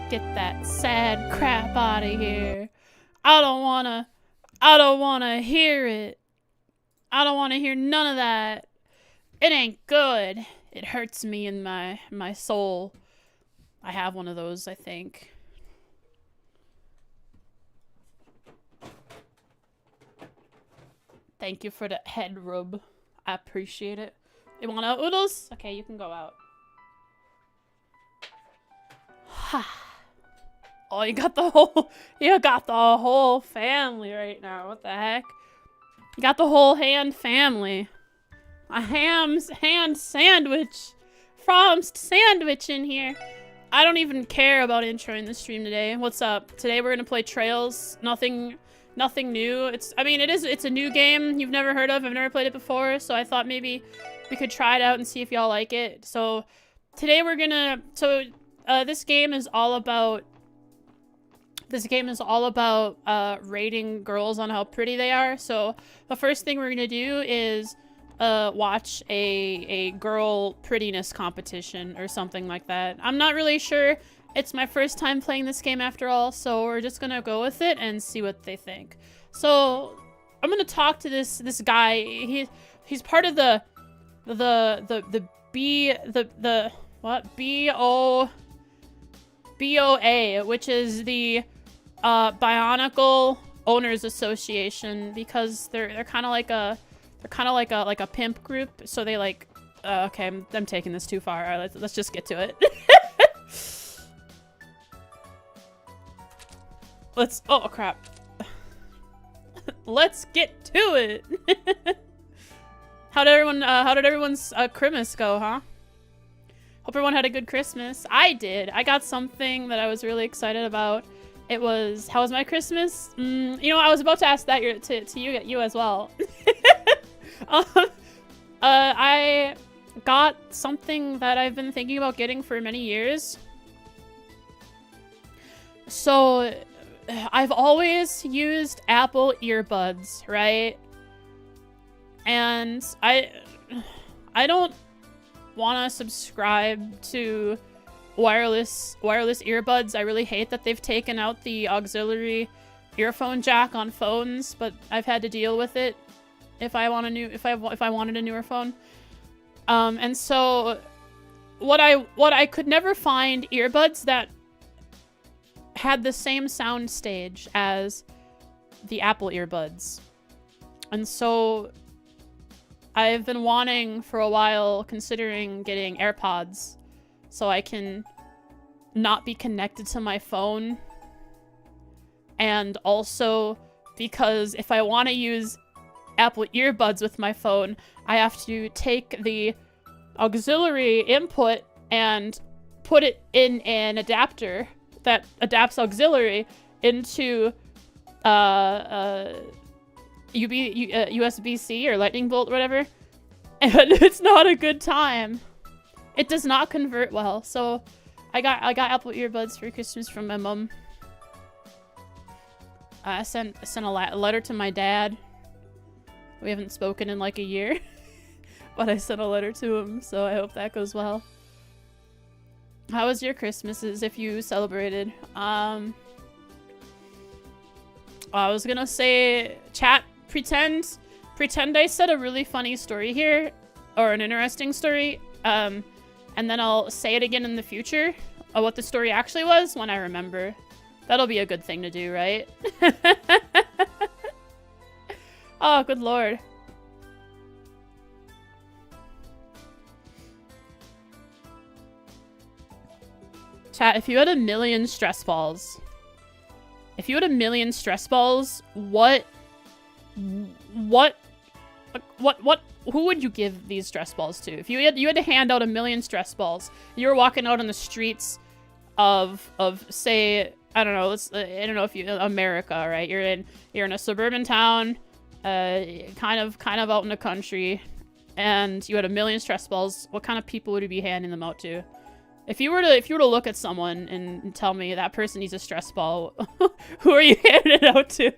get that sad crap out of here. I don't wanna hear it. I don't wanna hear none of that. It ain't good. It hurts me in my soul. I have one of those, I think. Thank you for the head rub. I appreciate it. You want out, Oodles? Okay, you can go out. Oh, you got the whole family right now. What the heck? You got the whole hand family. A hand sandwich. Fromst sandwich in here. I don't even care about introing the stream today. What's up? Today we're gonna play Trails. Nothing new. It's a new game you've never heard of. I've never played it before, so I thought maybe we could try it out and see if y'all like it. So today we're gonna this game is all about rating girls on how pretty they are. So the first thing we're gonna do is watch a girl prettiness competition or something like that. I'm not really sure. It's my first time playing this game after all, so we're just gonna go with it and see what they think. So I'm gonna talk to this guy. He's part of the BOA, which is the Bionicle Owners Association, because they're kind of like a pimp group. So they like okay, I'm taking this too far. All right, let's just get to it. Oh crap. Let's get to it. How did everyone's Christmas go, huh? Hope everyone had a good Christmas. I did. I got something that I was really excited about. It was, how was my Christmas? You know, I was about to ask that to you as well. I got something that I've been thinking about getting for many years. So I've always used Apple earbuds, right? And I don't want to subscribe to wireless earbuds. I really hate that they've taken out the auxiliary earphone jack on phones, but I've had to deal with it if I wanted a newer phone. And so what I could never find earbuds that had the same sound stage as the Apple earbuds. And so I've been wanting for a while, considering getting AirPods so I can not be connected to my phone. And also because if I want to use Apple earbuds with my phone, I have to take the auxiliary input and put it in an adapter that adapts auxiliary into USB-C or lightning bolt or whatever, and it's not a good time. It does not convert well. So I got Apple earbuds for Christmas from my mom. I sent a letter to my dad. We haven't spoken in like a year, but I sent a letter to him, so I hope that goes well. How was your Christmases, if you celebrated? I was gonna say, chat, pretend I said a really funny story here, or an interesting story, and then I'll say it again in the future, of what the story actually was when I remember. That'll be a good thing to do, right? Oh, good lord. Chat, if you had 1,000,000 stress balls, who would you give these stress balls to? If you had to hand out 1,000,000 stress balls, you were walking out on the streets of say, I don't know, if you, America, right? You're in a suburban town, kind of out in the country, and you had 1,000,000 stress balls. What kind of people would you be handing them out to? If you were to look at someone and tell me that person needs a stress ball, who are you handing it out to?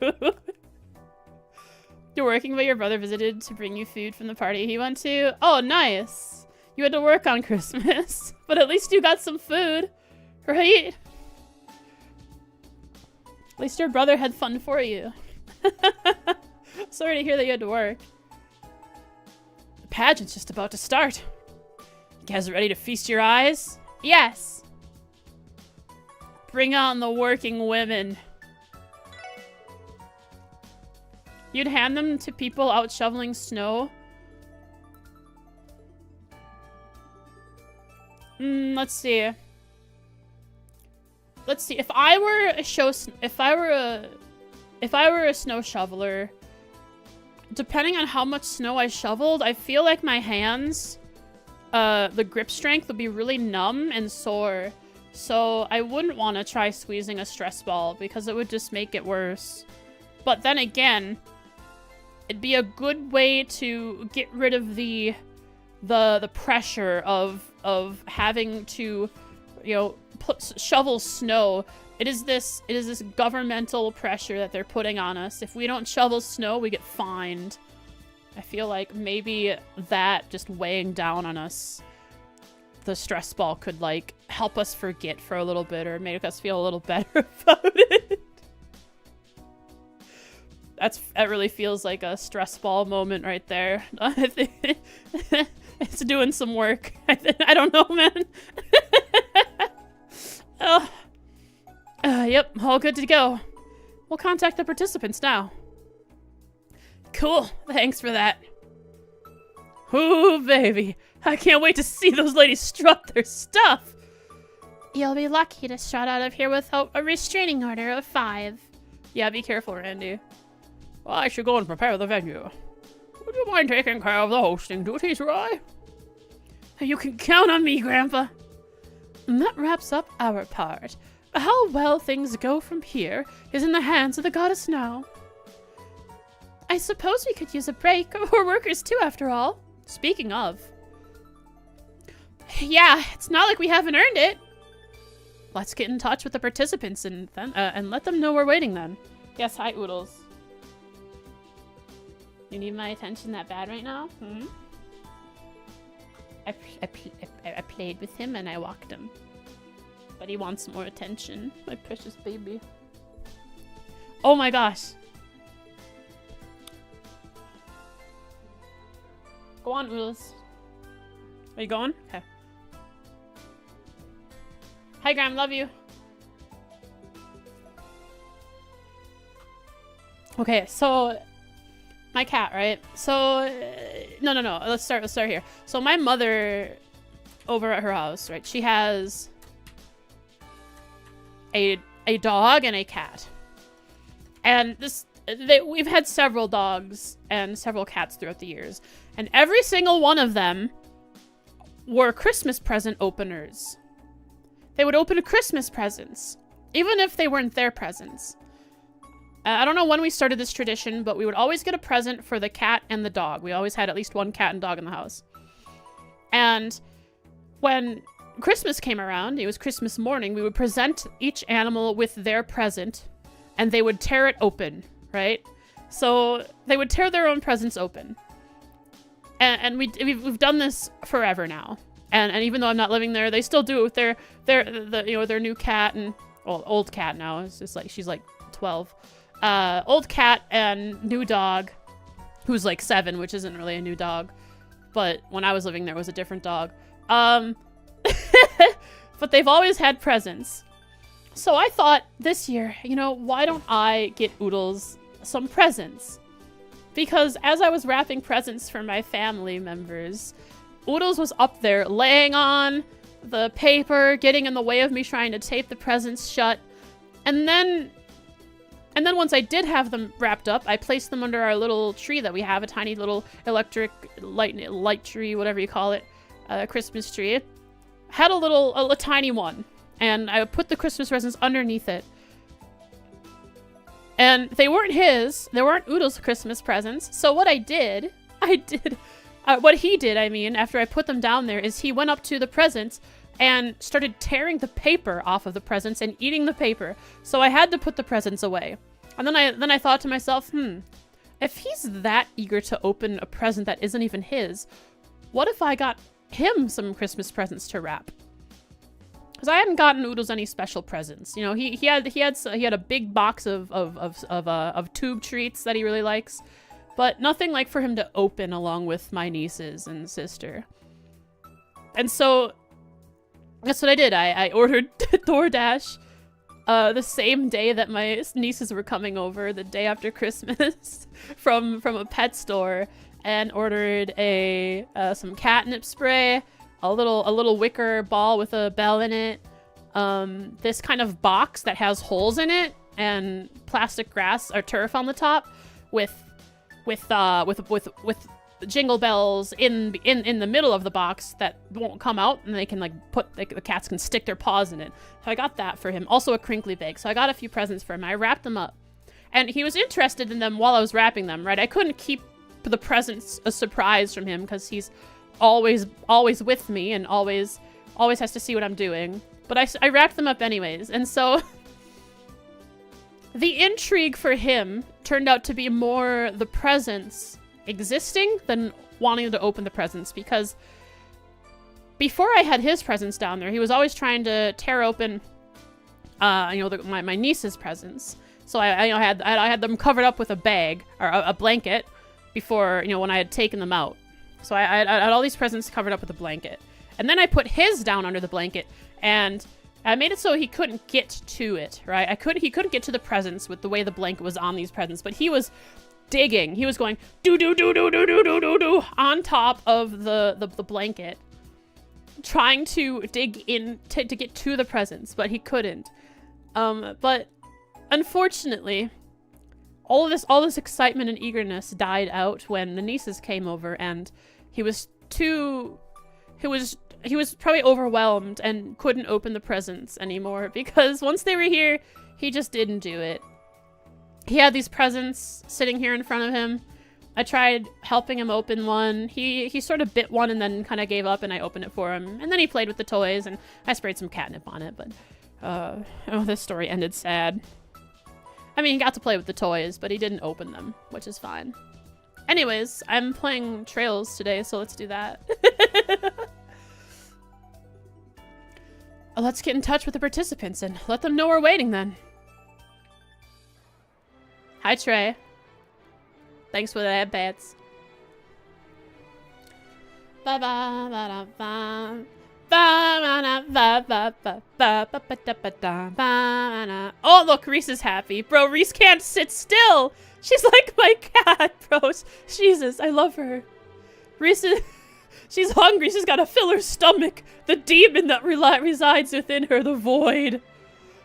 You're working, but your brother visited to bring you food from the party he went to. Oh, nice. You had to work on Christmas, but at least you got some food, right? least your brother had fun for you. Sorry to hear that you had to work. The pageant's just about to start. You guys ready to feast your eyes? Yes. Bring on the working women. You'd hand them to people out shoveling snow? Let's see. Let's see. If I were a snow shoveler, depending on how much snow I shoveled, I feel like my hands, the grip strength would be really numb and sore. So I wouldn't want to try squeezing a stress ball because it would just make it worse. But then again, it'd be a good way to get rid of the pressure of having to, you know, shovel snow. It is this governmental pressure that they're putting on us. If we don't shovel snow, we get fined. I feel like maybe that just weighing down on us, the stress ball could like help us forget for a little bit or make us feel a little better about it. That really feels like a stress ball moment right there. I think it's doing some work. I don't know, man. Yep, all good to go. We'll contact the participants now. Cool, thanks for that. Ooh, baby. I can't wait to see those ladies strut their stuff. You'll be lucky to strut out of here without a restraining order of 5. Yeah, be careful, Randy. Well, I should go and prepare the venue. Would you mind taking care of the hosting duties, Roy? You can count on me, Grandpa. And that wraps up our part. How well things go from here is in the hands of the goddess now. I suppose we could use a break. We're workers too, after all. Speaking of. Yeah, it's not like we haven't earned it. Let's get in touch with the participants and let them know we're waiting then. Yes, hi, Oodles. You need my attention that bad right now? Hmm? I played with him and I walked him. But he wants more attention. My precious baby. Oh my gosh. Go on, Oodles. Are you going? Okay. Hi, Graham. Love you. Okay, so my cat, right? So no. Let's start here. So my mother over at her house, right? She has a dog and a cat. And we've had several dogs and several cats throughout the years. And every single one of them were Christmas present openers. They would open Christmas presents, even if they weren't their presents. I don't know when we started this tradition, but we would always get a present for the cat and the dog. We always had at least one cat and dog in the house. And when Christmas came around, it was Christmas morning, we would present each animal with their present, and they would tear it open, right? So they would tear their own presents open. And we've done this forever now. And even though I'm not living there, they still do it with their new cat and, well, old cat now. It's just like, she's like 12. Old cat and new dog, who's like 7, which isn't really a new dog. But when I was living there, it was a different dog. But they've always had presents. So I thought this year, you know, why don't I get Oodles some presents? Because as I was wrapping presents for my family members, Oodles was up there laying on the paper, getting in the way of me trying to tape the presents shut. And then once I did have them wrapped up, I placed them under our little tree that we have, a tiny little electric light tree, whatever you call it, Christmas tree. Had a tiny one, and I put the Christmas presents underneath it. And they weren't his. They weren't Oodles' Christmas presents. So what what he did, after I put them down there, is he went up to the presents and started tearing the paper off of the presents and eating the paper. So I had to put the presents away. And then I thought to myself, if he's that eager to open a present that isn't even his, what if I got him some Christmas presents to wrap? because I hadn't gotten Oodles any special presents. You know, he had a big box of tube treats that he really likes, but nothing like for him to open along with my nieces and sister. And so that's what I did. I ordered DoorDash the same day that my nieces were coming over, the day after Christmas, from a pet store, and ordered some catnip spray, a little wicker ball with a bell in it, this kind of box that has holes in it and plastic grass or turf on the top with jingle bells in the middle of the box that won't come out, and they can like the cats can stick their paws in it. So I got that for him. Also a crinkly bag. So I got a few presents for him. I wrapped them up, and he was interested in them while I was wrapping them. Right? I couldn't keep the presents a surprise from him because he's always with me and always has to see what I'm doing. But I wrapped them up anyways, and so the intrigue for him turned out to be more the presents existing than wanting to open the presents, because before I had his presents down there, he was always trying to tear open my niece's presents. So I had them covered up with a bag or a blanket before, when I had taken them out. So I had all these presents covered up with a blanket, and then I put his down under the blanket, and I made it so he couldn't get to it, right? He couldn't get to the presents with the way the blanket was on these presents, but he was digging. He was going do do do do do do do do do on top of the blanket, trying to dig in to get to the presents, but he couldn't. But unfortunately, all this excitement and eagerness died out when the nieces came over, and he was probably overwhelmed and couldn't open the presents anymore, because once they were here, he just didn't do it. He had these presents sitting here in front of him. I tried helping him open one. He sort of bit one and then kind of gave up, and I opened it for him. And then he played with the toys, and I sprayed some catnip on it, but this story ended sad. I mean, he got to play with the toys, but he didn't open them, which is fine. Anyways, I'm playing Trails today, so let's do that. Let's get in touch with the participants and let them know we're waiting then. Hi, Trey. Thanks for the at-bats. Oh, look, Reese is happy. Bro, Reese can't sit still. She's like my cat, bro. Jesus, I love her. Reese is... She's hungry. She's got to fill her stomach. The demon that resides within her, the void.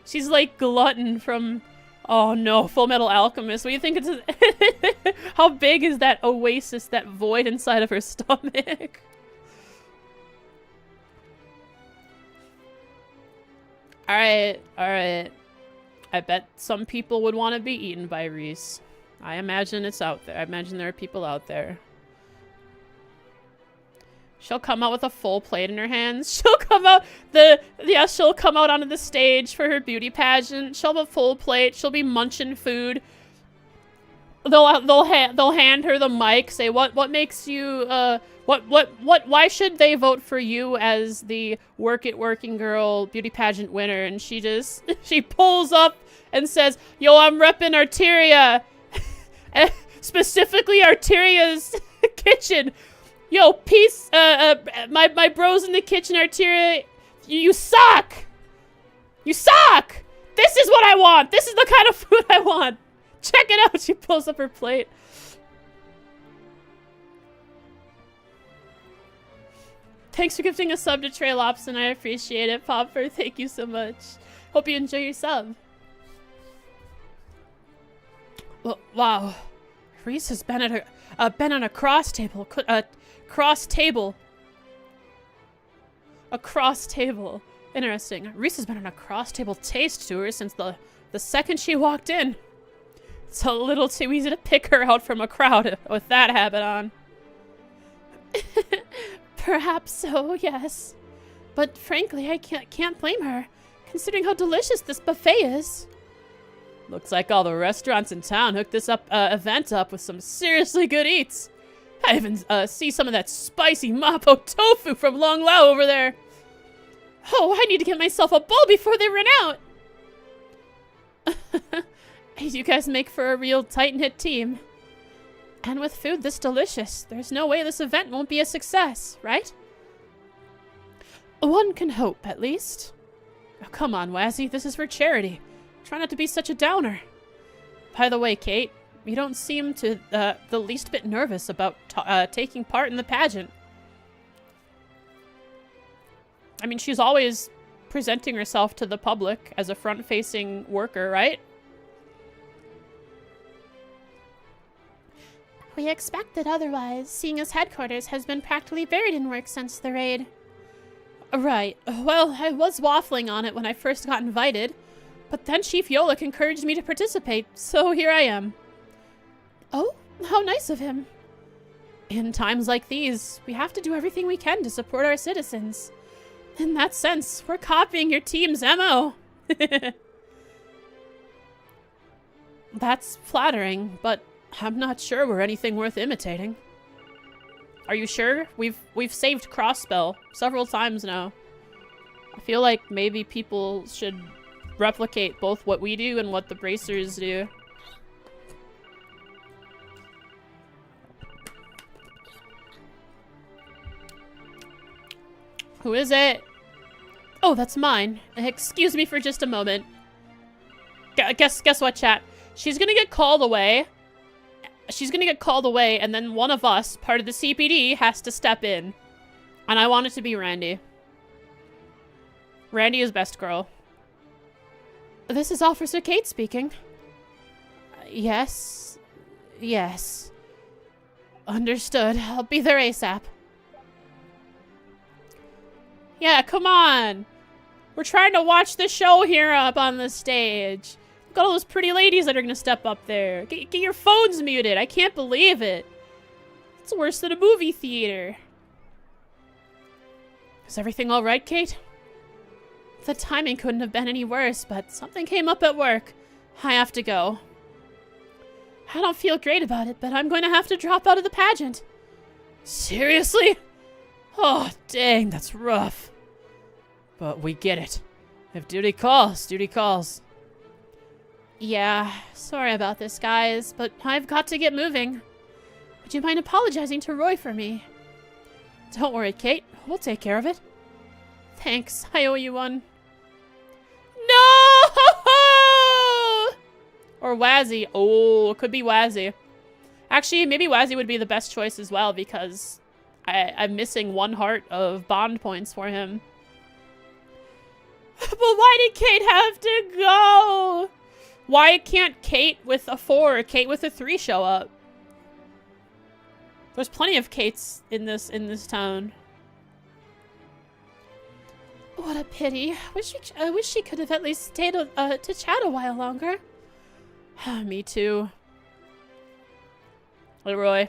She's like Glutton from... Oh no, Full Metal Alchemist. What do you think it's... How big is that oasis, that void inside of her stomach? Alright. I bet some people would want to be eaten by Reese. I imagine it's out there. I imagine there are people out there. She'll come out with a full plate in her hands. She'll come out she'll come out onto the stage for her beauty pageant. She'll have a full plate. She'll be munching food. They'll hand her the mic, say what makes you why should they vote for you as the working girl beauty pageant winner? And she pulls up and says, "Yo, I'm repping Arteria." Specifically Arteria's kitchen. Yo, peace, my bros in the kitchen, Arteria, you suck! You suck! This is what I want! This is the kind of food I want! Check it out! She pulls up her plate. Thanks for gifting a sub to Trey Lobson, I appreciate it, Popper, thank you so much. Hope you enjoy your sub. Well, wow. Reese has been on a cross table. A cross table. Interesting. Reese has been on a cross table taste tour since the second she walked in. It's a little too easy to pick her out from a crowd with that habit on. Perhaps so, yes. But frankly, I can't blame her, considering how delicious this buffet is. Looks like all the restaurants in town hooked this event up with some seriously good eats. I even see some of that spicy mapo tofu from Long Lao over there. Oh, I need to get myself a bowl before they run out. You guys make for a real tight-knit team. And with food this delicious, there's no way this event won't be a success, right? One can hope, at least. Oh, come on, Wazzy, this is for charity. Try not to be such a downer. By the way, Kate, you don't seem to the least bit nervous about taking part in the pageant. I mean, she's always presenting herself to the public as a front-facing worker, right? We expected otherwise, seeing as headquarters has been practically buried in work since the raid. Right. Well, I was waffling on it when I first got invited, but then Chief Yolik encouraged me to participate, so here I am. Oh, how nice of him. In times like these, we have to do everything we can to support our citizens. In that sense, we're copying your team's MO. That's flattering, but I'm not sure we're anything worth imitating. Are you sure? We've saved crossbell several times now. I feel like maybe people should replicate both what we do and what the bracers do. Who is it? Oh, that's mine. Excuse me for just a moment. Guess what, chat? She's gonna get called away. She's gonna get called away, and then one of us, part of the CPD, has to step in. And I want it to be Randy. Randy is best girl. This is Officer Kate speaking. Yes. Yes. Understood. I'll be there ASAP. Yeah, come on. We're trying to watch the show here up on the stage. Look at all those pretty ladies that are going to step up there. Get your phones muted. I can't believe it. It's worse than a movie theater. Is everything all right, Kate? The timing couldn't have been any worse, but something came up at work. I have to go. I don't feel great about it, but I'm going to have to drop out of the pageant. Seriously? Oh, dang, that's rough. But we get it. If duty calls, duty calls. Yeah, sorry about this, guys, but I've got to get moving. Would you mind apologizing to Roy for me? Don't worry, Kate. We'll take care of it. Thanks. I owe you one. No! Or Wazzy. Oh, it could be Wazzy. Actually, maybe Wazzy would be the best choice as well, because I'm missing one heart of bond points for him. But why did Kate have to go? Why can't Kate with a 4 or Kate with a 3 show up? There's plenty of Kates in this town. What a pity. I wish she could have at least stayed to chat a while longer. Me too. Leroy.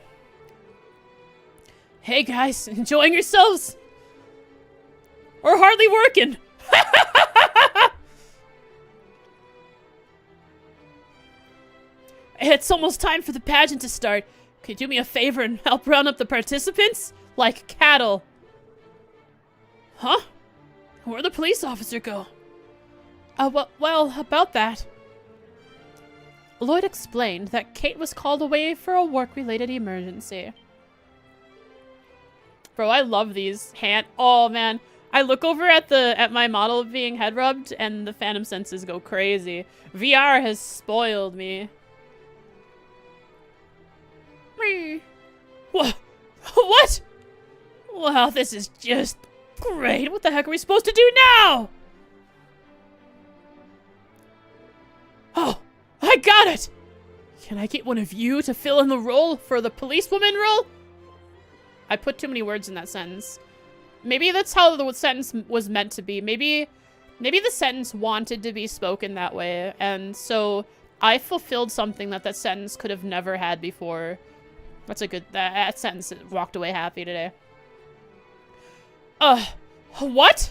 Hey guys, enjoying yourselves? Or hardly working? It's almost time for the pageant to start. Could you do me a favor and help round up the participants? Like cattle. Huh? Where'd the police officer go? Well, about that. Lloyd explained that Kate was called away for a work-related emergency. Bro, I love these oh man. I look over at my model being head rubbed and the phantom senses go crazy. VR has spoiled me. What? Well, this is just great. What the heck are we supposed to do now? Oh, I got it. Can I get one of you to fill in the role for the policewoman role? I put too many words in that sentence. Maybe that's how the sentence was meant to be. Maybe the sentence wanted to be spoken that way, and so I fulfilled something that sentence could have never had before. That's a good... That sentence walked away happy today. What?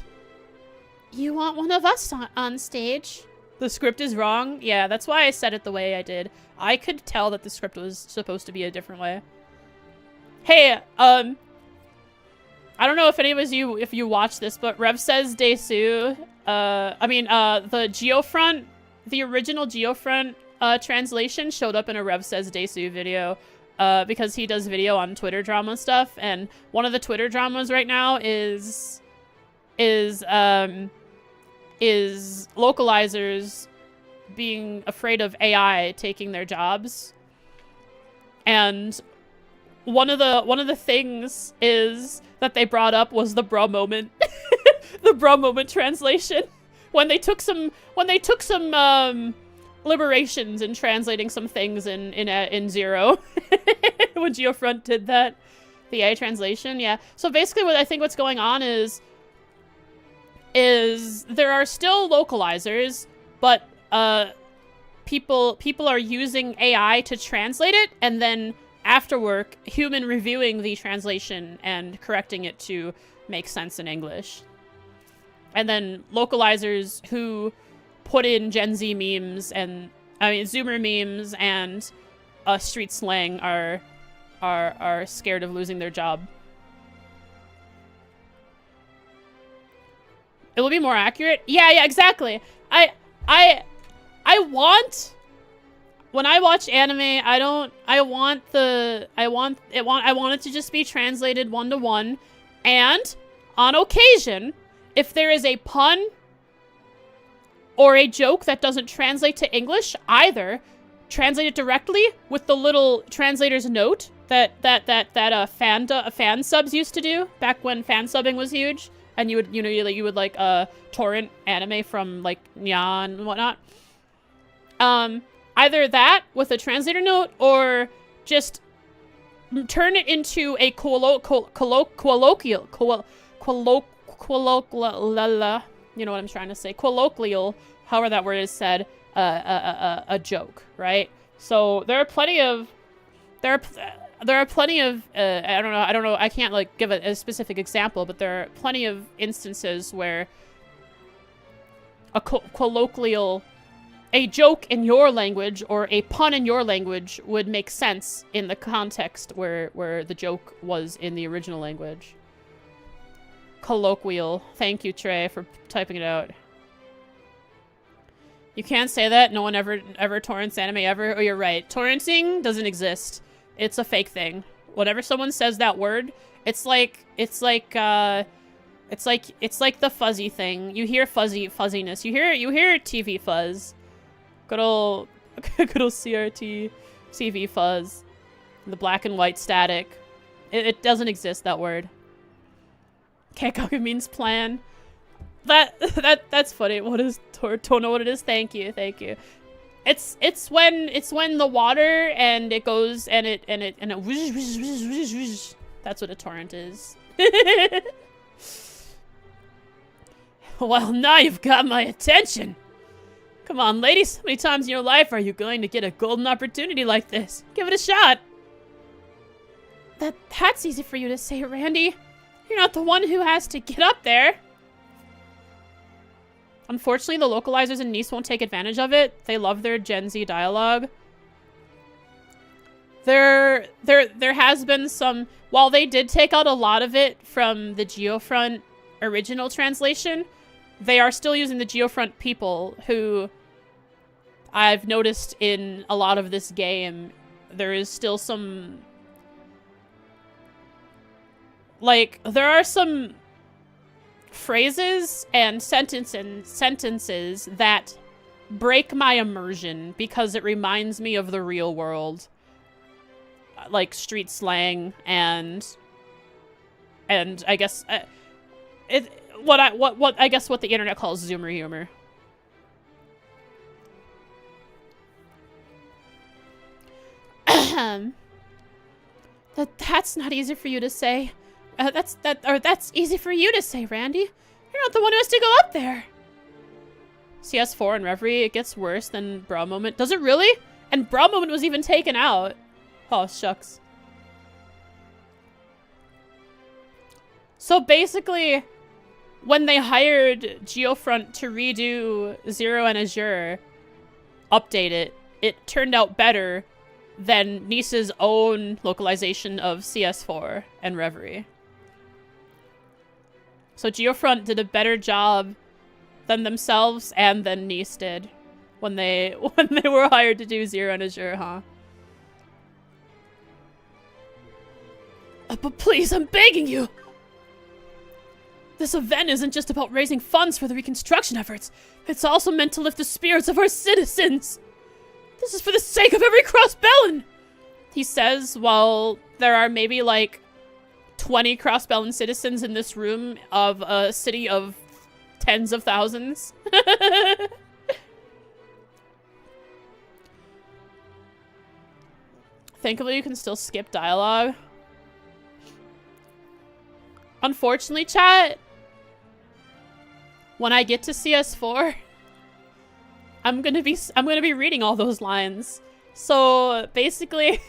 You want one of us on stage? The script is wrong? Yeah, that's why I said it the way I did. I could tell that the script was supposed to be a different way. Hey, I don't know if any of you, if you watch this, but Rev says Desu, the Geofront, the original Geofront translation showed up in a Rev says Desu video, because he does video on Twitter drama stuff, and one of the Twitter dramas right now is localizers being afraid of AI taking their jobs. And one of the things is that they brought up was the bro moment. The bro moment translation. When they took some liberations in translating some things in Zero. When Geofront did that. The AI translation, yeah. So basically what's going on is there are still localizers, but people are using AI to translate it, and then after work, human reviewing the translation and correcting it to make sense in English. And then localizers who put in Gen Z memes and Zoomer memes and street slang are scared of losing their job. It will be more accurate. Yeah, exactly. I want, when I watch anime, I want it to just be translated one-to-one, and on occasion, if there is a pun or a joke that doesn't translate to English, either translate it directly with the little translator's note that fan subs used to do back when fan subbing was huge, and you would like torrent anime from like Nya and whatnot. Either that with a translator note, or just turn it into a colloquial, you know what I'm trying to say, colloquial, however that word is said, a joke, right? So there are plenty of, I don't know, I can't like give a specific example, but there are plenty of instances where a colloquial, a joke in your language or a pun in your language would make sense in the context where the joke was in the original language. Colloquial. Thank you, Trey, for typing it out. You can't say that. No one ever torrents anime ever. Oh, you're right. Torrenting doesn't exist. It's a fake thing. Whenever someone says that word, it's like the fuzzy thing. You hear fuzziness. You hear TV fuzz. Good old CRT TV fuzz. The black and white static. It doesn't exist, that word. Keikaku means plan. That's funny. What is don't know what it is? Thank you. It's when the water and it goes and it whoosh, whoosh, whoosh, whoosh, whoosh. That's what a torrent is. Well, now you've got my attention. Come on, ladies. How many times in your life are you going to get a golden opportunity like this? Give it a shot. That's easy for you to say, Randy. You're not the one who has to get up there. Unfortunately, the localizers in Nice won't take advantage of it. They love their Gen Z dialogue. There has been some... While they did take out a lot of it from the Geofront original translation, they are still using the Geofront people who I've noticed in a lot of this game. There is still some... Like, there are some phrases and sentences that break my immersion because it reminds me of the real world. Like street slang and I guess what the internet calls Zoomer humor. That's not easy for you to say. That's easy for you to say, Randy. You're not the one who has to go up there. CS4 and Reverie, it gets worse than Bra Moment. Does it really? And Bra Moment was even taken out. Oh, shucks. So basically, when they hired Geofront to redo Zero and Azure, update it, it turned out better than Nice's own localization of CS4 and Reverie. So Geofront did a better job than themselves and than Nice did when they were hired to do Zero and Azure, huh? But please, I'm begging you! This event isn't just about raising funds for the reconstruction efforts. It's also meant to lift the spirits of our citizens. This is for the sake of every crossbellin! He says while there are maybe like 20 crossbellin citizens in this room of a city of tens of thousands. Thankfully, you can still skip dialogue. Unfortunately, chat, when I get to CS4, I'm gonna be reading all those lines. So basically,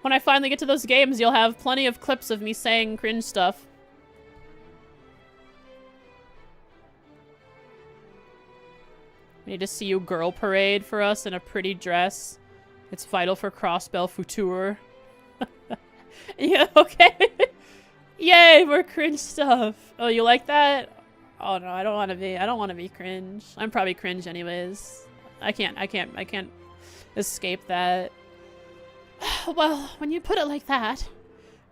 when I finally get to those games, you'll have plenty of clips of me saying cringe stuff. We need to see you girl parade for us in a pretty dress. It's vital for crossbell futur. Yeah, okay. Yay, more cringe stuff. Oh, you like that? Oh no, I don't want to be cringe. I'm probably cringe anyways. I can't escape that. Well, when you put it like that,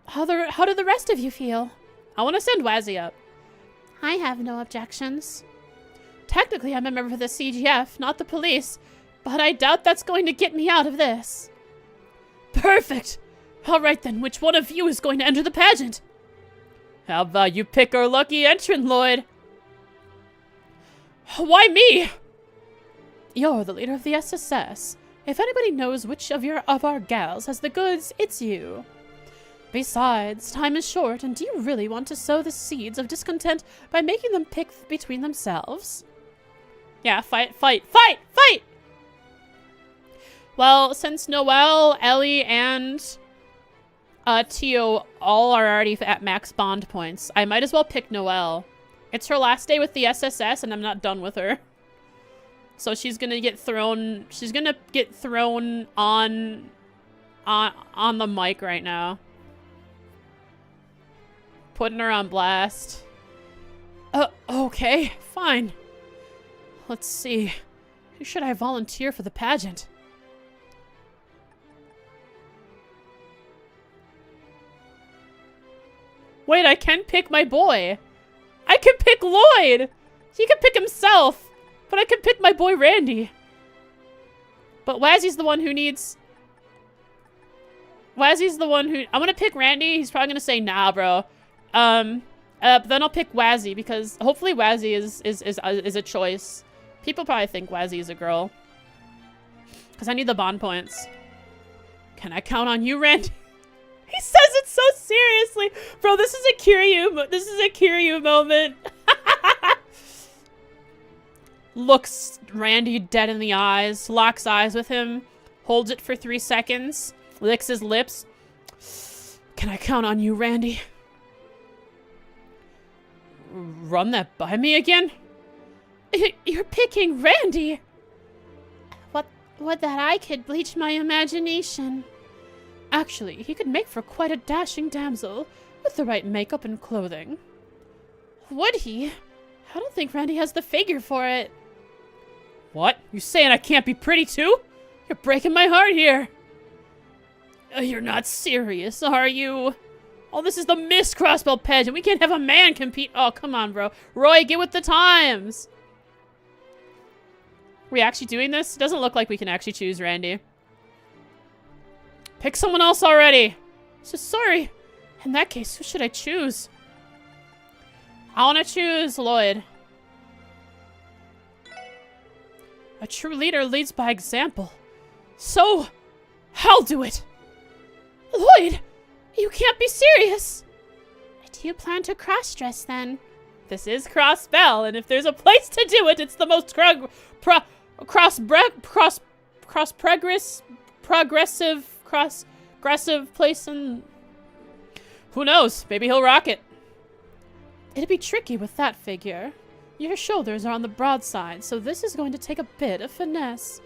how do the rest of you feel? I want to send Wazzy up. I have no objections. Technically, I'm a member of the CGF, not the police, but I doubt that's going to get me out of this. Perfect! Alright then, which one of you is going to enter the pageant? How about you pick our lucky entrant, Lloyd? Why me? You're the leader of the SSS. If anybody knows which of our gals has the goods, it's you. Besides, time is short, and do you really want to sow the seeds of discontent by making them pick between themselves? Yeah, fight, fight, fight, fight! Well, since Noelle, Ellie, and Tio all are already at max bond points, I might as well pick Noelle. It's her last day with the SSS, and I'm not done with her. So she's gonna get thrown. She's gonna get thrown on the mic right now. Putting her on blast. Okay, fine. Let's see. Who should I volunteer for the pageant? Wait, I can pick my boy. I can pick Lloyd. He can pick himself. But I can pick my boy Randy. But Wazzy's the one who needs... Wazzy's the one who... I'm gonna pick Randy. He's probably gonna say, nah, bro. But then I'll pick Wazzy because hopefully Wazzy is a choice. People probably think Wazzy is a girl. Because I need the bond points. Can I count on you, Randy? He says it so seriously. Bro, this is a Kiryu moment. Looks Randy dead in the eyes, locks eyes with him, holds it for 3 seconds, licks his lips. Can I count on you, Randy? Run that by me again? You're picking Randy. Would that I could bleach my imagination. Actually, he could make for quite a dashing damsel with the right makeup and clothing. Would he? I don't think Randy has the figure for it. What? You saying I can't be pretty too? You're breaking my heart here. You're not serious, are you? Oh, this is the Miss Crossbell pageant. We can't have a man compete. Oh, come on, bro. Roy, get with the times. We actually doing this? It doesn't look like we can actually choose Randy. Pick someone else already. So sorry. In that case, who should I choose? I want to choose Lloyd. A true leader leads by example. So, I'll do it. Lloyd, you can't be serious. Do you plan to cross-dress then? This is Crossbell, and if there's a place to do it, it's the most progressive place in... Who knows? Maybe he'll rock it. It'd be tricky with that figure. Your shoulders are on the broad side, so this is going to take a bit of finesse.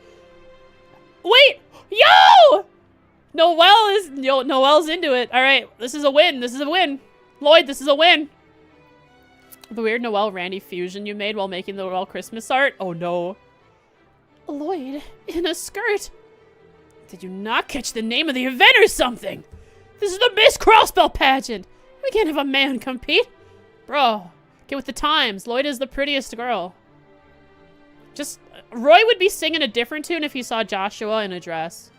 Wait! Yo! Noelle's into it. All right, this is a win. This is a win. Lloyd, this is a win. The weird Noelle-Randy fusion you made while making the Noelle Christmas art? Oh no. Lloyd, in a skirt. Did you not catch the name of the event or something? This is the Miss Crossbell pageant. We can't have a man compete. Bro, get with the times. Lloyd is the prettiest girl. Just, Roy would be singing a different tune if he saw Joshua in a dress.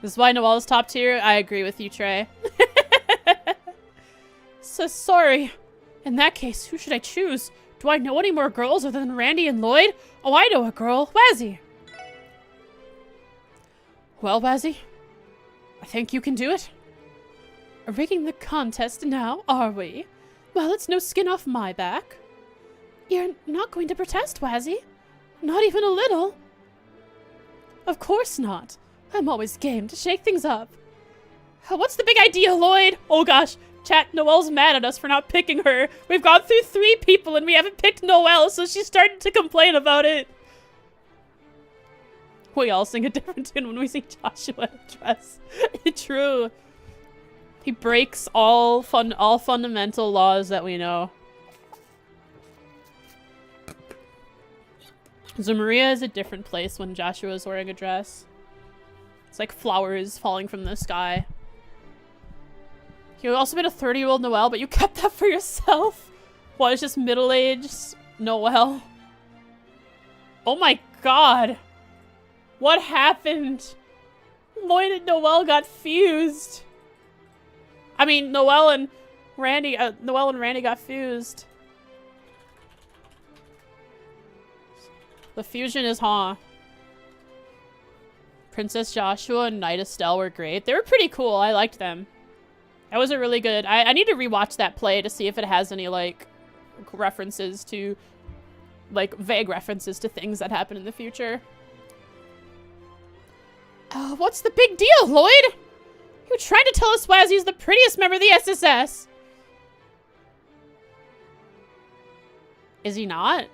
This is why Noelle is top tier. I agree with you, Trey. So sorry. In that case, who should I choose? Do I know any more girls other than Randy and Lloyd? Oh, I know a girl. Wazzy. Well, Wazzy, I think you can do it. Rigging the contest now, are we? Well, it's no skin off my back. You're not going to protest, Wazzy? Not even a little? Of course not. I'm always game to shake things up. What's the big idea, Lloyd? Oh gosh, chat, Noelle's mad at us for not picking her. We've gone through 3 people and we haven't picked Noelle, so she's starting to complain about it. We all sing a different tune when we see Joshua in a dress. True. He breaks all fundamental laws that we know. So Maria is a different place when Joshua is wearing a dress. It's like flowers falling from the sky. You also made a 30-year-old Noelle, but you kept that for yourself? What, it's just middle-aged Noelle? Oh my god. What happened? Lloyd and Noelle got fused. I mean, Noelle and Randy got fused. The fusion is Princess Joshua and Knight Estelle were great. They were pretty cool. I liked them. That was a really good... I need to rewatch that play to see if it has any, like, references to... like, vague references to things that happen in the future. What's the big deal, Lloyd? You trying to tell us Wazzy's the prettiest member of the SSS? Is he not?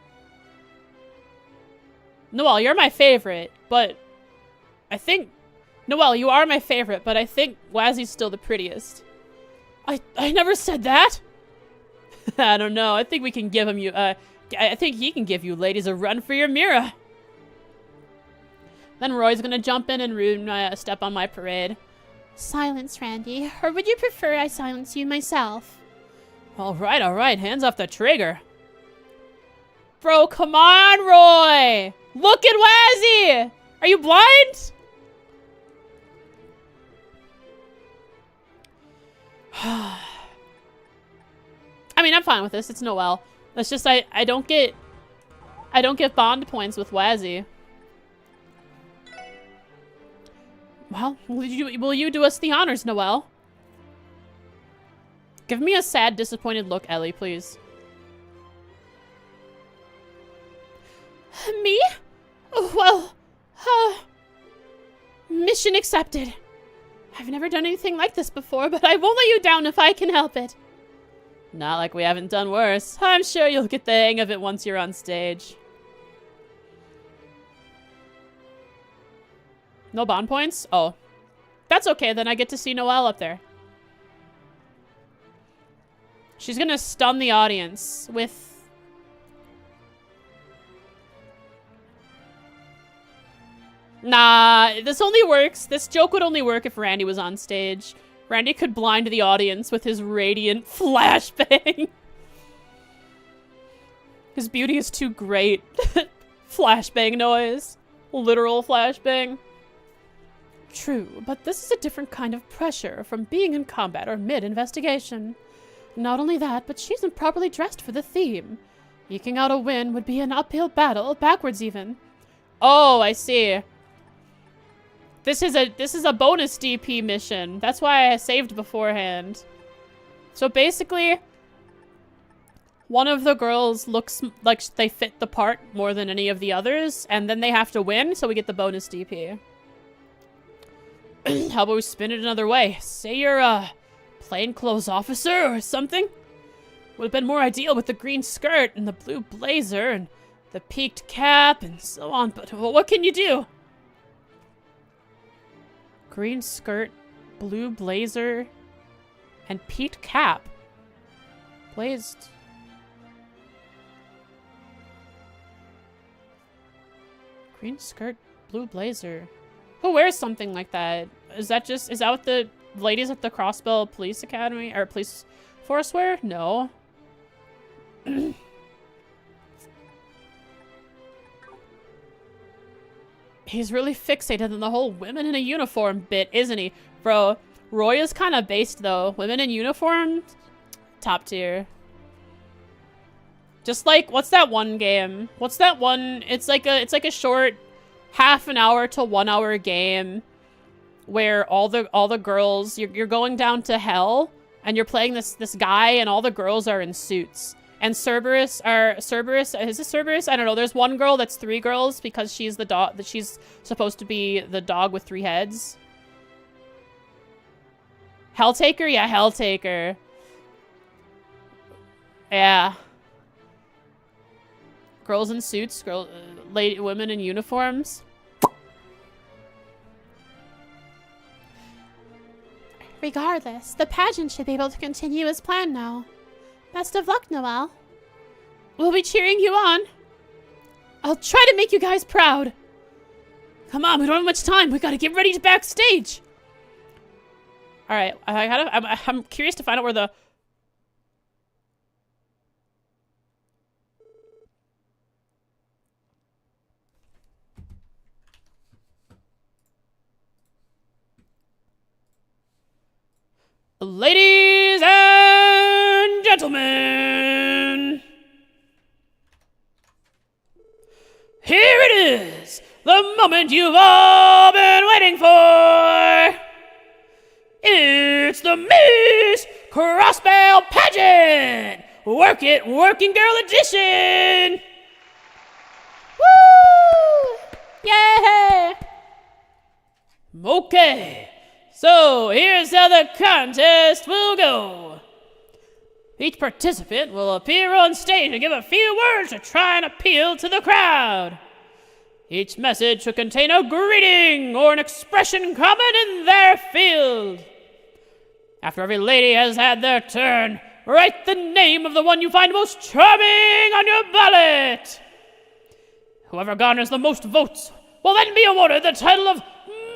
Noelle, you're my favorite, but I think... Noelle, you are my favorite, but I think Wazzy's still the prettiest. I never said that! I don't know. I think we can give him I think he can give you ladies a run for your mirror. Then Roy's gonna jump in and ruin step on my parade. Silence, Randy. Or would you prefer I silence you myself? Alright. Hands off the trigger. Bro, come on, Roy! Look at Wazzy! Are you blind? I mean, I'm fine with this. It's Noelle. It's just I don't get bond points with Wazzy. Well, will you do us the honors, Noelle? Give me a sad, disappointed look, Ellie, please. Me? Oh, well, mission accepted. I've never done anything like this before, but I won't let you down if I can help it. Not like we haven't done worse. I'm sure you'll get the hang of it once you're on stage. No bond points? Oh. That's okay, then I get to see Noelle up there. She's gonna stun the audience with... Nah, this only works. This joke would only work if Randy was on stage. Randy could blind the audience with his radiant flashbang. His beauty is too great. Flashbang noise. Literal flashbang. True, but this is a different kind of pressure from being in combat or mid-investigation. Not only that, but she's improperly dressed for the theme. Eking out a win would be an uphill battle, backwards even. Oh, I see. This is a bonus DP mission. That's why I saved beforehand. So basically, one of the girls looks like they fit the part more than any of the others, and then they have to win, so we get the bonus DP. How about we spin it another way? Say you're a plainclothes officer or something? Would have been more ideal with the green skirt and the blue blazer and the peaked cap and so on, but what can you do? Green skirt, blue blazer, and peaked cap. Blazed. Green skirt, blue blazer. Who wears something like that? Is that what the ladies at the Crossbell Police Academy or Police Force wear? No. He's really fixated on the whole women in a uniform bit, isn't he? Bro, Roy is kind of based though. Women in uniform, top tier. Just like, what's that one game? What's that one? It's like a short half an hour to 1 hour game where all the girls, you're going down to hell and you're playing this guy and all the girls are in suits. And Cerberus, is this Cerberus? I don't know. There's one girl that's 3 girls because she's the dog, that she's supposed to be the dog with 3 heads. Helltaker? Yeah, Helltaker. Yeah. Girls in suits, women in uniforms. Regardless, the pageant should be able to continue as planned now. Best of luck, Noelle. We'll be cheering you on. I'll try to make you guys proud. Come on, we don't have much time. We gotta get ready to backstage. All right, I'm curious to find out where the... Ladies and gentlemen, here it is, the moment you've all been waiting for. It's the Miss Crossbell Pageant! Work It, Working Girl Edition! Woo! Yeah! Okay. So, here's how the contest will go. Each participant will appear on stage and give a few words to try and appeal to the crowd. Each message should contain a greeting or an expression common in their field. After every lady has had their turn, write the name of the one you find most charming on your ballot. Whoever garners the most votes will then be awarded the title of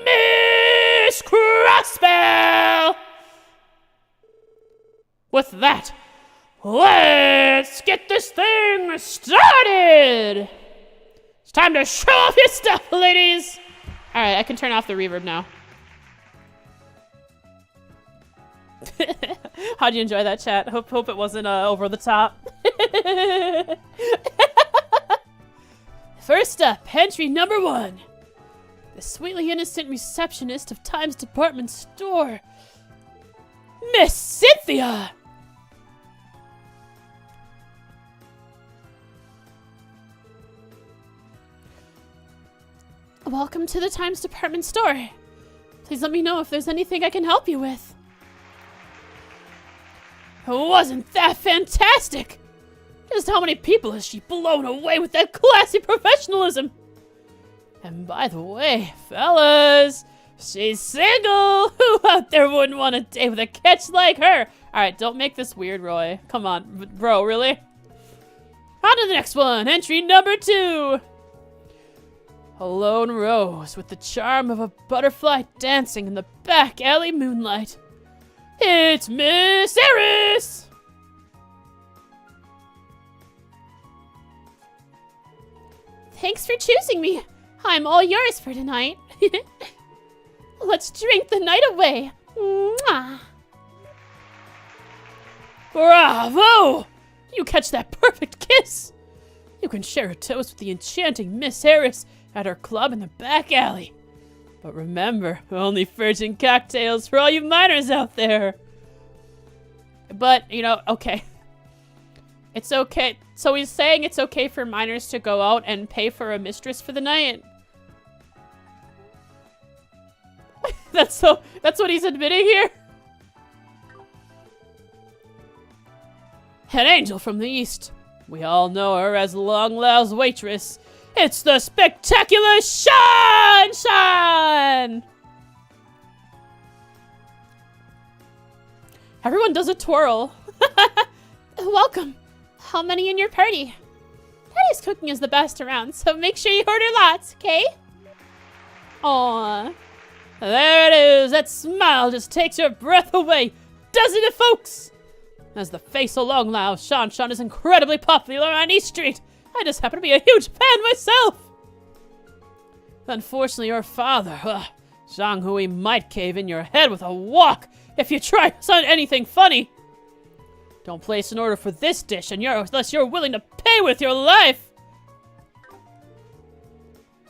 Miss Crossbell! With that, let's get this thing started! It's time to show off your stuff, ladies! Alright, I can turn off the reverb now. How'd you enjoy that, chat? Hope it wasn't over the top. First up, entry number 1. The sweetly innocent receptionist of Times Department Store, Miss Cynthia! Welcome to the Times Department Store. Please let me know if there's anything I can help you with. Wasn't that fantastic? Just how many people has she blown away with that classy professionalism? And by the way, fellas, she's single! Who out there wouldn't want to date with a catch like her? Alright, don't make this weird, Roy. Come on, bro, really? On to the next one, entry number 2. A lone rose with the charm of a butterfly dancing in the back alley moonlight. It's Miss Eris! Thanks for choosing me. I'm all yours for tonight. Let's drink the night away. Mwah. Bravo! You catch that perfect kiss. You can share a toast with the enchanting Miss Harris at our club in the back alley. But remember, only virgin cocktails for all you minors out there. But, you know, okay. It's okay. So he's saying it's okay for minors to go out and pay for a mistress for the night. That's what he's admitting here? An angel from the east. We all know her as Long Lau's waitress. It's the spectacular Shine! Everyone does a twirl. Welcome. How many in your party? That is Wendy's cooking is the best around, so make sure you order lots, okay? Aww. There it is. That smile just takes your breath away. Doesn't it, folks? As the face along now, Shan is incredibly popular on East Street. I just happen to be a huge fan myself. Unfortunately, your father, Zhang Hui, might cave in your head with a wok if you try on anything funny. Don't place an order for this dish unless you're willing to pay with your life.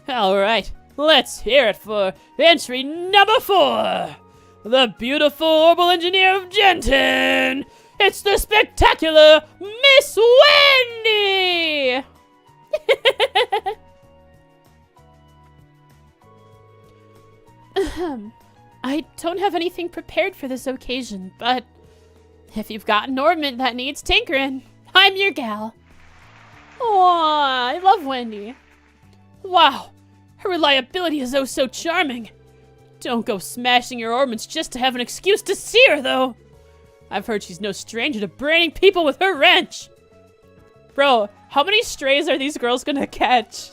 Alright, let's hear it for entry number 4. The beautiful orbital engineer of Genton. It's the spectacular Miss Wendy! I don't have anything prepared for this occasion, but if you've got an ornament that needs tinkering, I'm your gal. Aw, I love Wendy. Wow, her reliability is oh so charming. Don't go smashing your ornaments just to have an excuse to see her, though. I've heard she's no stranger to braining people with her wrench. Bro, how many strays are these girls gonna catch?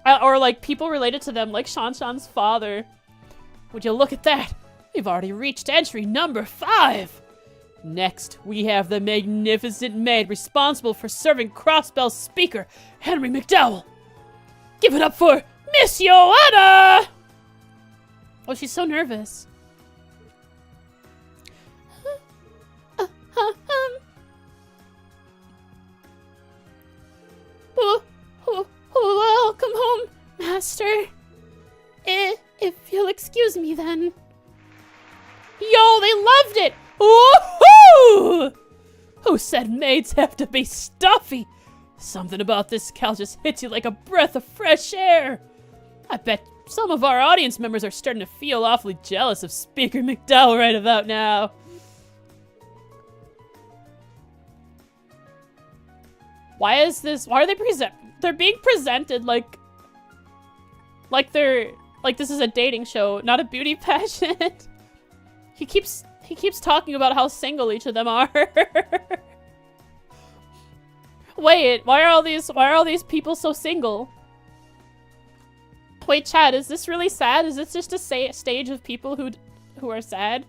Or like people related to them, like Shan's father. Would you look at that? We've already reached entry number 5. Next, we have the magnificent maid responsible for serving crossbell speaker, Henry McDowell. Give it up for Miss Joanna! Oh, she's so nervous. Welcome home, Master. If you'll excuse me, then. Yo, they loved it! Woohoo! Who said maids have to be stuffy? Something about this gal just hits you like a breath of fresh air. I bet some of our audience members are starting to feel awfully jealous of Speaker McDowell right about now. Why is this? Why are they they're being presented like this is a dating show, not a beauty pageant. He keeps talking about how single each of them are. Wait, why are all these people so single? Wait, chat, is this really sad? Is this just a stage of people who are sad?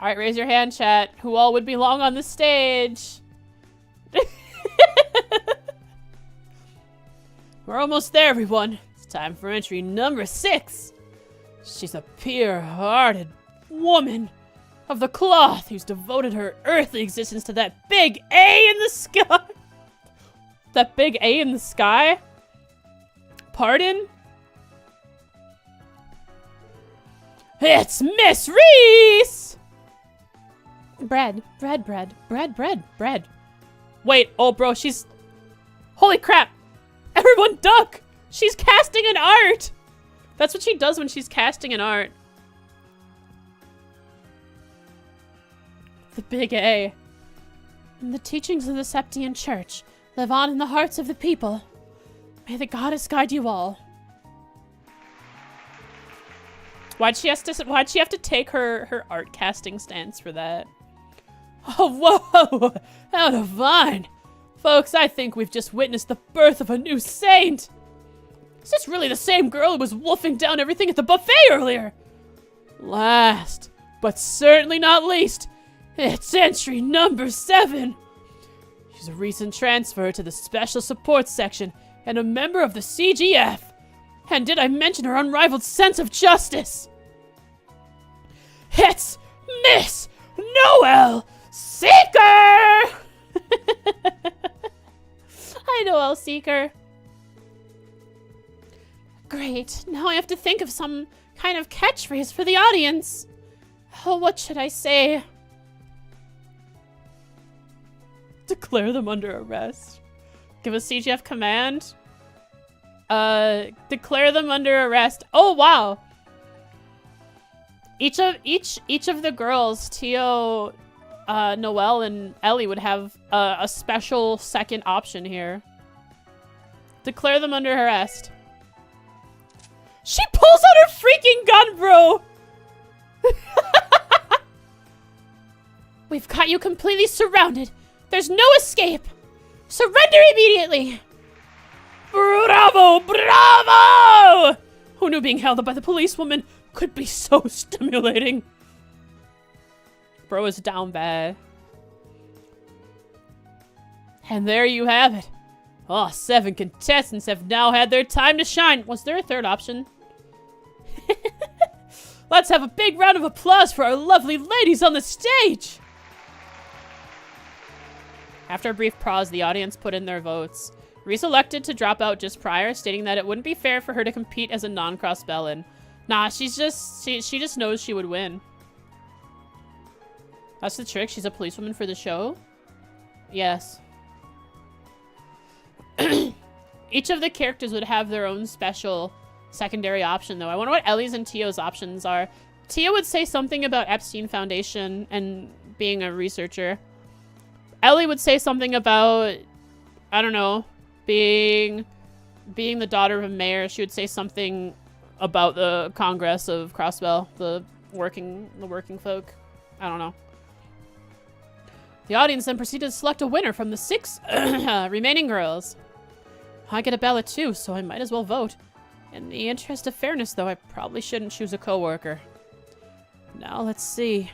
All right, raise your hand, chat. Who all would belong on the stage? We're almost there, everyone. It's time for entry number 6. She's a pure-hearted woman of the cloth who's devoted her earthly existence to that big A in the sky. That big A in the sky? Pardon? It's Miss Reese! Bread. Wait, oh bro, she's... Holy crap! Everyone duck! She's casting an art! That's what she does when she's casting an art. The big A. And the teachings of the Septian Church live on in the hearts of the people. May the goddess guide you all. Why'd she have to take her art casting stance for that? Oh, whoa! How divine! Folks, I think we've just witnessed the birth of a new saint! Is this really the same girl who was wolfing down everything at the buffet earlier? Last, but certainly not least, it's entry number 7. She's a recent transfer to the Special Support Section and a member of the CGF. And did I mention her unrivaled sense of justice? It's Miss Noelle Seeker! Hi, Noelle Seeker. Great, now I have to think of some kind of catchphrase for the audience. Oh, what should I say? Declare them under arrest. Give a CGF command. Declare them under arrest. Oh, wow. Each of the girls, Tio, Noelle, and Ellie would have a special second option here. Declare them under arrest. She pulls out her freaking gun, bro! We've got you completely surrounded. There's no escape. Surrender immediately! Bravo! Bravo! Who knew being held up by the policewoman could be so stimulating? Bro is down bad. And there you have it. Oh, 7 contestants have now had their time to shine. Was there a third option? Let's have a big round of applause for our lovely ladies on the stage. After a brief pause, the audience put in their votes. Reese elected to drop out just prior, stating that it wouldn't be fair for her to compete as a non-crossbellin. Nah, she just knows she would win. That's the trick. She's a policewoman for the show? Yes. Each of the characters would have their own special secondary option, though. I wonder what Ellie's and Tio's options are. Tio would say something about Epstein Foundation and being a researcher. Ellie would say something about, I don't know, being the daughter of a mayor. She would say something about the Congress of Crossbell, the working folk. I don't know. The audience then proceeded to select a winner from the 6 remaining girls. I get a ballot too, so I might as well vote. In the interest of fairness, though, I probably shouldn't choose a coworker. Now let's see.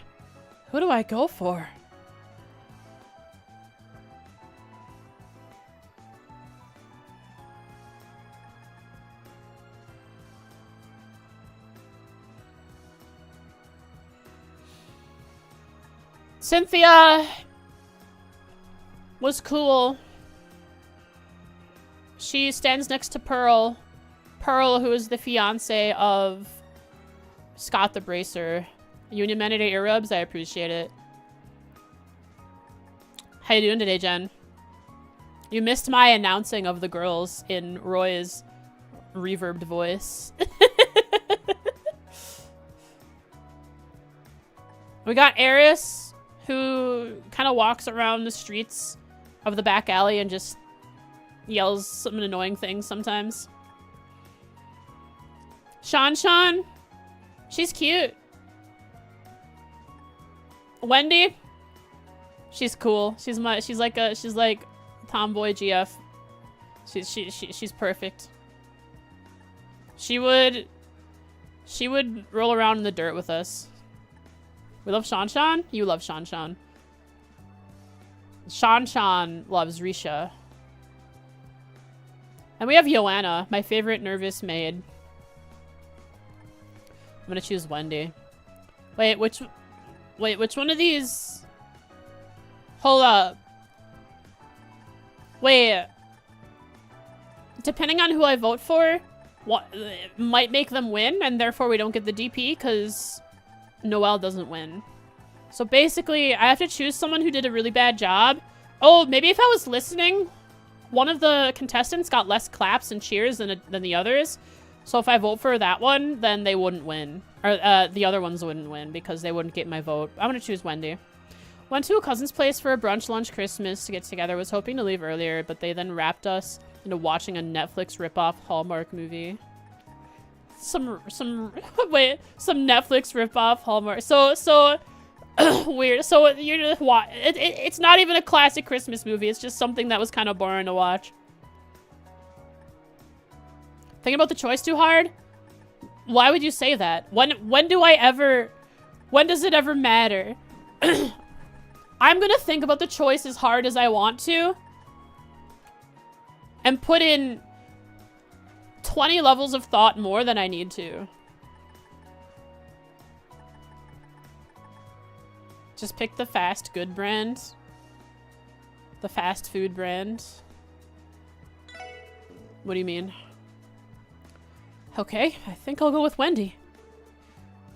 Who do I go for? Cynthia was cool. She stands next to Pearl. Pearl, who is the fiance of Scott the Bracer. Union Mandate earrubs, I appreciate it. How you doing today, Jen? You missed my announcing of the girls in Roy's reverbed voice. We got Eris, who kind of walks around the streets of the back alley and just yells some annoying things sometimes. Shan, she's cute. Wendy, she's cool. She's like tomboy GF. She's perfect. She would roll around in the dirt with us. We love Shan. You love Shan. Shan loves Risha. And we have Joanna, my favorite nervous maid. I'm gonna choose Wendy. Wait, which one of these? Hold up. Wait. Depending on who I vote for, what might make them win, and therefore we don't get the DP because Noelle doesn't win. So basically, I have to choose someone who did a really bad job. Oh, maybe if I was listening, one of the contestants got less claps and cheers than the others. So if I vote for that one, then they wouldn't win. Or the other ones wouldn't win because they wouldn't get my vote. I'm gonna choose Wendy. Went to a cousin's place for a brunch, lunch, Christmas to get together. Was hoping to leave earlier, but they then wrapped us into watching a Netflix ripoff Hallmark movie. Some Netflix ripoff Hallmark. So weird. So you're just it's not even a classic Christmas movie. It's just something that was kind of boring to watch. Thinking about the choice too hard? Why would you say that? When does it ever matter? I'm gonna think about the choice as hard as I want to and put in 20 levels of thought more than I need to. Just pick the fast good brand. The fast food brand. What do you mean? Okay, I think I'll go with Wendy.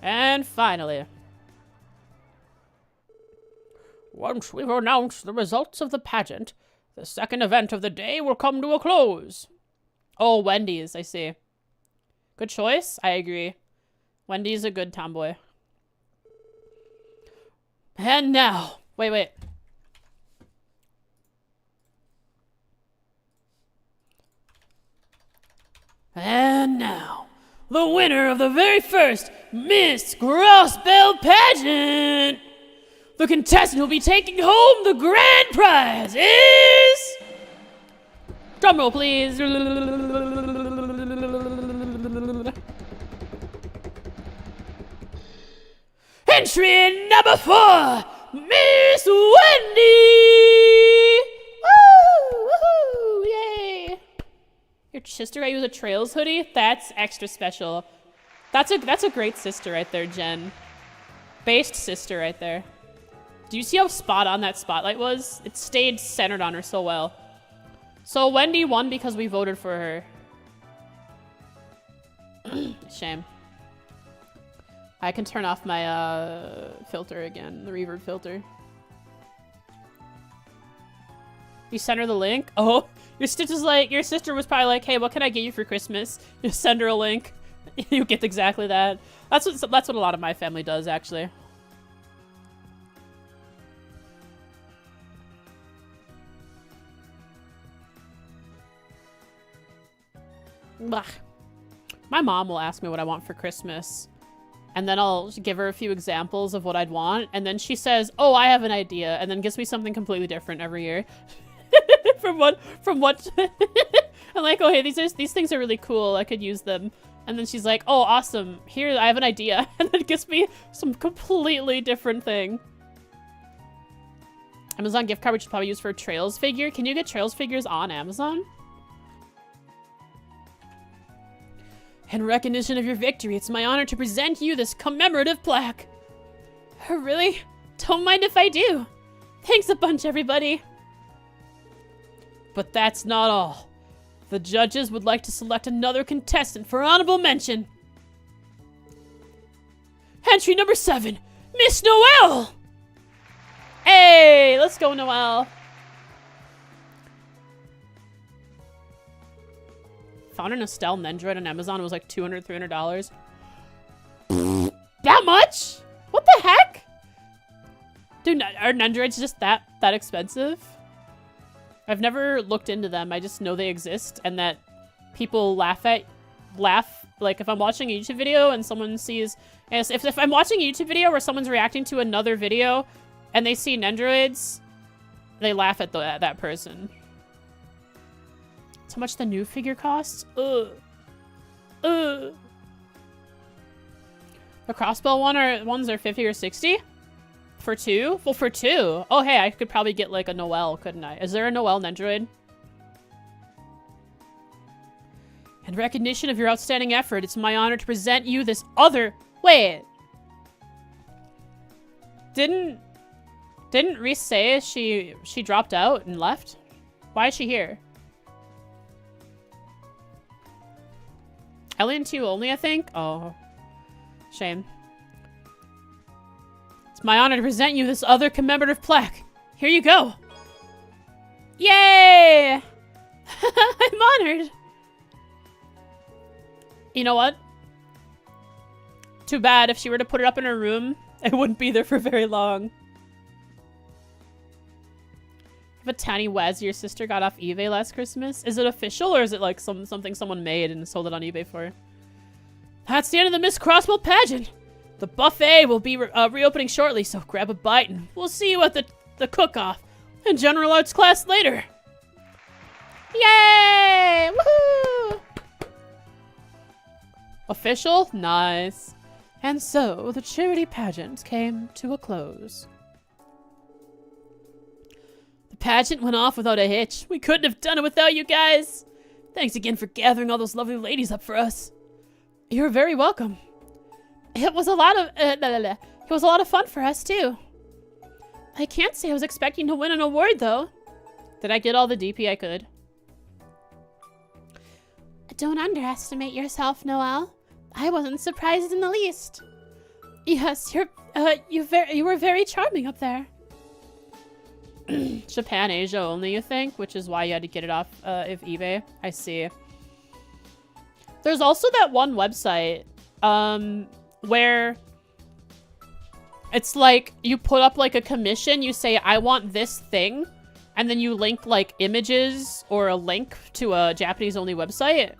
And finally, once we've announced the results of the pageant, the second event of the day will come to a close. Oh, Wendy's, I see. Good choice, I agree. Wendy's a good tomboy. And now, wait. And now, the winner of the very first Miss Crossbell pageant! The contestant who will be taking home the grand prize is Drumroll, please. Entry number 4, Miss Wendy. Woo! Woohoo! Yay! Your sister got you a Trails hoodie? That's extra special. That's a great sister right there, Jen. Based sister right there. Do you see how spot on that spotlight was? It stayed centered on her so well. So Wendy won because we voted for her. Shame. I can turn off my filter again, the reverb filter. You send her the link? Oh, your sister was probably like, hey, what can I get you for Christmas? You send her a link. You get exactly that. That's what a lot of my family does, actually. Ugh. My mom will ask me what I want for Christmas, and then I'll give her a few examples of what I'd want, and then she says, oh, I have an idea, and then gives me something completely different every year. from what I'm like, oh hey, these things are really cool, I could use them. And then she's like, oh awesome, here I have an idea, and then gives me some completely different thing. Amazon gift card, which is probably used for a Trails figure. Can you get Trails figures on Amazon? In recognition of your victory, it's my honor to present you this commemorative plaque. Oh, really? Don't mind if I do. Thanks a bunch, everybody. But that's not all. The judges would like to select another contestant for honorable mention. Entry number 7, Miss Noelle. Hey, let's go, Noelle. Found an Estelle Nendroid on Amazon. It was like $200, $300. That much? What the heck? Dude, are Nendroids just that expensive? I've never looked into them. I just know they exist and that people laugh. Like if I'm watching a YouTube video and someone sees, if I'm watching a YouTube video where someone's reacting to another video and they see Nendroids, they laugh at that person. How much the new figure costs? Ugh. The crossbell ones are 50 or 60? For 2? Well, for 2. Oh, hey, I could probably get like a Noelle, couldn't I? Is there a Noelle Nendroid? In recognition of your outstanding effort, it's my honor to present you this other... Wait. Didn't Reese say she dropped out and left? Why is she here? Alien 2 only, I think? Oh. Shame. It's my honor to present you this other commemorative plaque. Here you go. Yay! I'm honored. You know what? Too bad if she were to put it up in her room, it wouldn't be there for very long. A tiny Waz your sister got off eBay last Christmas. Is it official or is it like something someone made and sold it on eBay for? That's the end of the Miss Crossbell pageant. The buffet will be reopening shortly, so grab a bite and we'll see you at the cook-off and general arts class later. Yay! Woohoo! Official? Nice. And so the charity pageant came to a close. The pageant went off without a hitch. We couldn't have done it without you guys. Thanks again for gathering all those lovely ladies up for us. You're very welcome. It was a lot of fun for us too. I can't say I was expecting to win an award though. Did I get all the DP I could? Don't underestimate yourself, Noelle. I wasn't surprised in the least. Yes, you were very charming up there. Japan, Asia only, you think? Which is why you had to get it off of eBay. I see. There's also that one website where it's like you put up like a commission. You say, I want this thing. And then you link like images or a link to a Japanese only website.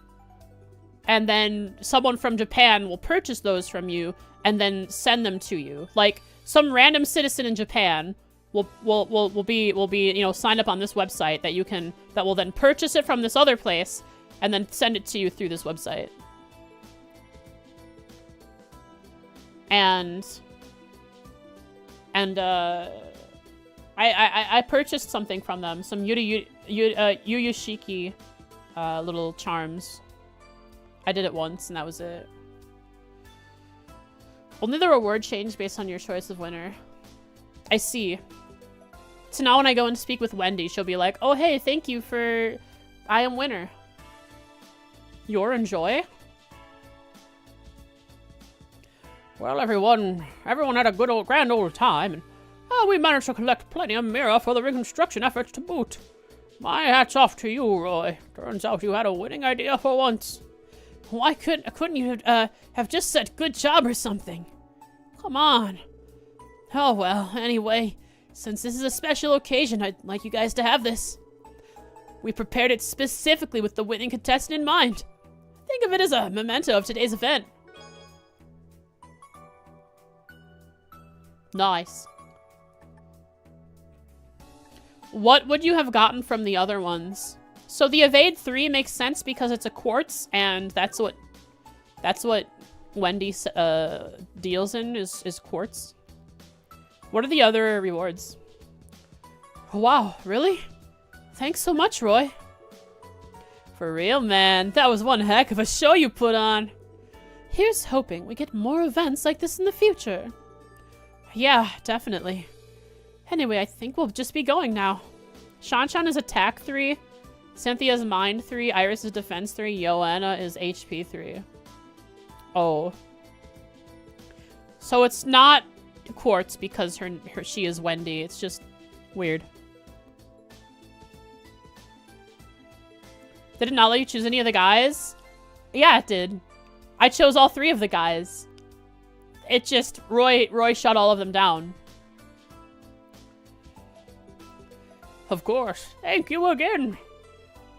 And then someone from Japan will purchase those from you and then send them to you. Like some random citizen in Japan will be, you know, signed up on this website that will then purchase it from this other place and then send it to you through this website. And I purchased something from them, some Yuyushiki little charms. I did it once and that was it. Only the reward changed based on your choice of winner. I see. So now when I go and speak with Wendy, she'll be like, oh hey, thank you for... I am winner. You're enjoy? Well, everyone had a grand old time, and we managed to collect plenty of mirror for the reconstruction efforts to boot. My hat's off to you, Roy. Turns out you had a winning idea for once. Why couldn't you have just said good job or something? Come on. Oh well, anyway, since this is a special occasion, I'd like you guys to have this. We prepared it specifically with the winning contestant in mind. Think of it as a memento of today's event. Nice. What would you have gotten from the other ones? So the Evade 3 makes sense because it's a quartz, and that's what Wendy deals in is quartz. What are the other rewards? Wow, really? Thanks so much, Roy. For real, man. That was one heck of a show you put on. Here's hoping we get more events like this in the future. Yeah, definitely. Anyway, I think we'll just be going now. Shanshan is attack 3. Cynthia's mind 3. Iris is defense 3. Joanna is HP 3. Oh. So it's not quartz because she is Wendy. It's just weird. Did it not let you choose any of the guys? Yeah, it did. I chose all 3 of the guys. It just, Roy shut all of them down. Of course. Thank you again.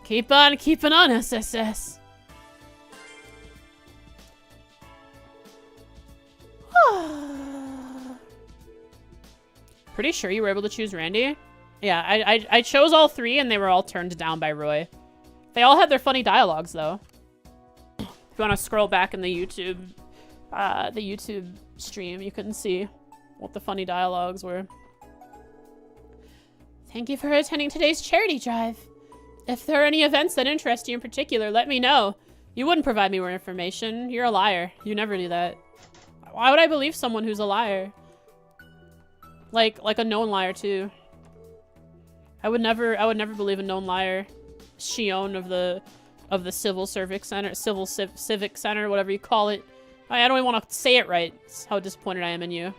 Keep on keeping on, SSS. Pretty sure you were able to choose Randy? Yeah, I chose all 3 and they were all turned down by Roy. They all had their funny dialogues though. If you want to scroll back in the YouTube stream, you can see what the funny dialogues were. Thank you for attending today's charity drive. If there are any events that interest you in particular, let me know. You wouldn't provide me more information. You're a liar. You never do that. Why would I believe someone who's a liar? Like a known liar too. I would never believe a known liar. Shion of the Civil Civic Center, whatever you call it. I don't even want to say it right. That's how disappointed I am in you.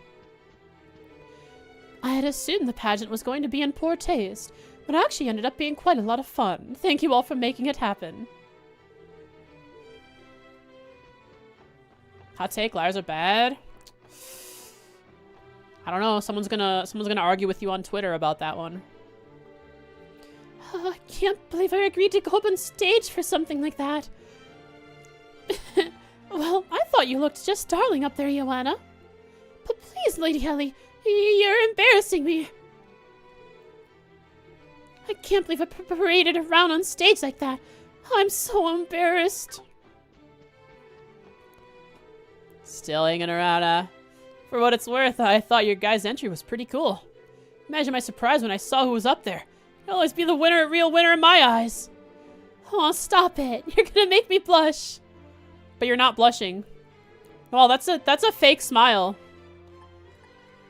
I had assumed the pageant was going to be in poor taste, but it actually ended up being quite a lot of fun. Thank you all for making it happen. Hot take, liars are bad. I don't know, someone's gonna argue with you on Twitter about that one. I can't believe I agreed to go up on stage for something like that. Well, I thought you looked just darling up there, Joanna. But please, Lady Ellie, you're embarrassing me. I can't believe I paraded around on stage like that. I'm so embarrassed. Still hanging around, For what it's worth, I thought your guy's entry was pretty cool. Imagine my surprise when I saw who was up there. You'll always be the real winner in my eyes. Oh, stop it. You're gonna make me blush. But you're not blushing. Oh, that's a fake smile.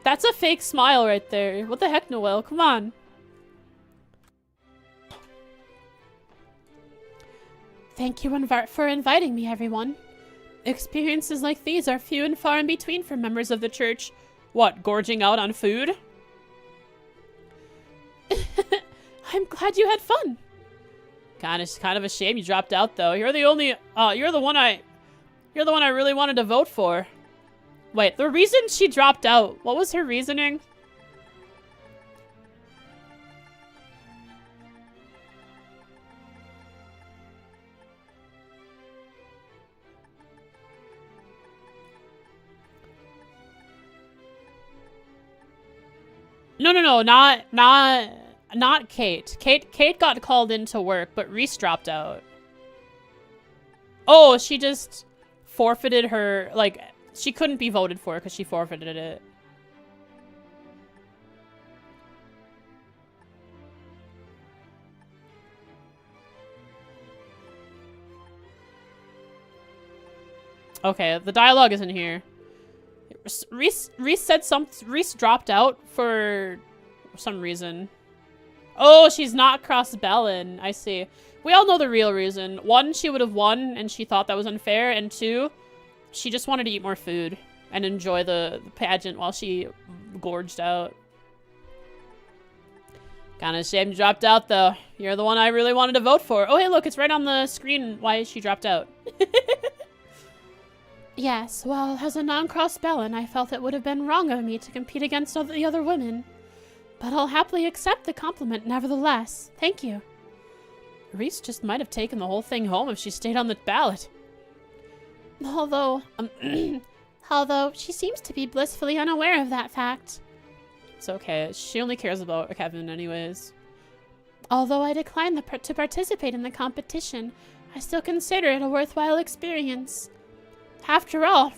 That's a fake smile right there. What the heck, Noelle? Come on. Thank you for inviting me, everyone. Experiences like these are few and far in between for members of the church. What, gorging out on food? I'm glad you had fun. Kind of a shame you dropped out, though. You're the one I really wanted to vote for. Wait, the reason she dropped out, what was her reasoning? No, not Kate. Kate got called in to work, but Reese dropped out. Oh, she just forfeited her, like, she couldn't be voted for because she forfeited it. Okay, the dialogue isn't here. Reese dropped out for some reason. Oh, she's not crossbelling. I see. We all know the real reason. One, she would have won and she thought that was unfair. And two, she just wanted to eat more food and enjoy the pageant while she gorged out. Kinda shame you dropped out though. You're the one I really wanted to vote for. Oh, hey, look, it's right on the screen why she dropped out. Yes, well, as a non-crossbellin, I felt it would have been wrong of me to compete against the other women. But I'll happily accept the compliment nevertheless. Thank you. Reese just might have taken the whole thing home if she stayed on the ballot. Although she seems to be blissfully unaware of that fact. It's okay. She only cares about Kevin anyways. Although I declined to participate in the competition, I still consider it a worthwhile experience. After all,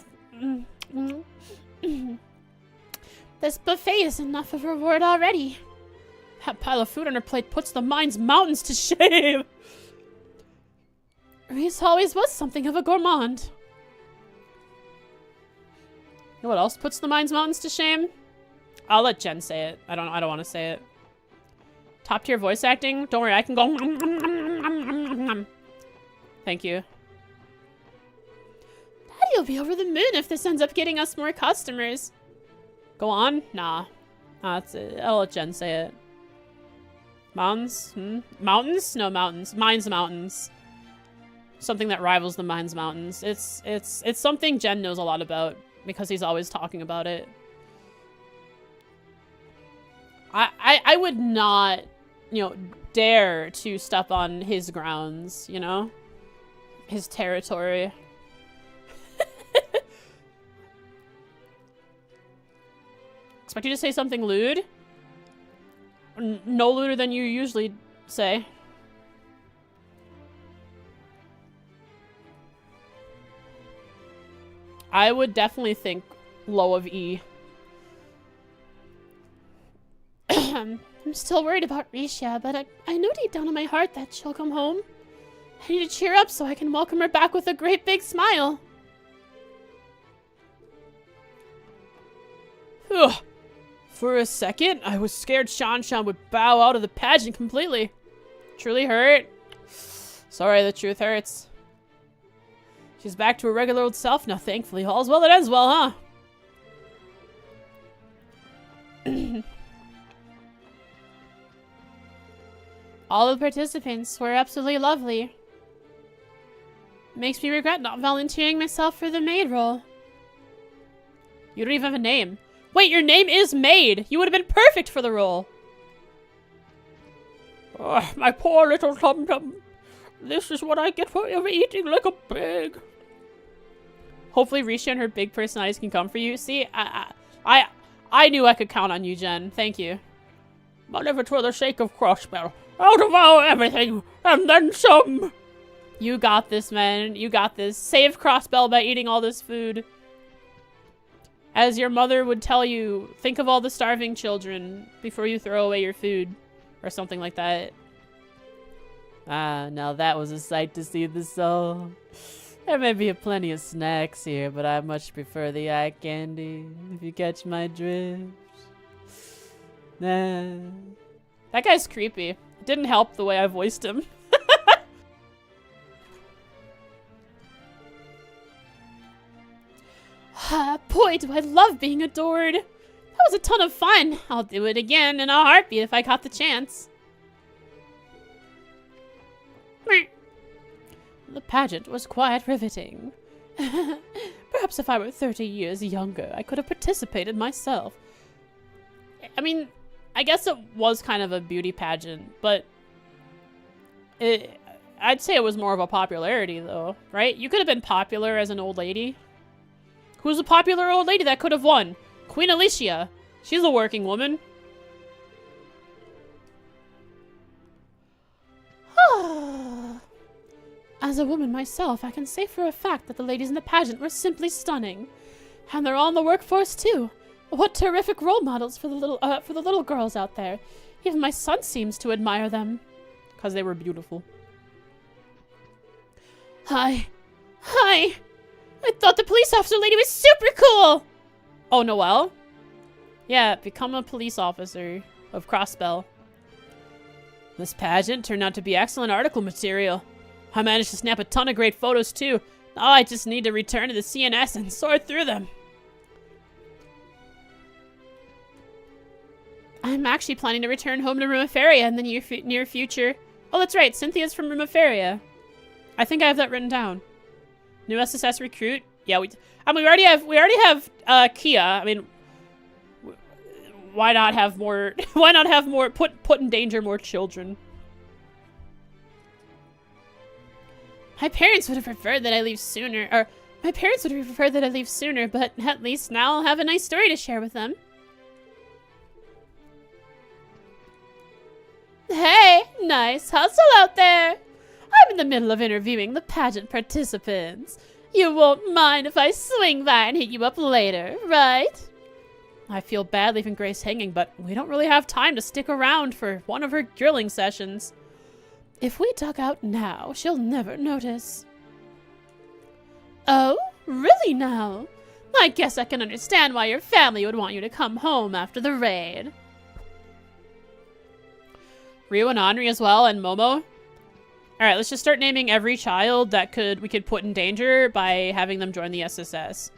this buffet is enough of a reward already. That pile of food on her plate puts the mind's mountains to shame. Reese always was something of a gourmand. You know what else puts the mind's mountains to shame? I'll let Jen say it. I don't want to say it. Top tier voice acting? Don't worry, I can go. Thank you. Daddy'll be over the moon if this ends up getting us more customers. Go on? Nah. That's it. I'll let Jen say it. Mountains? Mountains? No, mountains. Mine's mountains. Something that rivals the Mine's mountains. It's something Jen knows a lot about because he's always talking about it. I would not, you know, dare to step on his grounds, you know? His territory. Expect you to say something lewd? No lewder than you usually say. I would definitely think low of E. I'm still worried about Risha, but I know deep down in my heart that she'll come home. I need to cheer up so I can welcome her back with a great big smile. Ugh. For a second, I was scared Shan would bow out of the pageant completely. Truly hurt. Sorry, the truth hurts. She's back to her regular old self now, thankfully. All's well that ends well, huh? All the participants were absolutely lovely. Makes me regret not volunteering myself for the maid role. You don't even have a name. Wait, your name is Maid! You would have been perfect for the role! Oh, my poor little tum-tum. This is what I get for eating like a pig. Hopefully Risha and her big personalities can come for you. See, I knew I could count on you, Jen. Thank you. But if it's for the sake of crossbell, I'll devour everything, and then some! You got this, man. You got this. Save crossbell by eating all this food. As your mother would tell you, think of all the starving children before you throw away your food. Or something like that. Ah, now that was a sight to see the soul. There may be plenty of snacks here, but I much prefer the eye candy, if you catch my drift. Nah. That guy's creepy. It didn't help the way I voiced him. Boy, do I love being adored. That was a ton of fun. I'll do it again in a heartbeat if I got the chance. The pageant was quite riveting. Perhaps if I were 30 years younger, I could have participated myself. I mean, I guess it was kind of a beauty pageant, but I'd say it was more of a popularity, though, right? You could have been popular as an old lady. Who's a popular old lady that could have won? Queen Alicia. She's a working woman. As a woman myself, I can say for a fact that the ladies in the pageant were simply stunning. And they're all in the workforce too. What terrific role models for the little girls out there. Even my son seems to admire them. Because they were beautiful. Hi. I thought the police officer lady was super cool! Oh, Noelle? Yeah, become a police officer of Crossbell. This pageant turned out to be excellent article material. I managed to snap a ton of great photos too. Now I just need to return to the CNS and sort through them. I'm actually planning to return home to Rumiferia in the near future. Oh, that's right. Cynthia's from Rumiferia. I think I have that written down. New SSS recruit. Yeah, we already have Kia. I mean, why not have more? Why not have more? Put in danger more children. My parents would have preferred that I leave sooner, but at least now I'll have a nice story to share with them. Hey, nice hustle out there. I'm in the middle of interviewing the pageant participants. You won't mind if I swing by and hit you up later, right? I feel bad leaving Grace hanging, but we don't really have time to stick around for one of her grilling sessions. If we duck out now, she'll never notice. Oh, really now? I guess I can understand why your family would want you to come home after the raid. Ryu and Henri as well, and Momo. Alright, let's just start naming every child that we could put in danger by having them join the SSS.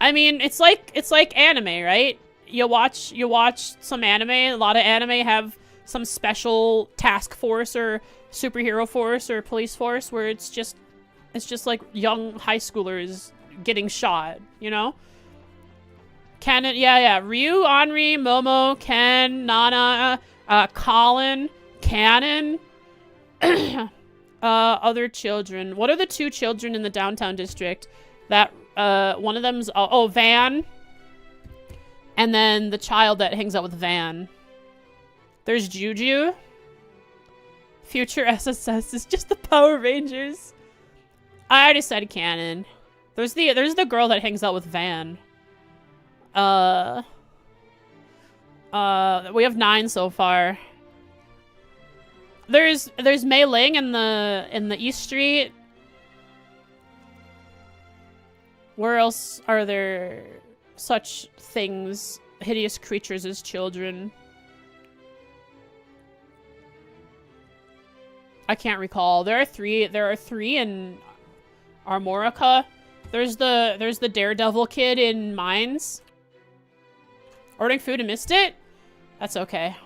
I mean, it's like anime, right? You watch some anime, a lot of anime have some special task force or superhero force or police force where it's just like young high schoolers getting shot, you know? Ken, yeah. Ryu, Henri, Momo, Ken, Nana, Colin, Cannon, other children. What are the two children in the downtown district? That, one of them's, oh, Van. And then the child that hangs out with Van. There's Juju. Future SSS is just the Power Rangers. I already said Cannon. There's the girl that hangs out with Van. We have 9 so far. There's Mei Ling in the East Street. Where else are there such things, hideous creatures as children? I can't recall. There are three in Armorica. There's the Daredevil kid in Mines. Ordering food and missed it? That's okay.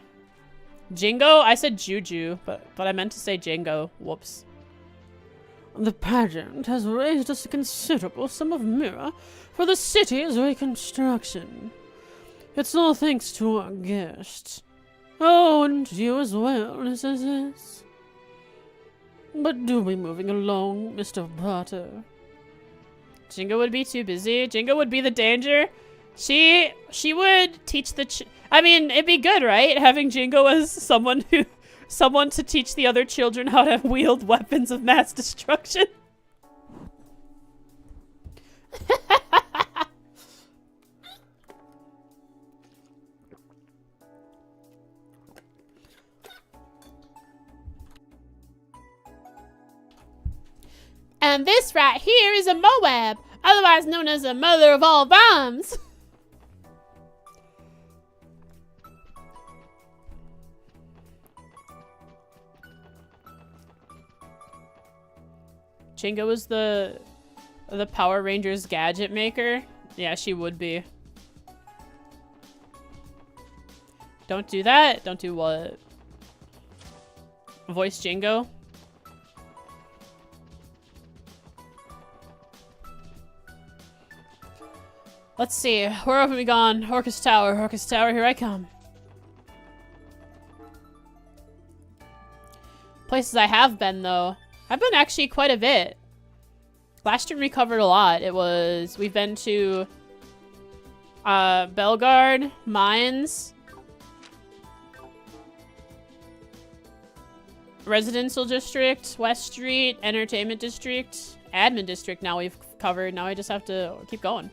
Jingo? I said Juju, but I meant to say Jingo. Whoops. The pageant has raised us a considerable sum of mirror for the city's reconstruction. It's all thanks to our guests. Oh, and you as well, Mrs. But do be moving along, Mr. Potter. Jingo would be too busy. Jingo would be the danger. She would teach I mean, it'd be good, right? Having Jingo as someone to teach the other children how to wield weapons of mass destruction. And this right here is a Moab, otherwise known as the mother of all bombs. Jingo is the Power Rangers gadget maker? Yeah, she would be. Don't do that? Don't do what? Voice Jingo? Let's see. Where have we gone? Orcus Tower, here I come. Places I have been, though. I've been actually quite a bit. Last stream we covered a lot. We've been to Bellegarde, Mines. Residential District, West Street, Entertainment District, Admin District now we've covered. Now I just have to keep going.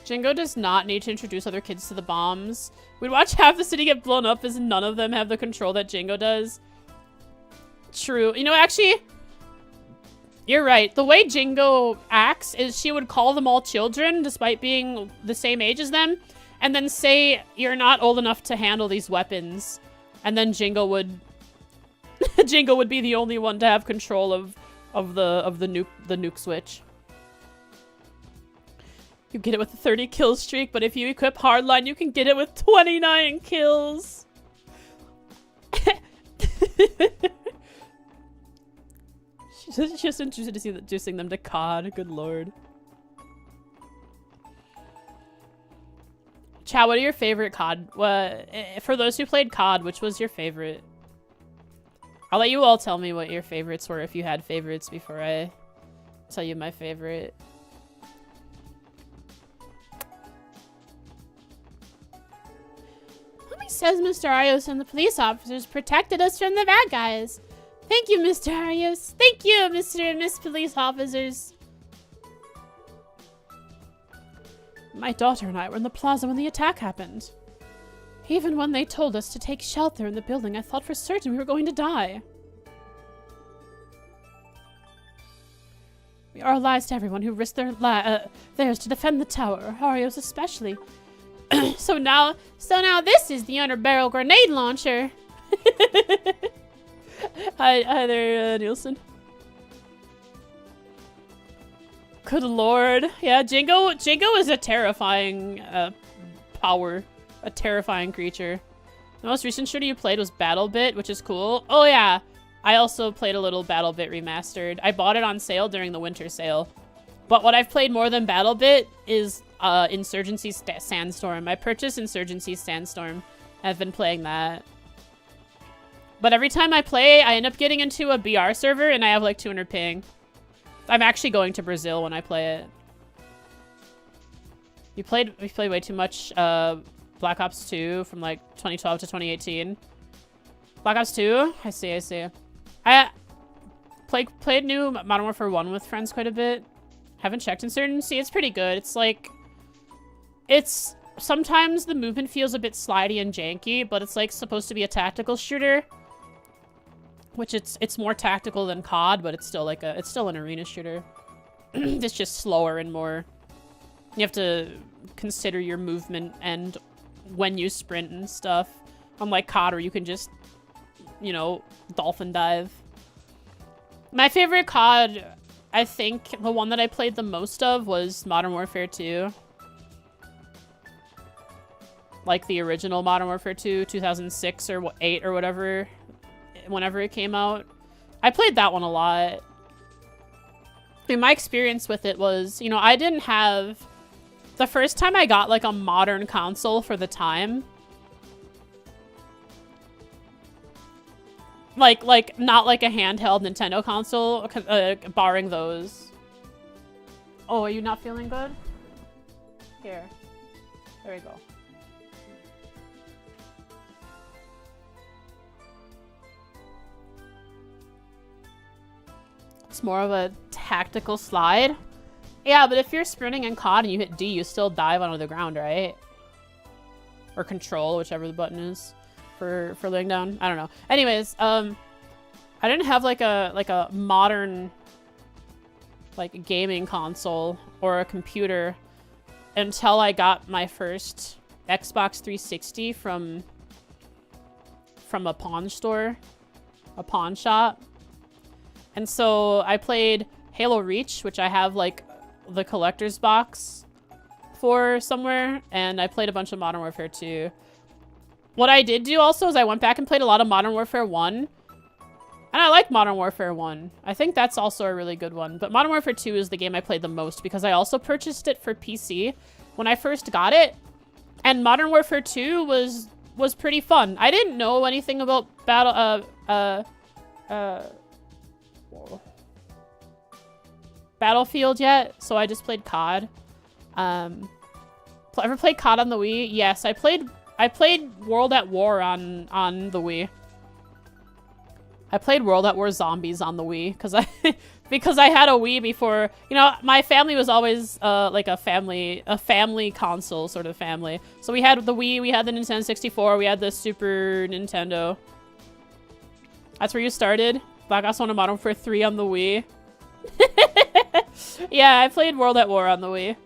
Jingo does not need to introduce other kids to the bombs. We'd watch half the city get blown up as none of them have the control that Jingo does. True. You know, actually, you're right. The way Jingo acts is she would call them all children despite being the same age as them, and then say, you're not old enough to handle these weapons. And then Jingo would Jingo would be the only one to have control of the nuke switch. You get it with a 30 kill streak, but if you equip Hardline, you can get it with 29 kills. She's just introducing them to COD. Good lord. Chad, what are your favorite COD? For those who played COD, which was your favorite? I'll let you all tell me what your favorites were if you had favorites before I tell you my favorite. Homie says Mr. Arios and the police officers protected us from the bad guys. Thank you, Mr. Arios. Thank you, Mr. and Miss Police Officers. My daughter and I were in the plaza when the attack happened. Even when they told us to take shelter in the building, I thought for certain we were going to die. We are allies to everyone who risked theirs to defend the tower, Arios especially. So now this is the underbarrel grenade launcher. Hi there, Nielsen. Good lord. Yeah, Jingo is a terrifying power. A terrifying creature. The most recent shooter you played was BattleBit, which is cool. Oh yeah, I also played a little BattleBit Remastered. I bought it on sale during the winter sale. But what I've played more than BattleBit is Insurgency Sandstorm. I purchased Insurgency Sandstorm. I've been playing that. But every time I play, I end up getting into a BR server and I have like 200 ping. I'm actually going to Brazil when I play it. We played way too much Black Ops 2 from like 2012 to 2018. Black Ops 2? I see. I played new Modern Warfare 1 with friends quite a bit. Haven't checked Insurgency. It's pretty good. It's like... sometimes the movement feels a bit slidey and janky, but it's like supposed to be a tactical shooter. Which it's more tactical than COD, but it's still like it's still an arena shooter. It's just slower and more... You have to consider your movement and when you sprint and stuff. Unlike COD, where you can just, you know, dolphin dive. My favorite COD, I think the one that I played the most of was Modern Warfare 2. Like the original Modern Warfare 2, 2006 or 8 or whatever, whenever it came out. I played that one a lot. I mean, my experience with it was, you know, I didn't have... The first time I got, like, a modern console for the time... Like, not like a handheld Nintendo console, barring those. Oh, are you not feeling good? Here. There we go. It's more of a tactical slide. Yeah, but if you're sprinting in COD and you hit D, you still dive onto the ground, right? Or control, whichever the button is for laying down. I don't know. Anyways, I didn't have like a modern like gaming console or a computer until I got my first Xbox 360 from a pawn store, a pawn shop. And so I played Halo Reach, which I have like the collector's box for somewhere, and I played a bunch of Modern Warfare 2. What I did do also is I went back and played a lot of Modern Warfare 1. And I like Modern Warfare 1. I think that's also a really good one. But Modern Warfare 2 is the game I played the most because I also purchased it for PC when I first got it. And Modern Warfare 2 was pretty fun. I didn't know anything about Battlefield yet, so I just played COD. Ever played COD on the Wii? Yes, I played World at War on the Wii. I played World at War Zombies on the Wii because I had a Wii before. You know, my family was always like a family console sort of family. So we had the Wii, we had the Nintendo 64, we had the Super Nintendo. That's where you started. Black Ops 1 and Modern Warfare 3 on the Wii. Yeah, I played World at War on the Wii.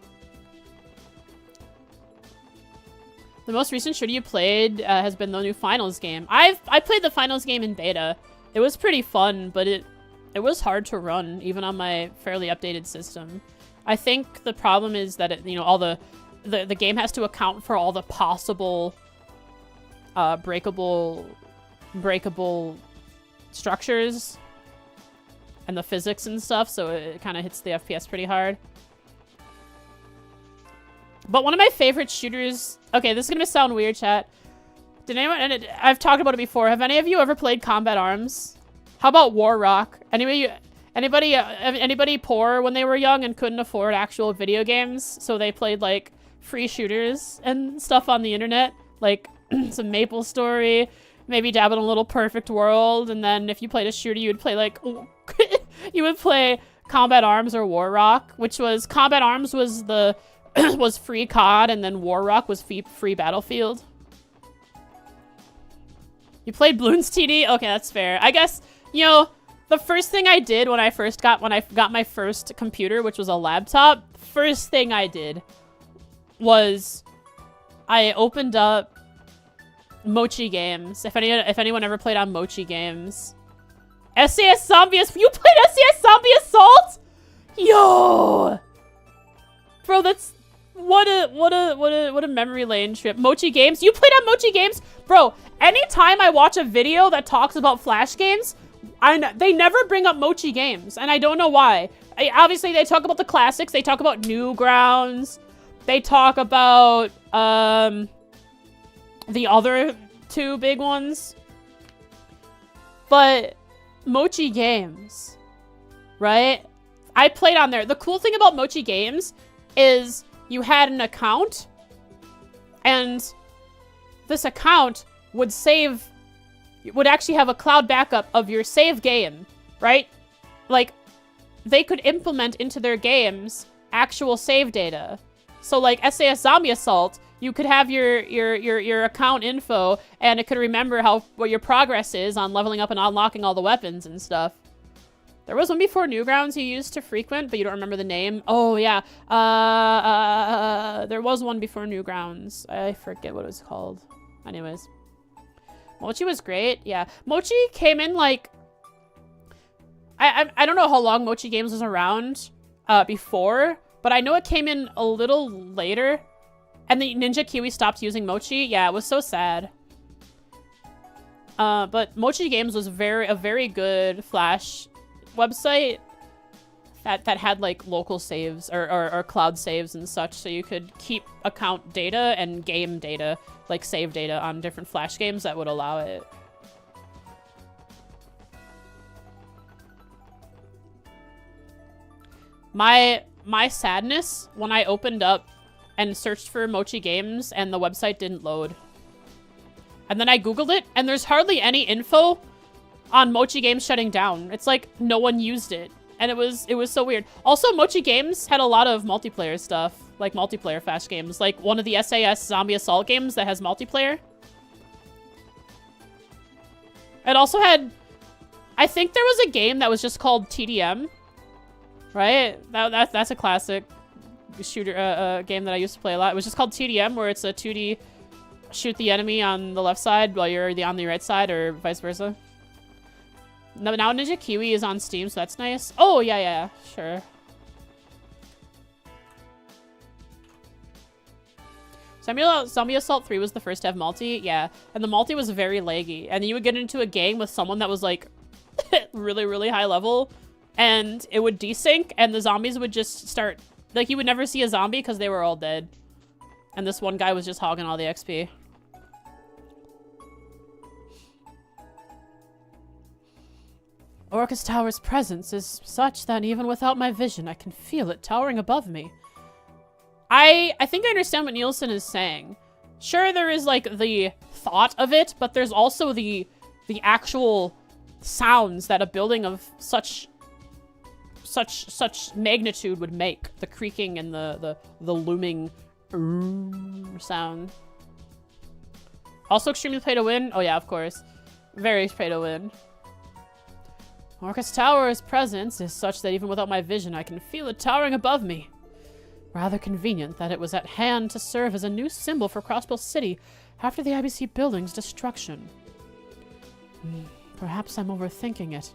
The most recent shooter you played has been the new Finals game. I played the Finals game in beta. It was pretty fun, but it was hard to run, even on my fairly updated system. I think the problem is that you know, all the game has to account for all the possible breakable structures and the physics and stuff, so it kind of hits the FPS pretty hard. But one of my favorite shooters... Okay, this is going to sound weird, chat. Did anyone... And I've talked about it before. Have any of you ever played Combat Arms? How about War Rock? Anybody poor when they were young and couldn't afford actual video games? So they played, like, free shooters and stuff on the internet? Like, some Maple Story, maybe dabble in a little Perfect World, and then if you played a shooter, you would play, like... you would play Combat Arms or War Rock, which was... Combat Arms was the... was free COD, and then War Rock was free Battlefield. You played Bloons TD? Okay, that's fair. I guess, you know, the first thing I did when I got my first computer, which was a laptop, first thing I did was I opened up Mochi Games. If anyone ever played on Mochi Games. SAS Zombie... You played SAS Zombie Assault? Yo! Bro, that's... What a memory lane trip. Mochi Games? You played on Mochi Games? Bro, anytime I watch a video that talks about Flash games, they never bring up Mochi Games, and I don't know why. Obviously, they talk about the classics. They talk about Newgrounds. They talk about, the other two big ones. But Mochi Games, right? I played on there. The cool thing about Mochi Games is you had an account, and this account would actually have a cloud backup of your save game, right? Like, they could implement into their games actual save data. So, like, SAS Zombie Assault, you could have your account info, and it could remember what your progress is on leveling up and unlocking all the weapons and stuff. There was one before Newgrounds you used to frequent, but you don't remember the name. Oh, yeah. There was one before Newgrounds. I forget what it was called. Anyways. Mochi was great. Yeah. Mochi came in, like... I don't know how long Mochi Games was around before, but I know it came in a little later. And the Ninja Kiwi stopped using Mochi. Yeah, it was so sad. But Mochi Games was a very good Flash website that had like local saves or cloud saves and such, so you could keep account data and game data, like save data on different Flash games that would allow it. My sadness when I opened up and searched for Mochi Games and the website didn't load. And then I Googled it, and there's hardly any info on Mochi Games shutting down. It's like no one used it. And it was so weird. Also, Mochi Games had a lot of multiplayer stuff, like multiplayer Flash games, like one of the SAS Zombie Assault games that has multiplayer. It also had, I think there was a game that was just called TDM, right? That's a classic shooter game that I used to play a lot. It was just called TDM, where it's a 2D shoot the enemy on the left side while you're on the right side, or vice versa. Now Ninja Kiwi is on Steam, so that's nice. Oh, yeah, sure. Zombie Assault 3 was the first to have multi, yeah. And the multi was very laggy. And you would get into a game with someone that was, like, really high level, and it would desync, and the zombies would just start... Like, you would never see a zombie because they were all dead. And this one guy was just hogging all the XP. Orcus Tower's presence is such that even without my vision, I can feel it towering above me. I think I understand what Nielsen is saying. Sure, there is, like, the thought of it, but there's also the actual sounds that a building of such magnitude would make. The creaking and the looming sound. Also extremely pay to win. Oh yeah, of course. Very pay to win. Orcus Tower's presence is such that even without my vision, I can feel it towering above me. Rather convenient that it was at hand to serve as a new symbol for Crossbell City after the IBC building's destruction. Perhaps I'm overthinking it.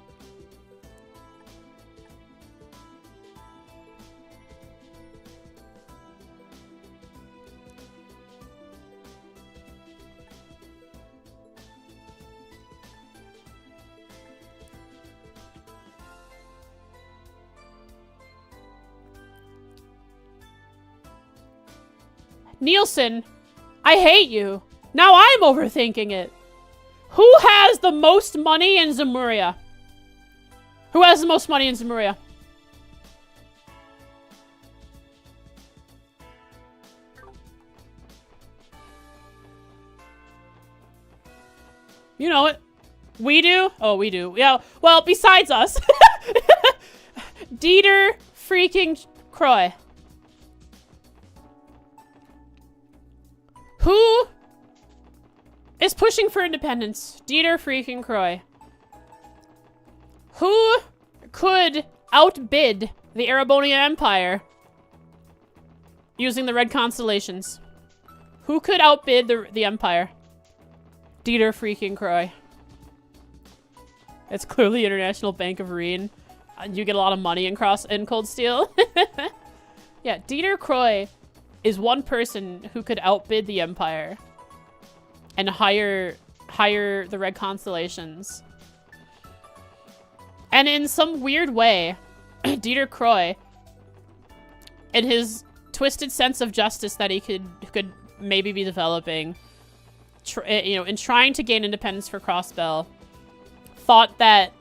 Nielsen, I hate you. Now I'm overthinking it. Who has the most money in Zemuria? Who has the most money in Zemuria? You know it. We do? Oh, we do. Yeah, well, besides us. Dieter freaking Croy. Who is pushing for independence? Dieter freaking Croy. Who could outbid the Erebonian Empire using the red constellations? Who could outbid the Empire? Dieter freaking Croy. It's clearly International Bank of Reen. You get a lot of money in Cold Steel. Yeah, Dieter Croy is one person who could outbid the Empire and hire the red constellations. And in some weird way, Dieter Croy, in his twisted sense of justice that he could maybe be developing, in trying to gain independence for Crossbell, thought that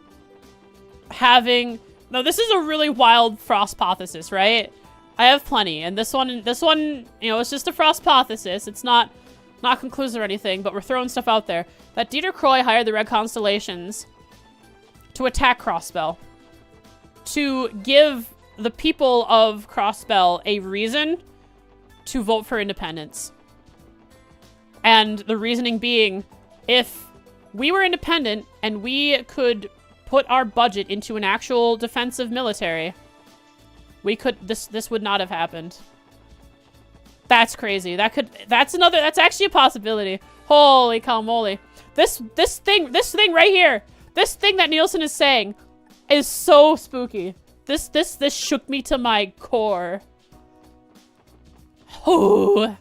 having... Now, this is a really wild frostpothesis, right? I have plenty, and this one, it's just a frostpothesis. It's not conclusive or anything, but we're throwing stuff out there. That Dieter Croy hired the Red Constellations to attack Crossbell, to give the people of Crossbell a reason to vote for independence. And the reasoning being, if we were independent and we could put our budget into an actual defensive military, we could, this would not have happened. That's crazy. That's actually a possibility. Holy cow moly. This thing right here, this thing that Nielsen is saying is so spooky. This shook me to my core. Ooh.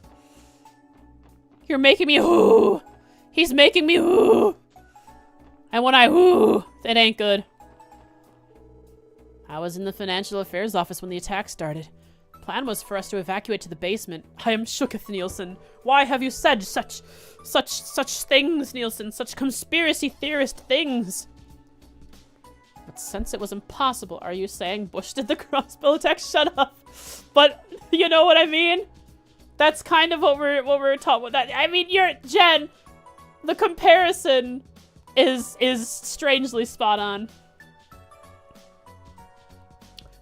You're making me ooh. He's making me ooh. And when I ooh, it ain't good. I was in the financial affairs office when the attack started. The plan was for us to evacuate to the basement. I am shooketh, Nielsen. Why have you said such things, Nielsen? Such conspiracy theorist things. But since it was impossible, are you saying Bush did the crossbow attack? Shut up. But you know what I mean? That's kind of what we're talking about. I mean, Jen, the comparison is strangely spot on.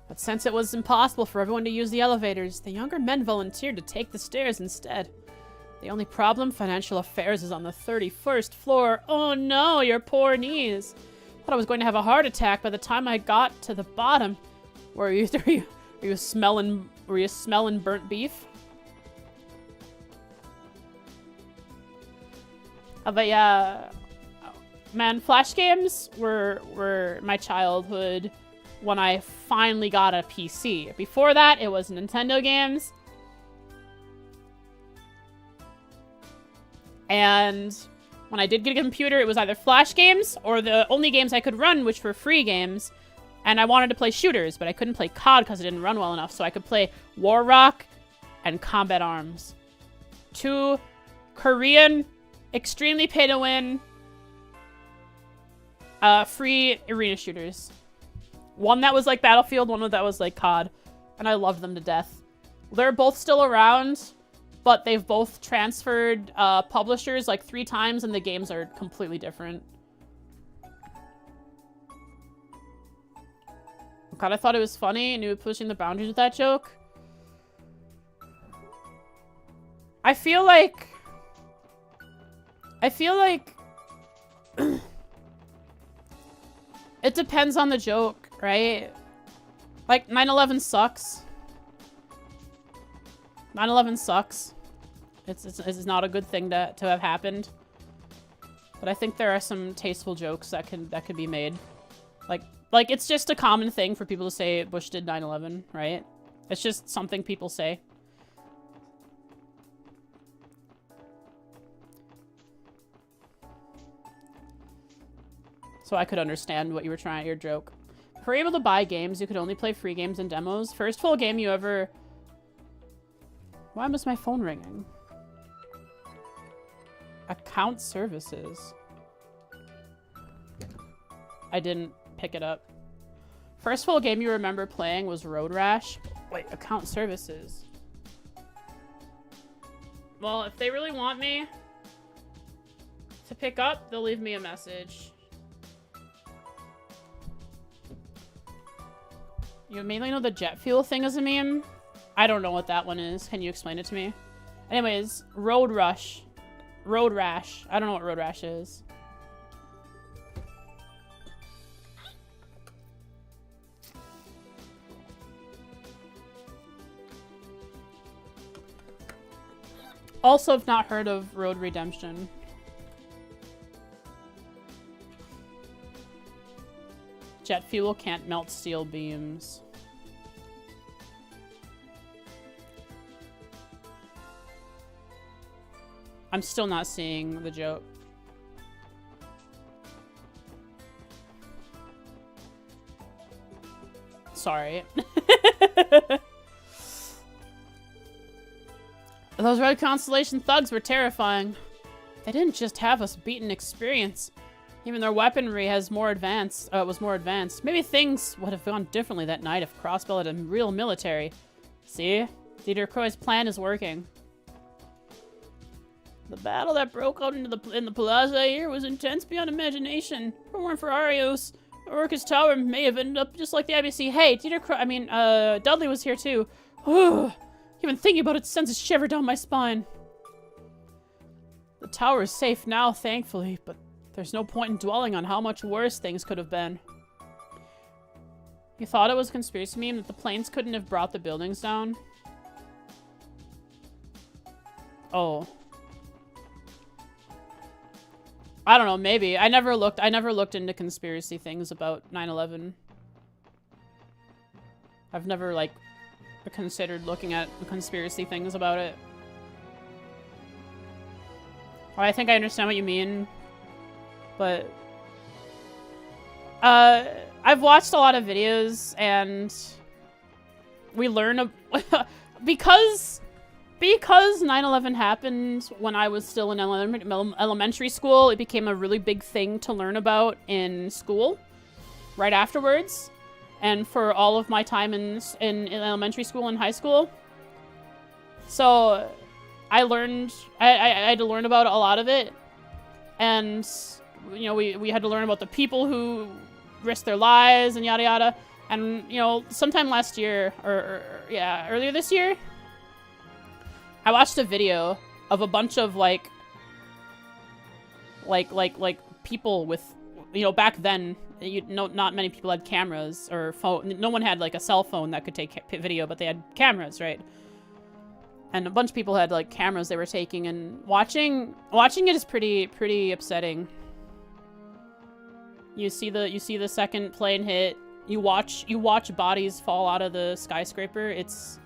But since it was impossible for everyone to use the elevators, the younger men volunteered to take the stairs instead. The only problem, financial affairs is on the 31st floor. Oh no, your poor knees. Thought I was going to have a heart attack by the time I got to the bottom. Were you smelling burnt beef? But yeah, man, Flash games were my childhood when I finally got a PC. Before that, it was Nintendo games. And when I did get a computer, it was either Flash games or the only games I could run, which were free games. And I wanted to play shooters, but I couldn't play COD because it didn't run well enough. So I could play War Rock and Combat Arms. 2 Korean, extremely pay-to-win, free arena shooters. One that was like Battlefield, one that was like COD. And I loved them to death. They're both still around, but they've both transferred publishers like 3 times and the games are completely different. God, I thought it was funny and you were pushing the boundaries with that joke. I feel like it depends on the joke, right? Like 9/11 sucks. 9/11 sucks. It's not a good thing to have happened. But I think there are some tasteful jokes that could be made. Like it's just a common thing for people to say Bush did 9/11, right? It's just something people say. So I could understand what you were your joke. If you were able to buy games, you could only play free games and demos. First full game you ever... Why was my phone ringing? Account services. I didn't pick it up. First full game you remember playing was Road Rash. Wait, account services. Well, if they really want me to pick up, they'll leave me a message. You mainly know the jet fuel thing as a meme? I don't know what that one is. Can you explain it to me? Anyways, Road Rush. Road Rash. I don't know what Road Rash is. Also, have not heard of Road Redemption. Jet fuel can't melt steel beams. I'm still not seeing the joke. Sorry. Those Red Constellation thugs were terrifying. They didn't just have us beaten experience. Even their weaponry was more advanced. Maybe things would have gone differently that night if Crossbell had a real military. See? Dieter Croy's plan is working. The battle that broke out in the plaza here was intense beyond imagination. If it weren't for Arios, Orcus Tower may have ended up just like the IBC. Hey, Dudley was here too. Even thinking about it sends a shiver down my spine. The tower is safe now, thankfully, but there's no point in dwelling on how much worse things could have been. You thought it was a conspiracy meme that the planes couldn't have brought the buildings down? Oh. I don't know, maybe. I never looked into conspiracy things about 9/11. I've never, like, considered looking at conspiracy things about it. I think I understand what you mean, but I've watched a lot of videos and we learn because 9/11 happened when I was still in elementary school. It became a really big thing to learn about in school right afterwards. And for all of my time in elementary school and high school. So I had to learn about a lot of it. And, you know, we had to learn about the people who risked their lives and yada yada. And, you know, sometime last year, earlier this year, I watched a video of a bunch of, like people with, you know, back then, not many people had cameras or phone. No one had like a cell phone that could take video, but they had cameras, right? And a bunch of people had like cameras they were taking, and watching it is pretty upsetting. You see the second plane hit. You watch bodies fall out of the skyscraper. It's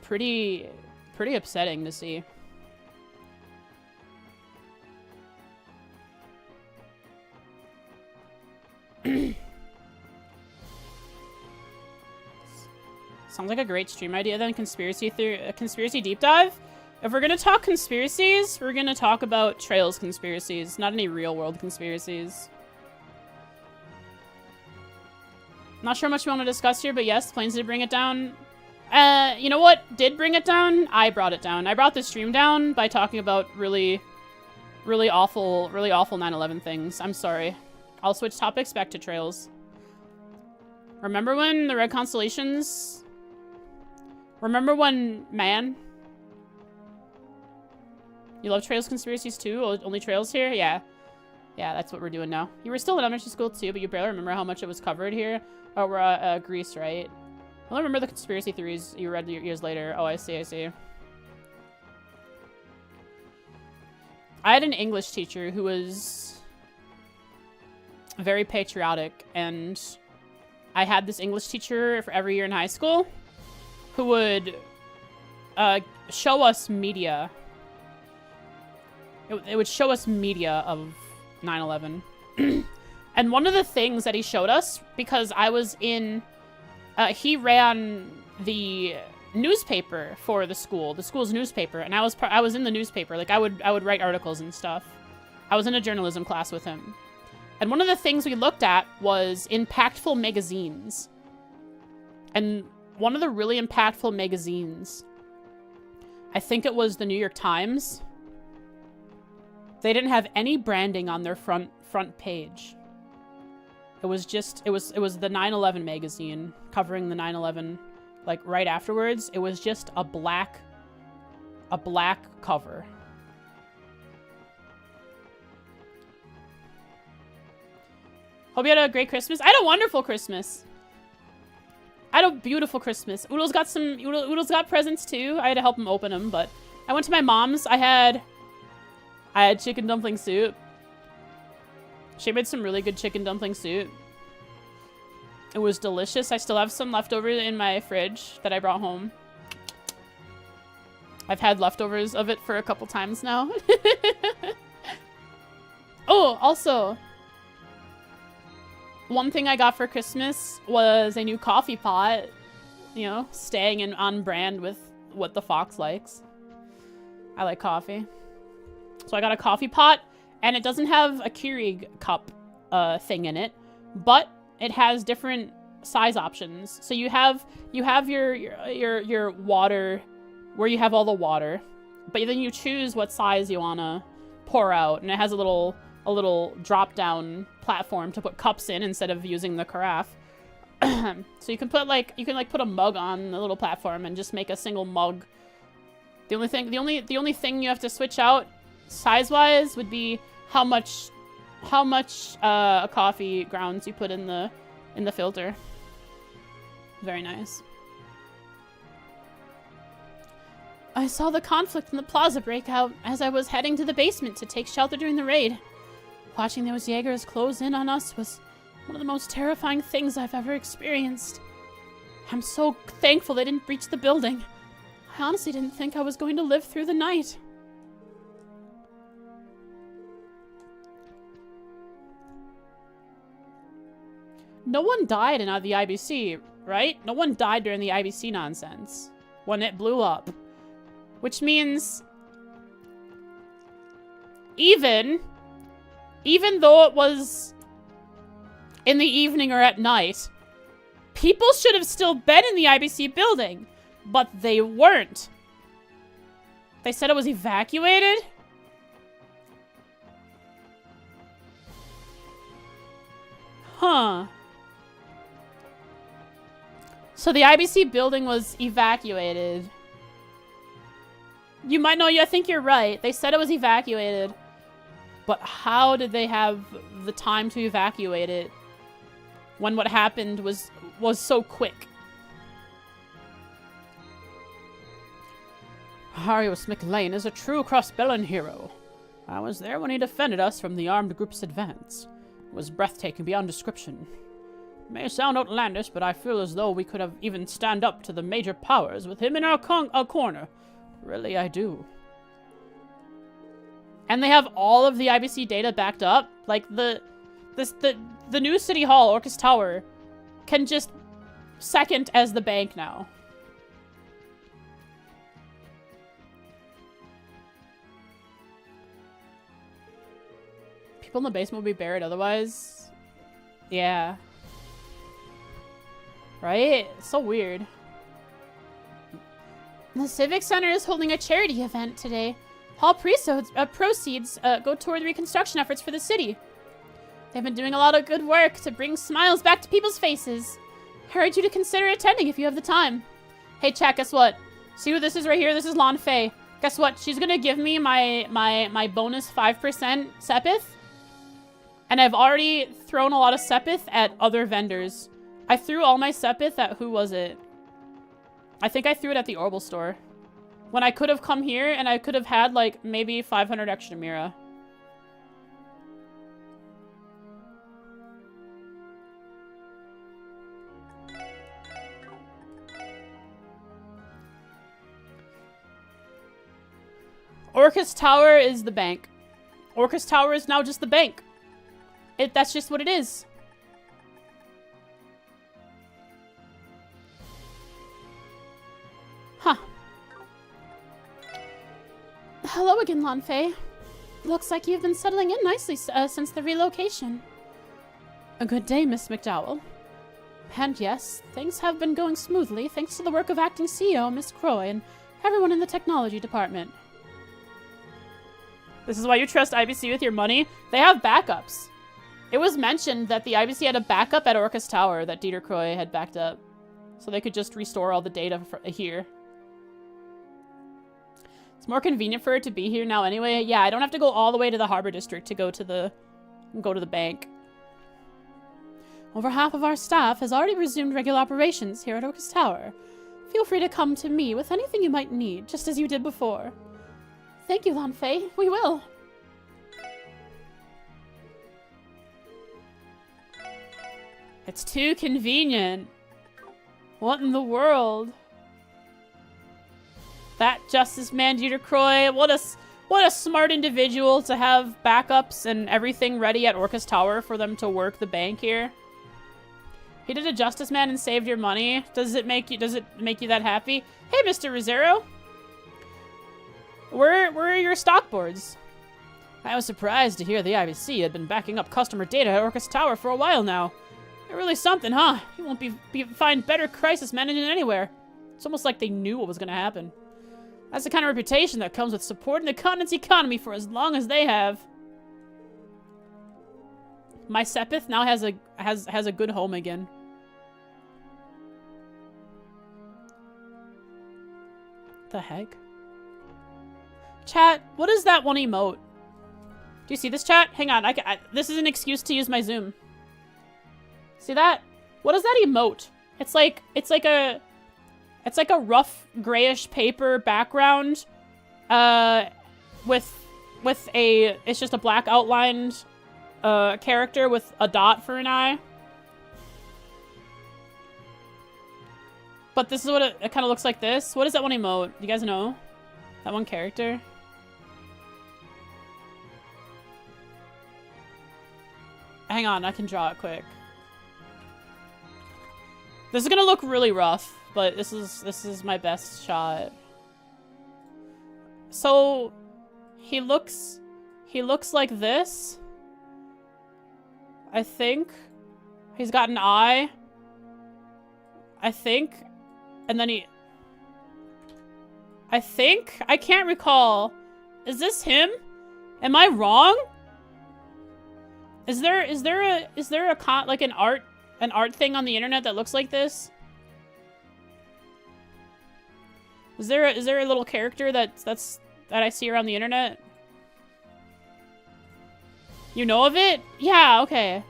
pretty upsetting to see. Sounds like a great stream idea then. Conspiracy deep dive. If we're gonna talk conspiracies, we're gonna talk about Trails conspiracies, not any real world conspiracies. Not sure much we want to discuss here, but yes, planes did bring it down. You know what did bring it down? I brought it down. I brought the stream down by talking about really awful 9/11 things. I'm sorry. I'll switch topics back to Trails. Remember when the Red Constellations... Remember when... Man? You love Trails conspiracies too? Only Trails here? Yeah. Yeah, that's what we're doing now. You were still in elementary school too, but you barely remember how much it was covered here. Oh, we're Greece, right? I only remember the conspiracy theories you read years later. Oh, I see, I see. I had an English teacher who was very patriotic, and I had this English teacher for every year in high school who would show us media. It would show us media of 9/11. And one of the things that he showed us, because I was in... he ran the newspaper for the school's newspaper, and I was in the newspaper. Like, I would write articles and stuff. I was in a journalism class with him. And one of the things we looked at was impactful magazines. And one of the really impactful magazines, I think it was the New York Times. They didn't have any branding on their front page. It was just, it was the 9/11 magazine covering the 9/11, like right afterwards. It was just a black cover. Hope you had a great Christmas. I had a wonderful Christmas. I had a beautiful Christmas. Oodles got presents too. I had to help him open them, but I went to my mom's. I had chicken dumpling soup. She made some really good chicken dumpling soup. It was delicious. I still have some leftover in my fridge that I brought home. I've had leftovers of it for a couple times now. Oh, also, one thing I got for Christmas was a new coffee pot. You know, staying on brand with what the fox likes. I like coffee. So I got a coffee pot, and it doesn't have a Keurig cup thing in it, but it has different size options. So you have your water, where you have all the water, but then you choose what size you wanna pour out, and it has a little drop down platform to put cups in instead of using the carafe. So you can put put a mug on the little platform and just make a single mug. The only thing you have to switch out size-wise would be how much coffee grounds you put in the filter. Very nice. I saw the conflict in the plaza break out as I was heading to the basement to take shelter during the raid. Watching those Jaegers close in on us was one of the most terrifying things I've ever experienced. I'm so thankful they didn't breach the building. I honestly didn't think I was going to live through the night. No one died in the IBC, right? No one died during the IBC nonsense when it blew up. Which means even though it was in the evening or at night, people should have still been in the IBC building, but they weren't. They said it was evacuated? Huh. So the IBC building was evacuated. You might know, I think you're right. They said it was evacuated. But how did they have the time to evacuate it when what happened was so quick? Harius McLean is a true crossbellian hero. I was there when he defended us from the armed group's advance. It was breathtaking beyond description. It may sound outlandish, but I feel as though we could have even stand up to the major powers with him in our corner. Really, I do. And they have all of the IBC data backed up. Like, the new City Hall, Orcus Tower, can just second as the bank now. People in the basement would be buried otherwise. Yeah. Right? It's so weird. The Civic Center is holding a charity event today. All proceeds go toward the reconstruction efforts for the city. They've been doing a lot of good work to bring smiles back to people's faces. I urge you to consider attending if you have the time. Hey, chat, guess what? See who this is right here? This is Lan Fei. Guess what? She's gonna give me my bonus 5% Sepith. And I've already thrown a lot of Sepith at other vendors. I threw all my Sepith at, who was it? I think I threw it at the Orbital store. When I could have come here and I could have had like maybe 500 extra Mira. Orcus Tower is the bank. Orcus Tower is now just the bank. That's just what it is. Huh. Hello again, Lan Fei. Looks like you've been settling in nicely since the relocation. A good day, Miss McDowell. And yes, things have been going smoothly thanks to the work of acting CEO Miss Croy and everyone in the technology department. This is why you trust IBC with your money? They have backups. It was mentioned that the IBC had a backup at Orcus Tower that Dieter Croy had backed up. So they could just restore all the data here. It's more convenient for it to be here now anyway. Yeah, I don't have to go all the way to the Harbor District to go to the bank. Over half of our staff has already resumed regular operations here at Orcus Tower. Feel free to come to me with anything you might need, just as you did before. Thank you, Lan Fei. We will. It's too convenient. What in the world? That Justice Man, Dieter Croy. What a smart individual to have backups and everything ready at Orcus Tower for them to work the bank here. He did a Justice Man and saved your money. Does it make you that happy? Hey, Mr. Rosero. Where are your stock boards? I was surprised to hear the IBC had been backing up customer data at Orcus Tower for a while now. They're really something, huh? You won't find better crisis management anywhere. It's almost like they knew what was going to happen. That's the kind of reputation that comes with supporting the continent's economy for as long as they have. My Sepith now has a good home again. The heck? Chat, what is that one emote? Do you see this, chat? Hang on, this is an excuse to use my zoom. See that? What is that emote? It's like a rough grayish paper background, it's just a black outlined character with a dot for an eye. But this is what it kind of looks like. This. What is that one emote? You guys know? That one character. Hang on, I can draw it quick. This is gonna look really rough, but this is my best shot. So he looks like this. I think. He's got an eye. I think. And then I think? I can't recall. Is this him? Am I wrong? Is there like an art thing on the internet that looks like this? Is there a little character that I see around the internet? You know of it? Yeah, okay.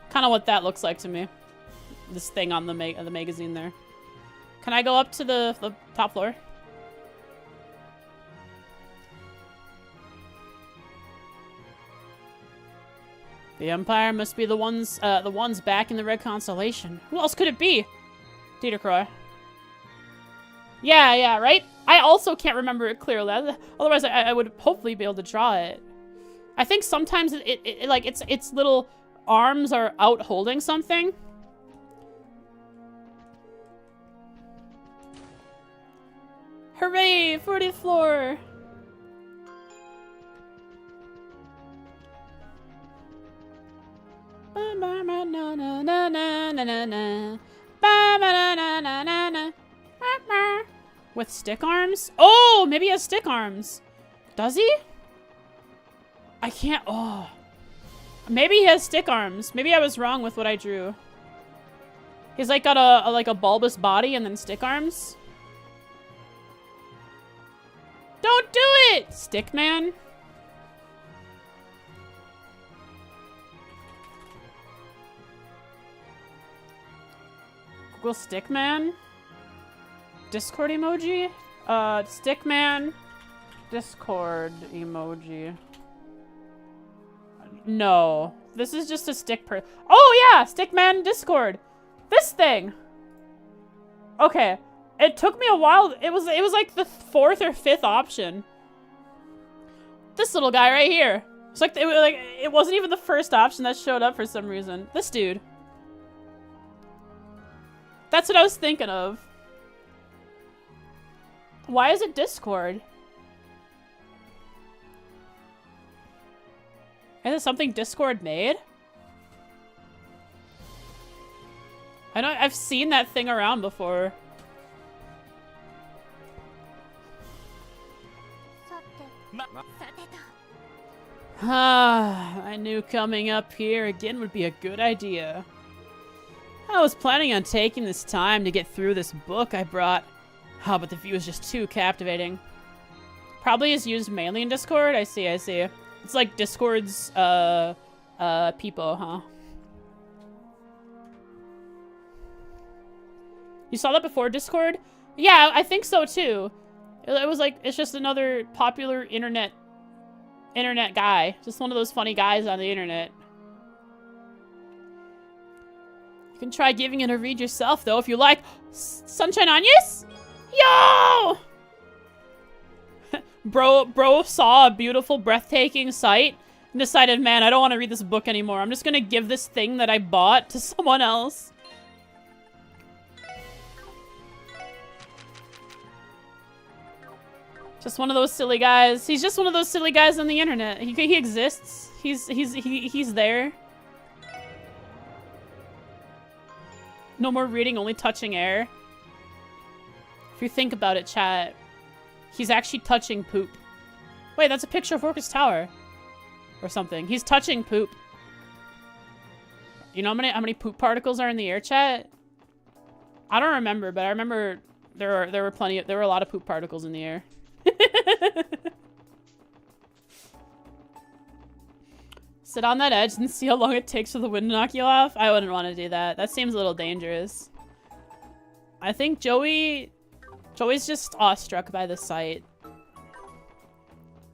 Kind of what that looks like to me. This thing on the magazine there. Can I go up to the top floor? The Empire must be the ones back in the Red Constellation. Who else could it be? Dieter Croy. Yeah, right? I also can't remember it clearly. Otherwise, I would hopefully be able to draw it. I think sometimes its little arms are out holding something. Hooray! 40th floor! With stick arms? Oh, maybe he has stick arms. Does he? I can't. Oh. Maybe he has stick arms. Maybe I was wrong with what I drew. He's like got a like a bulbous body and then stick arms. Don't do it, Stickman. Google Stickman. Discord emoji. Stickman. Discord emoji. No, this is just a stick per. Oh yeah, Stickman Discord. This thing. Okay, it took me a while. It was like the 4th or 5th option. This little guy right here. It's like it wasn't even the first option that showed up for some reason. This dude. That's what I was thinking of. Why is it Discord? Is it something Discord made? I know I've seen that thing around before. I knew coming up here again would be a good idea. I was planning on taking this time to get through this book I brought. Oh, but the view is just too captivating. Probably is used mainly in Discord. I see, I see. It's like Discord's, people, huh? You saw that before Discord? Yeah, I think so too. It was like, it's just another popular internet guy. Just one of those funny guys on the internet. You can try giving it a read yourself though if you like. Sunshine Onions? Yo! Bro saw a beautiful, breathtaking sight and decided, man, I don't want to read this book anymore. I'm just gonna give this thing that I bought to someone else. Just one of those silly guys. He's just one of those silly guys on the internet. He exists. He's there. No more reading, only touching air. If you think about it, chat, he's actually touching poop. Wait, that's a picture of Orcus Tower. Or something. He's touching poop. You know how many poop particles are in the air, chat? I don't remember, but I remember there were a lot of poop particles in the air. Sit on that edge and see how long it takes for the wind to knock you off? I wouldn't want to do that. That seems a little dangerous. I think Joey's just awestruck by the sight.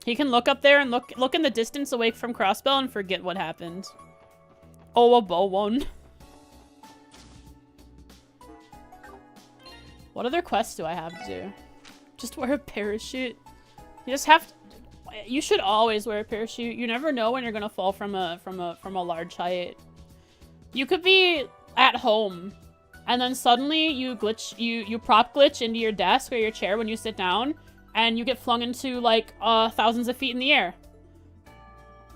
He can look up there and look in the distance away from Crossbell and forget what happened. Oh, a bow one. What other quests do I have to do? Just wear a parachute. You just have to, you should always wear a parachute. You never know when you're gonna fall from a large height. You could be at home and then suddenly you prop glitch into your desk or your chair when you sit down and you get flung into like thousands of feet in the air.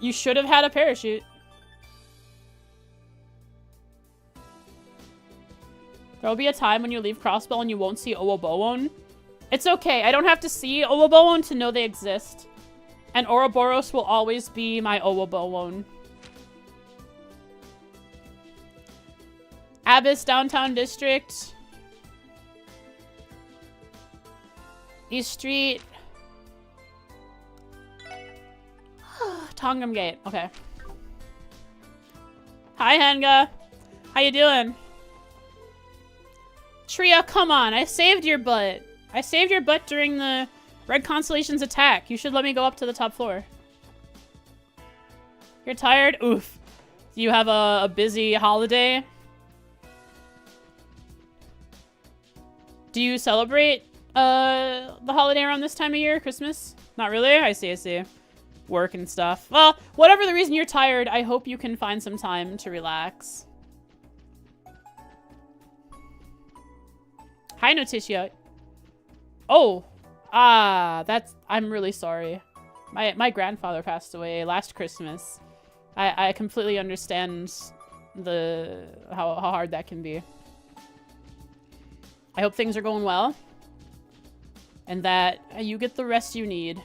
You should have had a parachute. There'll be a time when you leave Crossbell and you won't see Owobowon. It's okay. I don't have to see Owobowon to know they exist. And Ouroboros will always be my Owobowon. Abyss Downtown District. East Street. Tongham Gate. Okay. Hi, Henga. How you doing? Tria, come on. I saved your butt. I saved your butt during the Red Constellation's attack. You should let me go up to the top floor. You're tired? Oof. You have a busy holiday? Do you celebrate the holiday around this time of year? Christmas? Not really? I see, I see. Work and stuff. Well, whatever the reason you're tired, I hope you can find some time to relax. Hi, Noticia. Oh. I'm really sorry. My grandfather passed away last Christmas. I completely understand how hard that can be. I hope things are going well. And that you get the rest you need.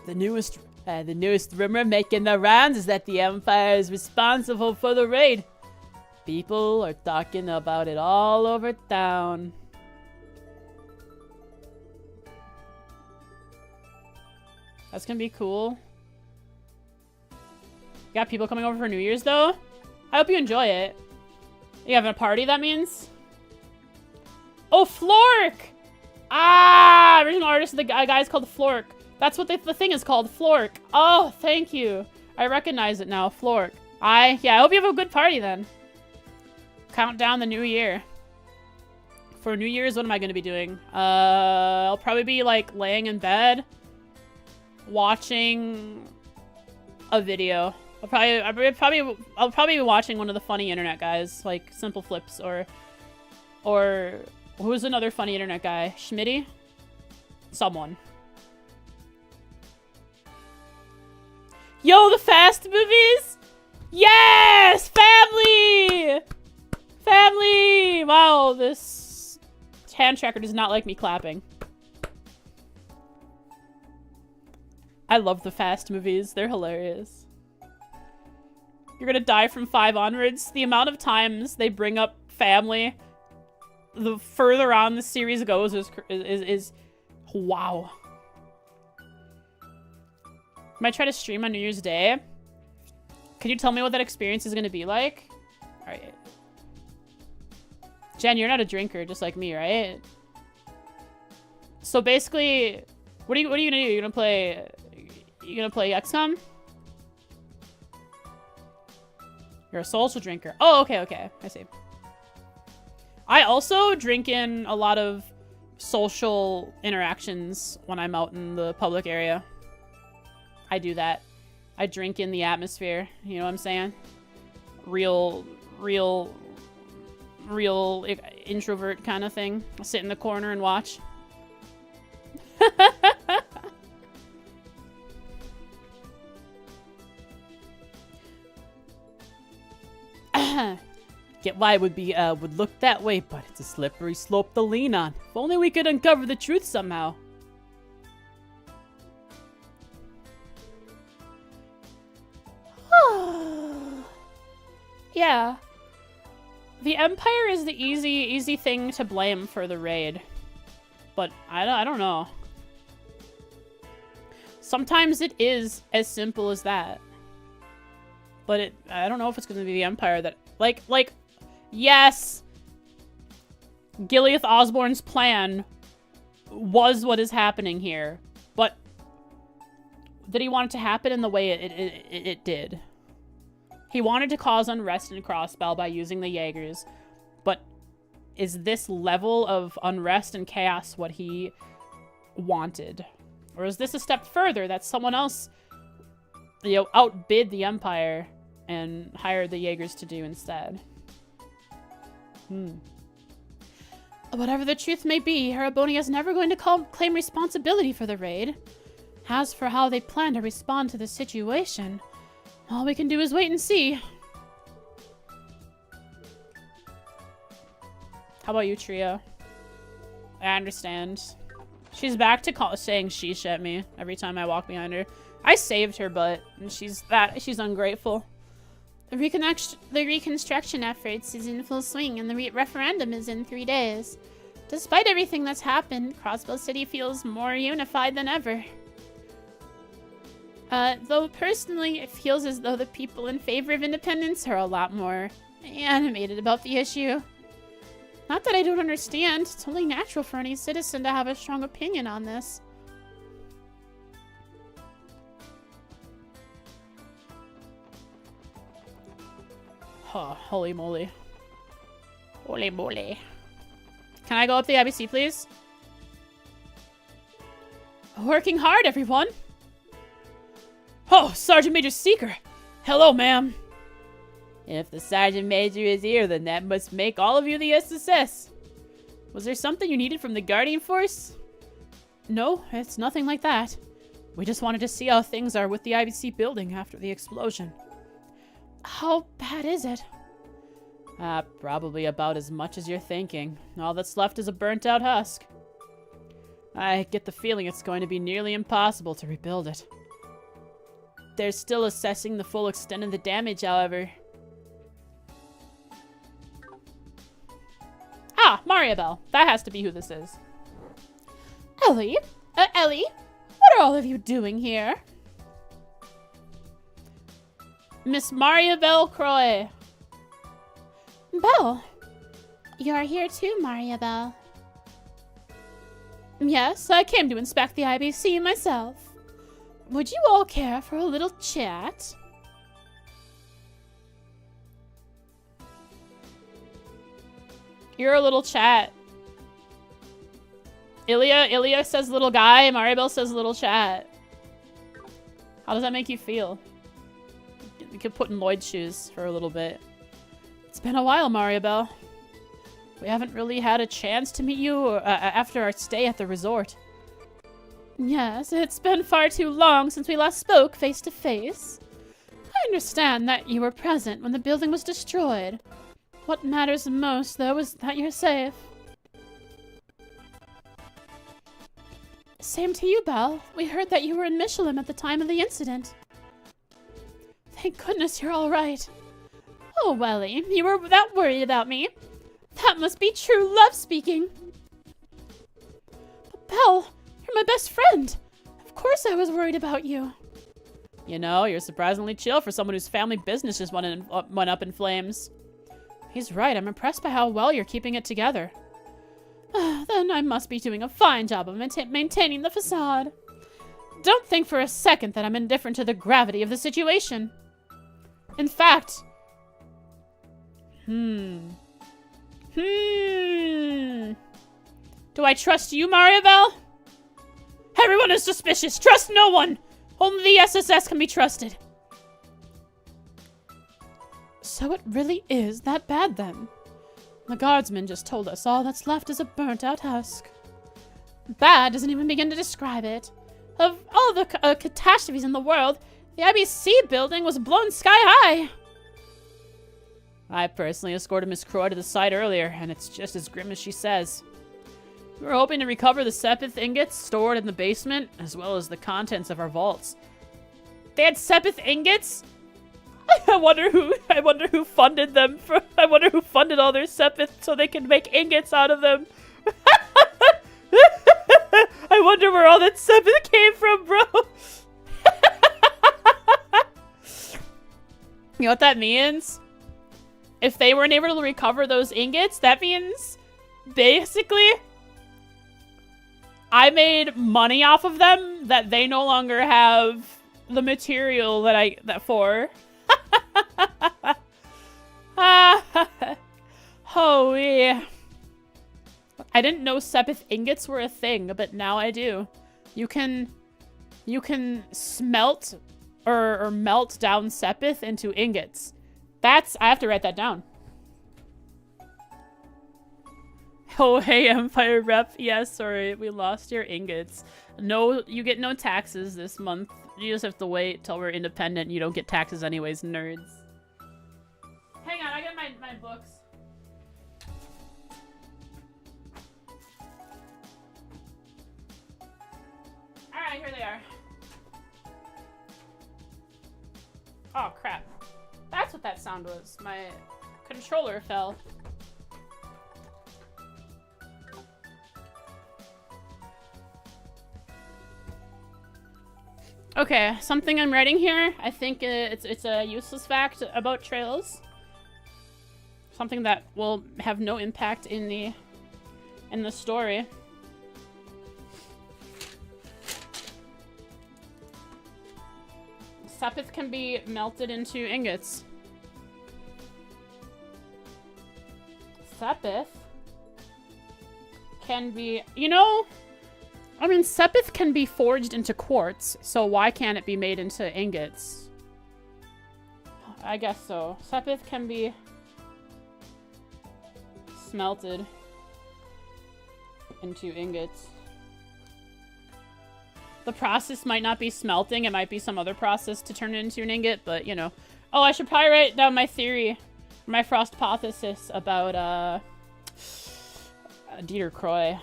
The newest rumor making the rounds is that the Empire is responsible for the raid. People are talking about it all over town. That's gonna be cool. You got people coming over for New Year's, though? I hope you enjoy it. You having a party, that means? Oh, Flork! Ah! Original artist of the guy's called Flork. That's what the thing is called, Flork. Oh, thank you. I recognize it now, Flork. Yeah, I hope you have a good party, then. Count down the new year. For New Year's, what am I going to be doing? I'll probably be, like, laying in bed, watching a video. I'll probably be watching one of the funny internet guys, like Simple Flips or who's another funny internet guy? Schmitty? Someone. Yo, the Fast movies! Yes! Family! Family! Wow, this hand tracker does not like me clapping. I love the Fast movies. They're hilarious. You're gonna die from 5 onwards. The amount of times they bring up family, the further on the series goes is wow. Might try to stream on New Year's Day. Can you tell me what that experience is gonna be like? Alright. Jen, you're not a drinker, just like me, right? So basically, what are you gonna do? You're gonna play XCOM? You're a social drinker. Oh, okay. I see. I also drink in a lot of social interactions when I'm out in the public area. I do that. I drink in the atmosphere. You know what I'm saying? Real introvert kind of thing. I'll sit in the corner and watch. Get why it would look that way, but it's a slippery slope to lean on. If only we could uncover the truth somehow. Yeah. The Empire is the easy thing to blame for the raid. But I don't know. Sometimes it is as simple as that. But I don't know if it's going to be the Empire that... Like, yes, Gileath Osborne's plan was what is happening here. But did he want it to happen in the way it did? He wanted to cause unrest in Crossbell by using the Jaegers. But is this level of unrest and chaos what he wanted? Or is this a step further that someone else, you know, outbid the Empire and hired the Jaegers to do instead? Whatever the truth may be, Harabonia is never going to claim responsibility for the raid. As for how they plan to respond to the situation, all we can do is wait and see. How about you, Trio? I understand. She's back to saying sheesh at me every time I walk behind her. I saved her butt, and she's ungrateful. The reconstruction efforts is in full swing, and the referendum is in 3 days. Despite everything that's happened, Crossbell City feels more unified than ever. Though personally, it feels as though the people in favor of independence are a lot more animated about the issue. Not that I don't understand, it's only natural for any citizen to have a strong opinion on this. Oh, holy moly. Holy moly. Can I go up the IBC, please? Working hard, everyone. Oh, Sergeant Major Seeker. Hello, ma'am. If the Sergeant Major is here, then that must make all of you the SSS. Was there something you needed from the Guardian Force? No, it's nothing like that. We just wanted to see how things are with the IBC building after the explosion. How bad is it? Probably about as much as you're thinking. All that's left is a burnt-out husk. I get the feeling it's going to be nearly impossible to rebuild it. They're still assessing the full extent of the damage, however. Ah, Mariabelle. That has to be who this is. Ellie? Ellie? What are all of you doing here? Miss Mariabelle Croy. Belle. You're here too, Mariabelle. Yes, I came to inspect the IBC myself. Would you all care for a little chat? You're a little chat. Ilya says little guy, Mariabelle says little chat. How does that make you feel? You could put in Lloyd's shoes for a little bit. It's been a while, Mariabelle. We haven't really had a chance to meet you after our stay at the resort. Yes, it's been far too long since we last spoke face to face. I understand that you were present when the building was destroyed. What matters most, though, is that you're safe. Same to you, Belle. We heard that you were in Michelin at the time of the incident. Thank goodness you're all right. Oh, Welly, you were that worried about me. That must be true love speaking. But Belle, you're my best friend. Of course I was worried about you. You know, you're surprisingly chill for someone whose family business just went up in flames. He's right. I'm impressed by how well you're keeping it together. Then I must be doing a fine job of maintaining the facade. Don't think for a second that I'm indifferent to the gravity of the situation. In fact... Do I trust you, Mariabelle? Everyone is suspicious. Trust no one. Only the SSS can be trusted. So it really is that bad, then? The guardsman just told us all that's left is a burnt-out husk. Bad doesn't even begin to describe it. Of all the catastrophes in the world, the IBC building was blown sky high. I personally escorted Miss Croy to the site earlier, and it's just as grim as she says. We were hoping to recover the Sepith ingots stored in the basement, as well as the contents of our vaults. They had Sepith ingots? I wonder who funded them. I wonder who funded all their Sepith so they could make ingots out of them. I wonder where all that Sepith came from, bro. You know what that means? If they weren't able to recover those ingots, that means basically I made money off of them that they no longer have the material that for. Oh, yeah. I didn't know Sepith ingots were a thing, but now I do. You can smelt or melt down Sepith into ingots. I have to write that down. Oh, hey, Empire Rep. Yeah, sorry, we lost your ingots. No, you get no taxes this month. You just have to wait till we're independent. You don't get taxes anyways, nerds. Hang on, I got my books. Alright, here they are. Oh, crap. That's what that sound was. My controller fell. Okay, something I'm writing here. I think it's a useless fact about trails. Something that will have no impact in the story. Sepith can be melted into ingots. Sepith can be, I mean, Sepith can be forged into quartz, so why can't it be made into ingots? I guess so. Sepith can be smelted into ingots. The process might not be smelting. It might be some other process to turn it into an ingot, but, Oh, I should probably write down my theory, my frosthypothesis about, Dieter Croy.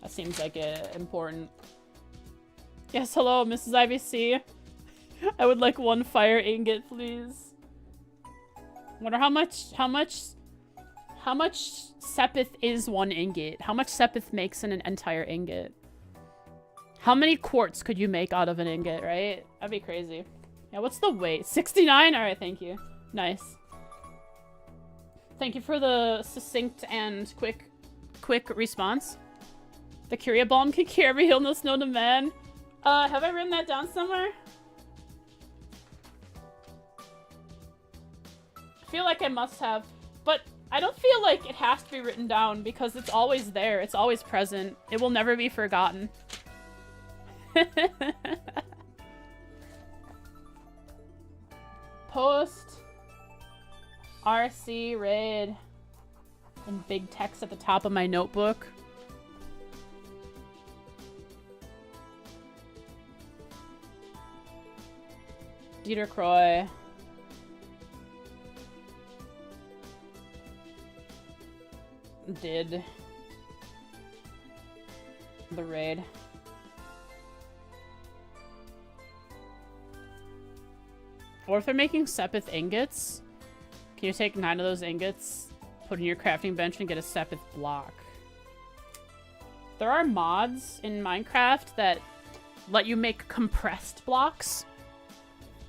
That seems like important. Yes, hello, Mrs. IBC. I would like 1 fire ingot, please. Wonder how much sepith is 1 ingot? How much sepith makes an entire ingot? How many quartz could you make out of an ingot, right? That'd be crazy. Yeah, what's the weight? 69? Alright, thank you. Nice. Thank you for the succinct and quick response. The Curia Balm can cure every illness known to man. Have I written that down somewhere? I feel like I must have, but I don't feel like it has to be written down because it's always there. It's always present. It will never be forgotten. Post RC raid in big text at the top of my notebook. Dieter Croy. Did the raid. Or if they're making sepith ingots, can you take 9 of those ingots, put in your crafting bench, and get a sepith block? There are mods in Minecraft that let you make compressed blocks.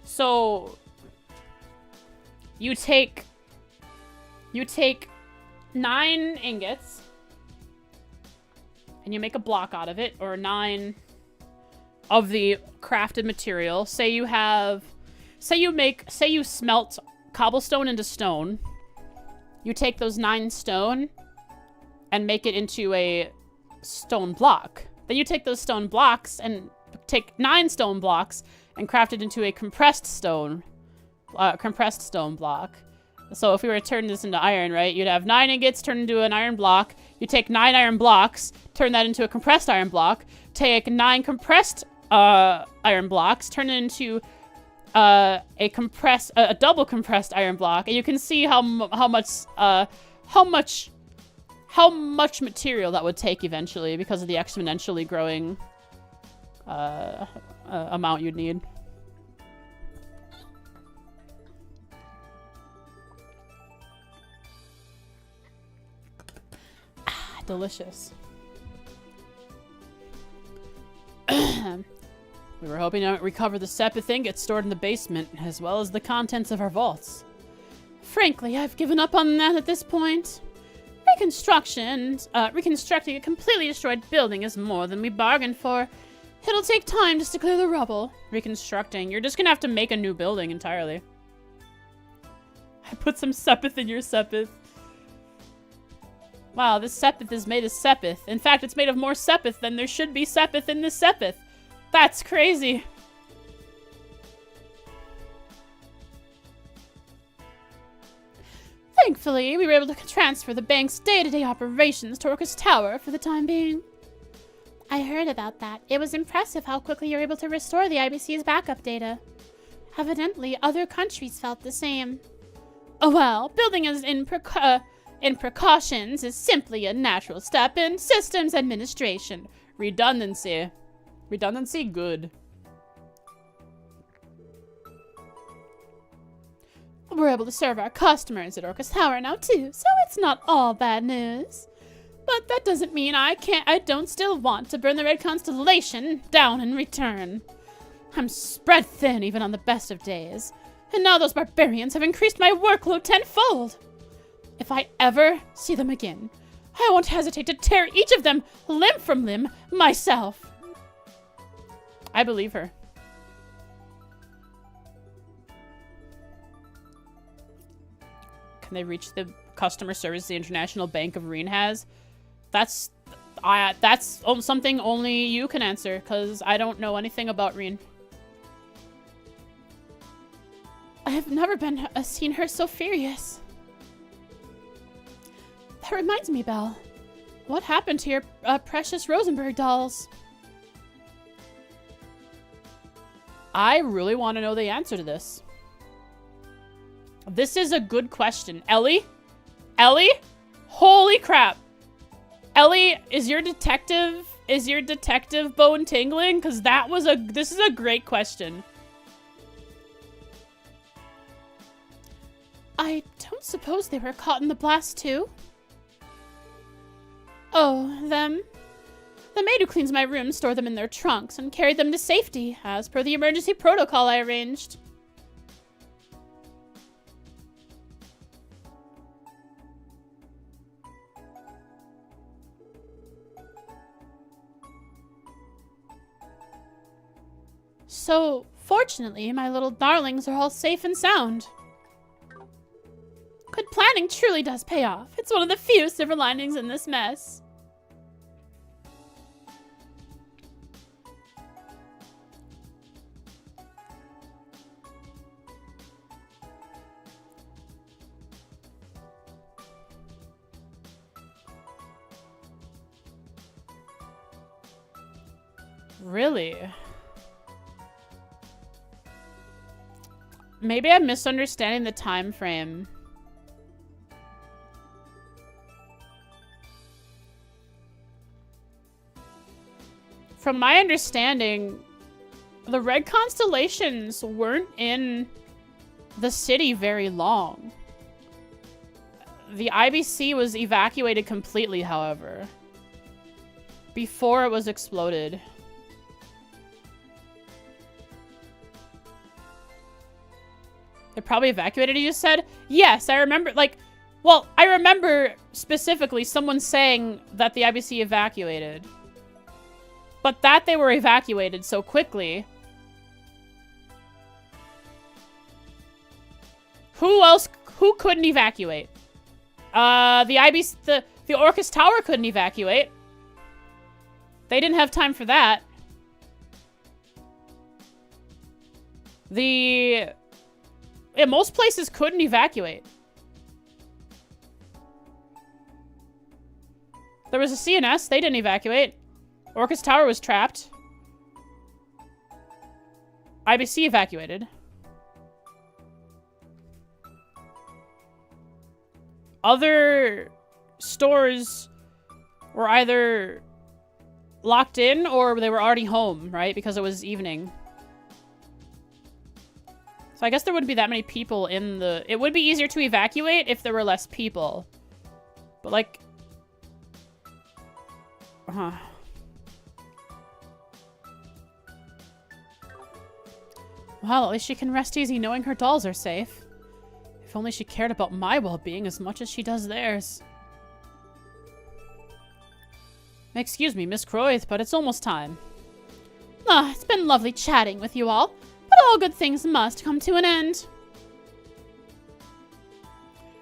So you take 9 ingots and you make a block out of it, or 9 of the crafted material. Say you smelt cobblestone into stone. You take those 9 stone and make it into a stone block. Then you take those stone blocks and take 9 stone blocks and craft it into a compressed stone block. So if we were to turn this into iron, right, you'd have 9 ingots turned into an iron block. You take 9 iron blocks, turn that into a compressed iron block. Take 9 compressed iron blocks, turn it into a double compressed iron block, and you can see how much material that would take eventually because of the exponentially growing amount you'd need. Delicious. We were hoping to recover the sepith ingots stored in the basement, as well as the contents of our vaults. Frankly, I've given up on that at this point. Reconstructing a completely destroyed building is more than we bargained for. It'll take time just to clear the rubble. Reconstructing, you're just gonna have to make a new building entirely. I put some sepith in your sepith. Wow, this sepith is made of sepith. In fact, it's made of more sepith than there should be sepith in this sepith. That's crazy. Thankfully, we were able to transfer the bank's day-to-day operations to Orcus Tower for the time being. I heard about that. It was impressive how quickly you're able to restore the IBC's backup data. Evidently, other countries felt the same. Oh well, building in precautions is simply a natural step in systems administration. Redundancy. Redundancy, good. We're able to serve our customers at Orcus Tower now too, so it's not all bad news. But that doesn't mean I don't still want to burn the Red Constellation down in return. I'm spread thin even on the best of days, and now those barbarians have increased my workload tenfold. If I ever see them again, I won't hesitate to tear each of them limb from limb myself. I believe her. Can they reach the customer service the International Bank of Reen has? That's something only you can answer, because I don't know anything about Reen. I have never seen her so furious. That reminds me, Belle. What happened to your precious Rosenberg dolls? I really want to know the answer to this. This is a good question. Ellie? Ellie? Holy crap. Ellie, is your detective Is your detective bone tingling? Because this is a great question. I don't suppose they were caught in the blast too. Oh, them. The maid who cleans my room stored them in their trunks and carried them to safety, as per the emergency protocol I arranged. So, fortunately, my little darlings are all safe and sound. Good planning truly does pay off. It's one of the few silver linings in this mess. Really? Maybe I'm misunderstanding the time frame. From my understanding, the red constellations weren't in the city very long. The IBC was evacuated completely, however, before it was exploded. They're probably evacuated, you just said? Yes, I remember, I remember specifically someone saying that the IBC evacuated. But that they were evacuated so quickly. Who couldn't evacuate? The IBC, the Orcus Tower couldn't evacuate. They didn't have time for that. Most places couldn't evacuate. There was a CNS, they didn't evacuate. Orcus Tower was trapped. IBC evacuated. Other stores were either locked in or they were already home, right? Because it was evening. So I guess there wouldn't be that many people in the... It would be easier to evacuate if there were less people. But like... Well, at least she can rest easy knowing her dolls are safe. If only she cared about my well-being as much as she does theirs. Excuse me, Miss Croix, but it's almost time. Ah, it's been lovely chatting with you all. But all good things must come to an end.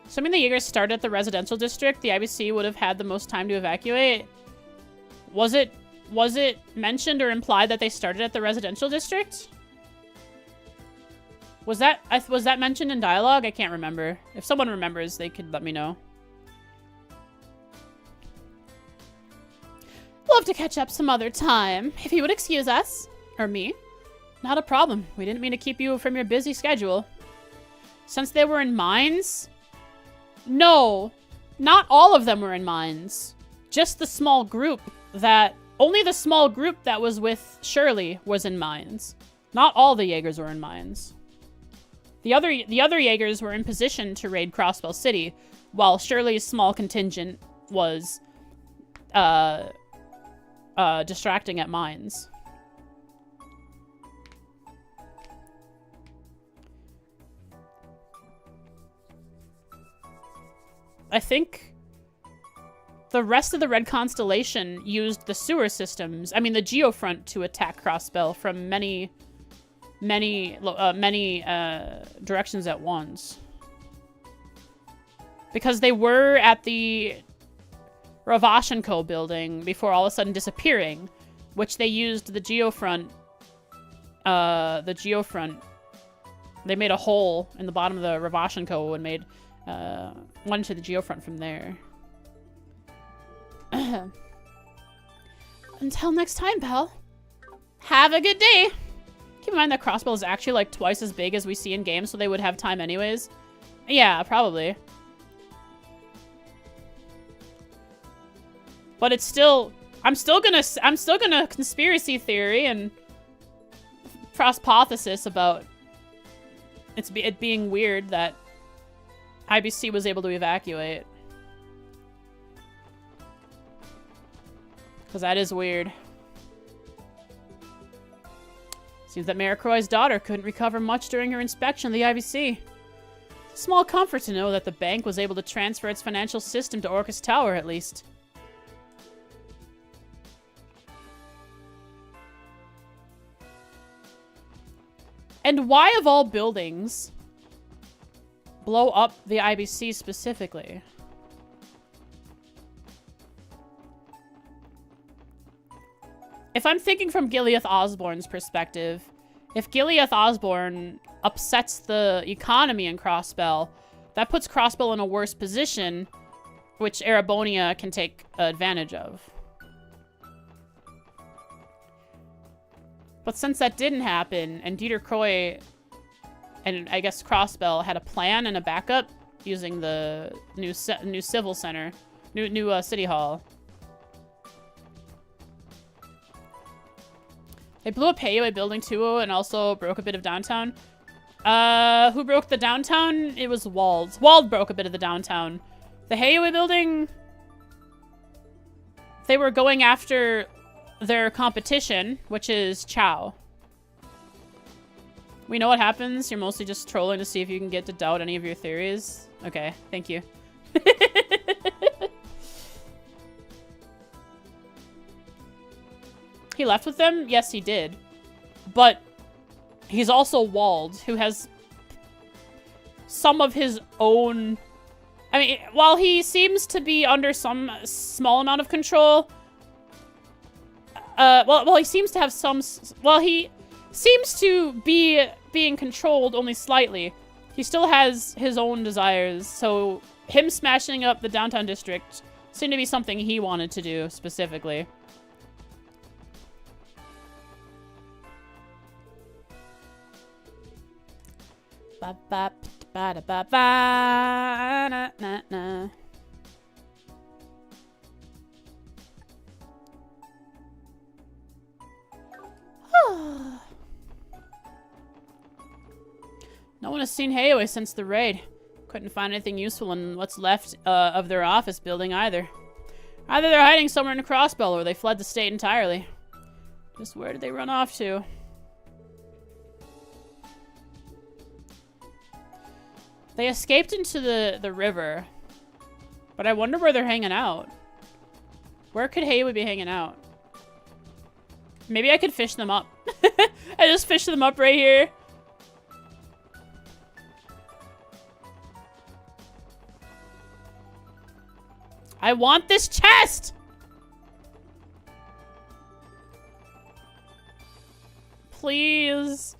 Assuming the Jaegers started at the residential district, the IBC would have had the most time to evacuate. Was it mentioned or implied that they started at the residential district? Was that mentioned in dialogue? I can't remember. If someone remembers, they could let me know. Love to catch up some other time, if you would excuse us. Or me. Not a problem. We didn't mean to keep you from your busy schedule. Since they were in mines? No. Not all of them were in mines. Just the small group that... Only the small group that was with Shirley was in mines. Not all the Jaegers were in mines. The other Jaegers were in position to raid Crossbell City, while Shirley's small contingent was distracting at mines. I think the rest of the Red Constellation used the sewer systems, the geofront, to attack Crossbell from many directions at once. Because they were at the Ravashenko building before all of a sudden disappearing, which they used the geofront. They made a hole in the bottom of the Ravashenko and made one to the geofront from there. Until next time, pal. Have a good day. Keep in mind that Crossbell is actually like twice as big as we see in games, so they would have time anyways. Yeah, probably. But it's still... I'm still gonna conspiracy theory and prospothesis about it being weird that IBC was able to evacuate. Because that is weird. Seems that Mayor Croy's daughter couldn't recover much during her inspection of the IBC. It's a small comfort to know that the bank was able to transfer its financial system to Orcus Tower, at least. And why, of all buildings, blow up the IBC specifically? If I'm thinking from Gileath Osborne's perspective, if Gileath Osborne upsets the economy in Crossbell, that puts Crossbell in a worse position, which Erebonia can take advantage of. But since that didn't happen, and Dieter Croy and I guess Crossbell had a plan and a backup using the new civil center, new city hall. They blew up Heioi building too and also broke a bit of downtown. Who broke the downtown? It was Wald. Wald broke a bit of the downtown. The Heioi building, they were going after their competition, which is Chow. We know what happens. You're mostly just trolling to see if you can get to doubt any of your theories. Okay, thank you. He left with them? Yes, he did. But he's also Wald, who has some of his own... I mean, while he seems to be under some small amount of control... well, he seems to have some... Well, he seems to be being controlled only slightly. He still has his own desires, so him smashing up the downtown district seemed to be something he wanted to do specifically. Ba ba ba da ba ba na na na. No one has seen Heioi since the raid. Couldn't find anything useful in what's left of their office building either. Either they're hiding somewhere in a Crossbell or they fled the state entirely. Just where did they run off to? They escaped into the river. But I wonder where they're hanging out. Where could Heioi be hanging out? Maybe I could fish them up. I just fish them up right here. I want this chest! Please.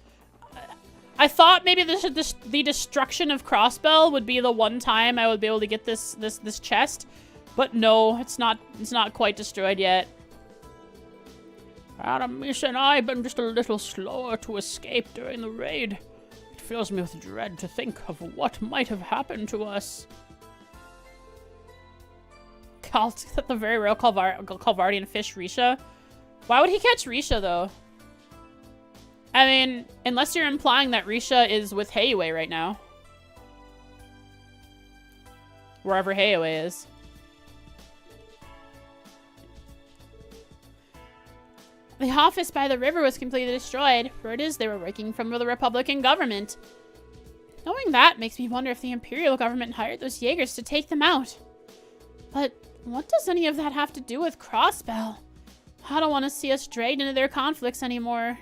I thought maybe the destruction of Crossbell would be the one time I would be able to get this chest, but no, it's not quite destroyed yet. Aramis and I have been just a little slower to escape during the raid. It fills me with dread to think of what might have happened to us. The very real Calvardian fish Risha. Why would he catch Risha though? I mean, unless you're implying that Risha is with Heioi right now. Wherever Heioi is. The office by the river was completely destroyed. Word is they were working from the Republican government. Knowing that makes me wonder if the Imperial government hired those Jaegers to take them out. But what does any of that have to do with Crossbell? I don't want to see us dragged into their conflicts anymore.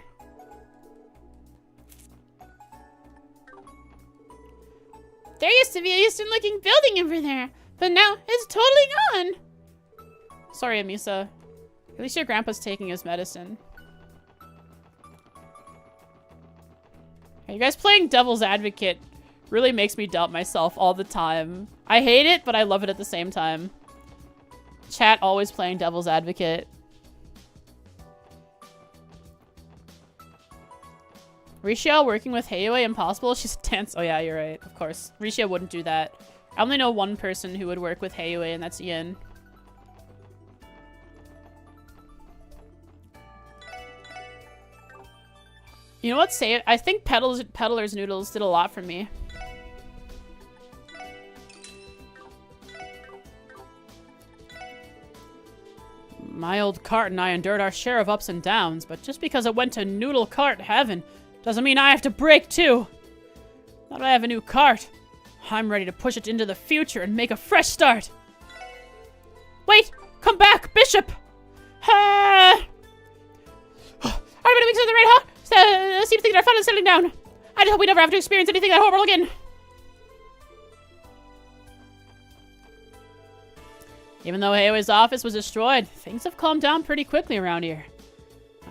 There used to be a Eastern-looking building over there, but now it's totally gone. Sorry, Amisa. At least your grandpa's taking his medicine. You guys playing Devil's Advocate really makes me doubt myself all the time. I hate it, but I love it at the same time. Chat always playing Devil's Advocate. Risha working with Heioi impossible? She's tense. Oh yeah, you're right. Of course. Risha wouldn't do that. I only know one person who would work with Heioi, and that's Ian. You know what? I think Peddler's Noodles did a lot for me. My old cart and I endured our share of ups and downs, but just because it went to noodle cart heaven doesn't mean I have to break too. Now that I have a new cart, I'm ready to push it into the future and make a fresh start. Wait! Come back, Bishop! Everybody wakes up in the rain, huh? Seems to think that our fun is settling down. I just hope we never have to experience anything that horrible again. Even though Hayway's office was destroyed, things have calmed down pretty quickly around here.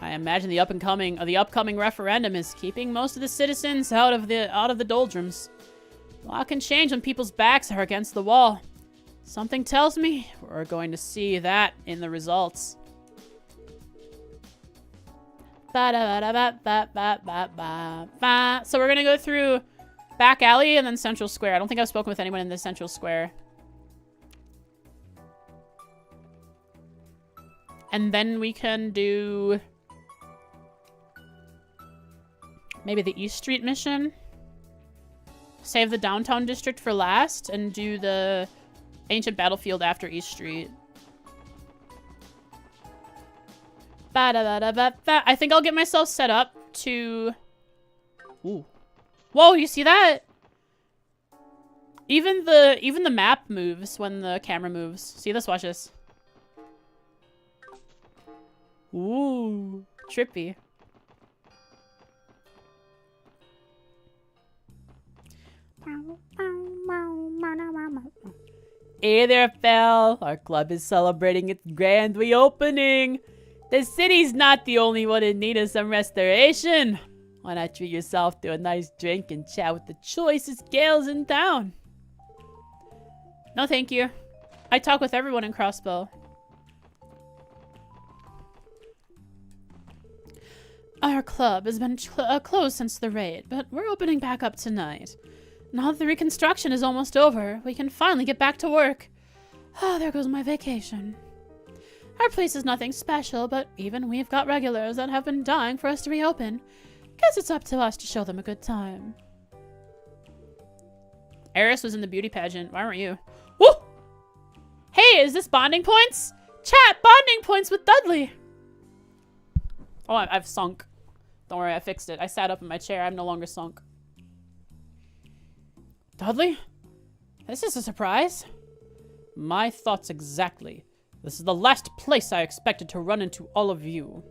I imagine the upcoming referendum is keeping most of the citizens out of the doldrums. A lot can change when people's backs are against the wall. Something tells me we're going to see that in the results. So we're gonna go through back alley and then Central Square. I don't think I've spoken with anyone in the Central Square. And then we can do maybe the East Street mission. Save the downtown district for last and do the ancient battlefield after East Street. I think I'll get myself set up to... Ooh. Whoa, you see that? Even the map moves when the camera moves. See this? Watch this. Ooh, trippy. Hey there, Fel. Our club is celebrating its grand reopening. The city's not the only one in need of some restoration. Why not treat yourself to a nice drink and chat with the choicest gals in town? No, thank you. I talk with everyone in Crossbell. Our club has been closed since the raid, but we're opening back up tonight. Now that the reconstruction is almost over, we can finally get back to work. Oh, there goes my vacation. Our place is nothing special, but even we've got regulars that have been dying for us to reopen. Guess it's up to us to show them a good time. Eris was in the beauty pageant. Why weren't you? Woo! Hey, is this bonding points? Chat, bonding points with Dudley. Oh, I've sunk. Don't worry, I fixed it. I sat up in my chair. I'm no longer sunk. Dudley? This is a surprise. My thoughts exactly. This is the last place I expected to run into all of you.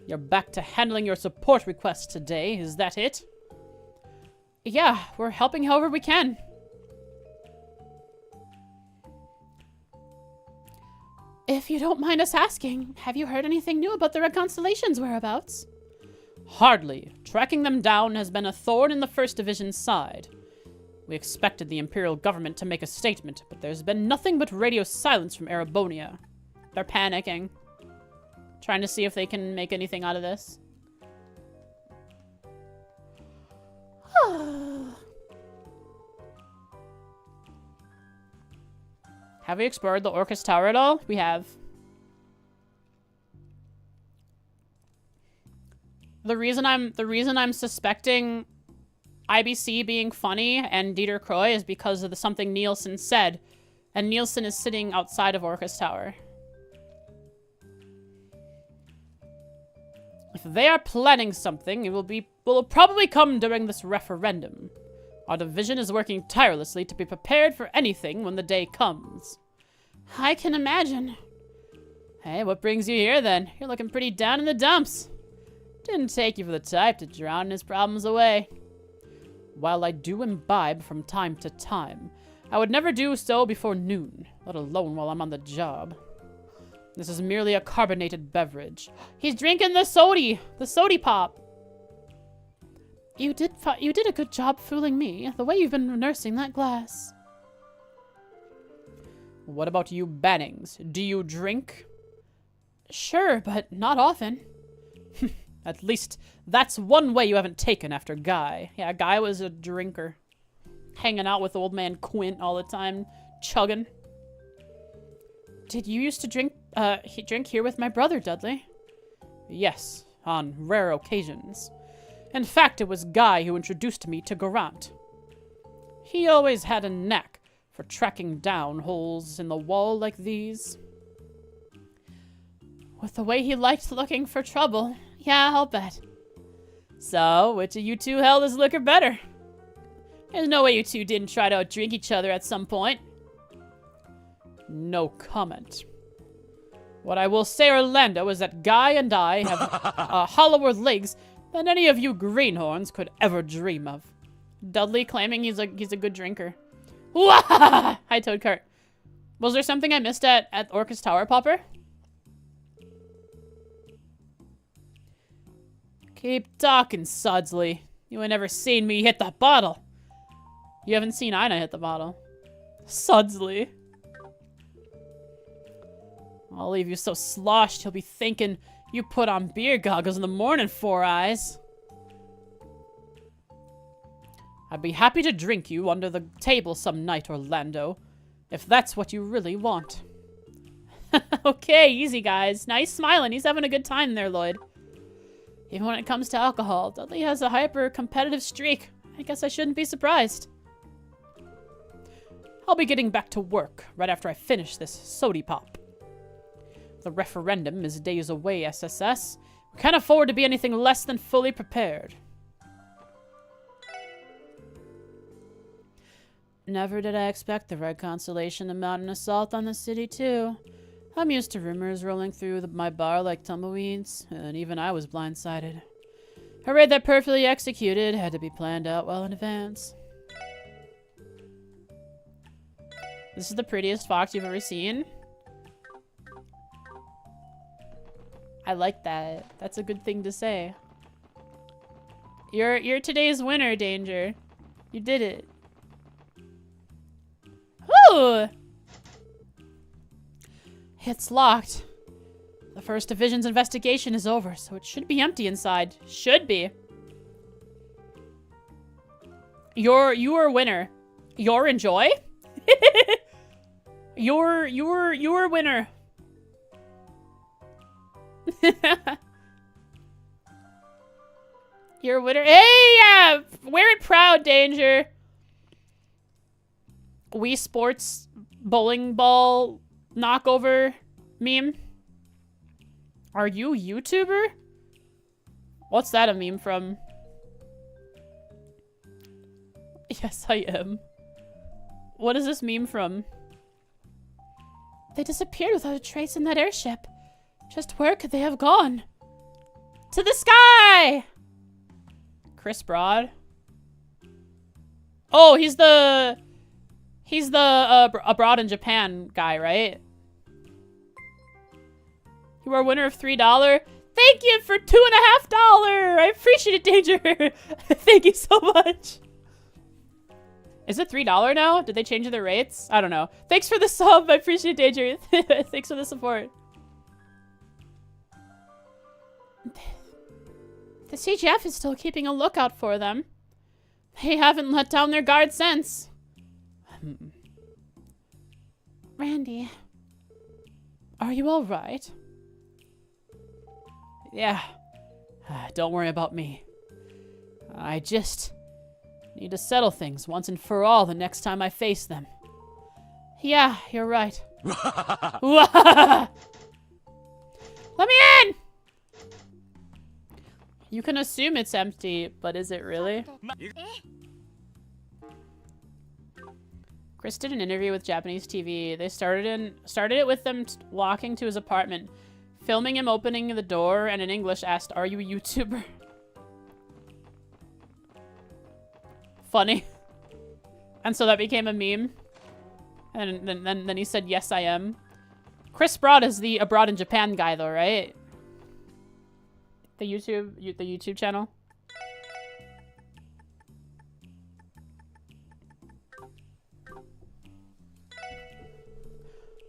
You're back to handling your support requests today, is that it? Yeah, we're helping however we can. If you don't mind us asking, have you heard anything new about the Red Constellation's whereabouts? Hardly. Tracking them down has been a thorn in the First Division's side. We expected the Imperial government to make a statement, but there's been nothing but radio silence from Erebonia. They're panicking. Trying to see if they can make anything out of this. Have we explored the Orcus Tower at all? We have. The reason I'm suspecting IBC being funny and Dieter Croy is because of something Nielsen said. And Nielsen is sitting outside of Orcus Tower. If they are planning something, it will probably come during this referendum. Our division is working tirelessly to be prepared for anything when the day comes. I can imagine. Hey, what brings you here then? You're looking pretty down in the dumps. Didn't take you for the type to drown his problems away. While I do imbibe from time to time, I would never do so before noon, let alone while I'm on the job. This is merely a carbonated beverage. He's drinking the sody pop. You did a good job fooling me, the way you've been nursing that glass. What about you, Bannings? Do you drink? Sure, but not often. At least that's one way you haven't taken after Guy. Yeah, Guy was a drinker. Hanging out with old man Quint all the time, chugging. Did you used to drink here with my brother, Dudley? Yes, on rare occasions. In fact, it was Guy who introduced me to Garant. He always had a knack for tracking down holes in the wall like these. With the way he liked looking for trouble, yeah, I'll bet. So, which of you two held his liquor better? There's no way you two didn't try to outdrink each other at some point. No comment. What I will say, Orlando, is that Guy and I have hollower legs than any of you greenhorns could ever dream of. Dudley claiming he's a good drinker. Wah! Hi, Toadcart. Was there something I missed at Orcus Tower, Popper? Keep talking, Sudsley. You ain't never seen me hit the bottle. You haven't seen Ina hit the bottle. Sudsley. I'll leave you so sloshed he'll be thinking you put on beer goggles in the morning, Four Eyes. I'd be happy to drink you under the table some night, Orlando, if that's what you really want. Okay, easy, guys. Nice smiling. He's having a good time there, Lloyd. Even when it comes to alcohol, Dudley has a hyper-competitive streak. I guess I shouldn't be surprised. I'll be getting back to work right after I finish this sody pop. The referendum is days away, SSS. We can't afford to be anything less than fully prepared. Never did I expect the Red Constellation to mount an assault on the city, too. I'm used to rumors rolling through my bar like tumbleweeds, and even I was blindsided. A raid that perfectly executed had to be planned out well in advance. This is the prettiest fox you've ever seen. I like that. That's a good thing to say. You're today's winner, Danger. You did it. Woo! It's locked. The First Division's investigation is over, so it should be empty inside. Should be. You're a winner. You're enjoy? You're a winner. You're a winner. Hey, yeah! Wear it proud, Danger. Wii Sports bowling ball knockover meme. Are you a YouTuber? What's that a meme from? Yes, I am. What is this meme from? They disappeared without a trace in that airship. Just where could they have gone? To the sky! Chris Broad. Oh, he's the abroad in Japan guy, right? You are a winner of $3. Thank you for $2.50. I appreciate it, Danger. Thank you so much. Is it $3 now? Did they change their rates? I don't know. Thanks for the sub. I appreciate it, Danger. Thanks for the support. The CGF is still keeping a lookout for them. They haven't let down their guard since. Randy, are you all right? Yeah. Don't worry about me. I just need to settle things once and for all the next time I face them. Yeah, you're right. Let me in! You can assume it's empty, but is it really? Chris did an interview with Japanese TV. They started it with them walking to his apartment, filming him opening the door, and in English asked, "Are you a YouTuber?" Funny. And so that became a meme. And then he said, "Yes, I am." Chris Broad is the abroad in Japan guy, though, right? The YouTube channel.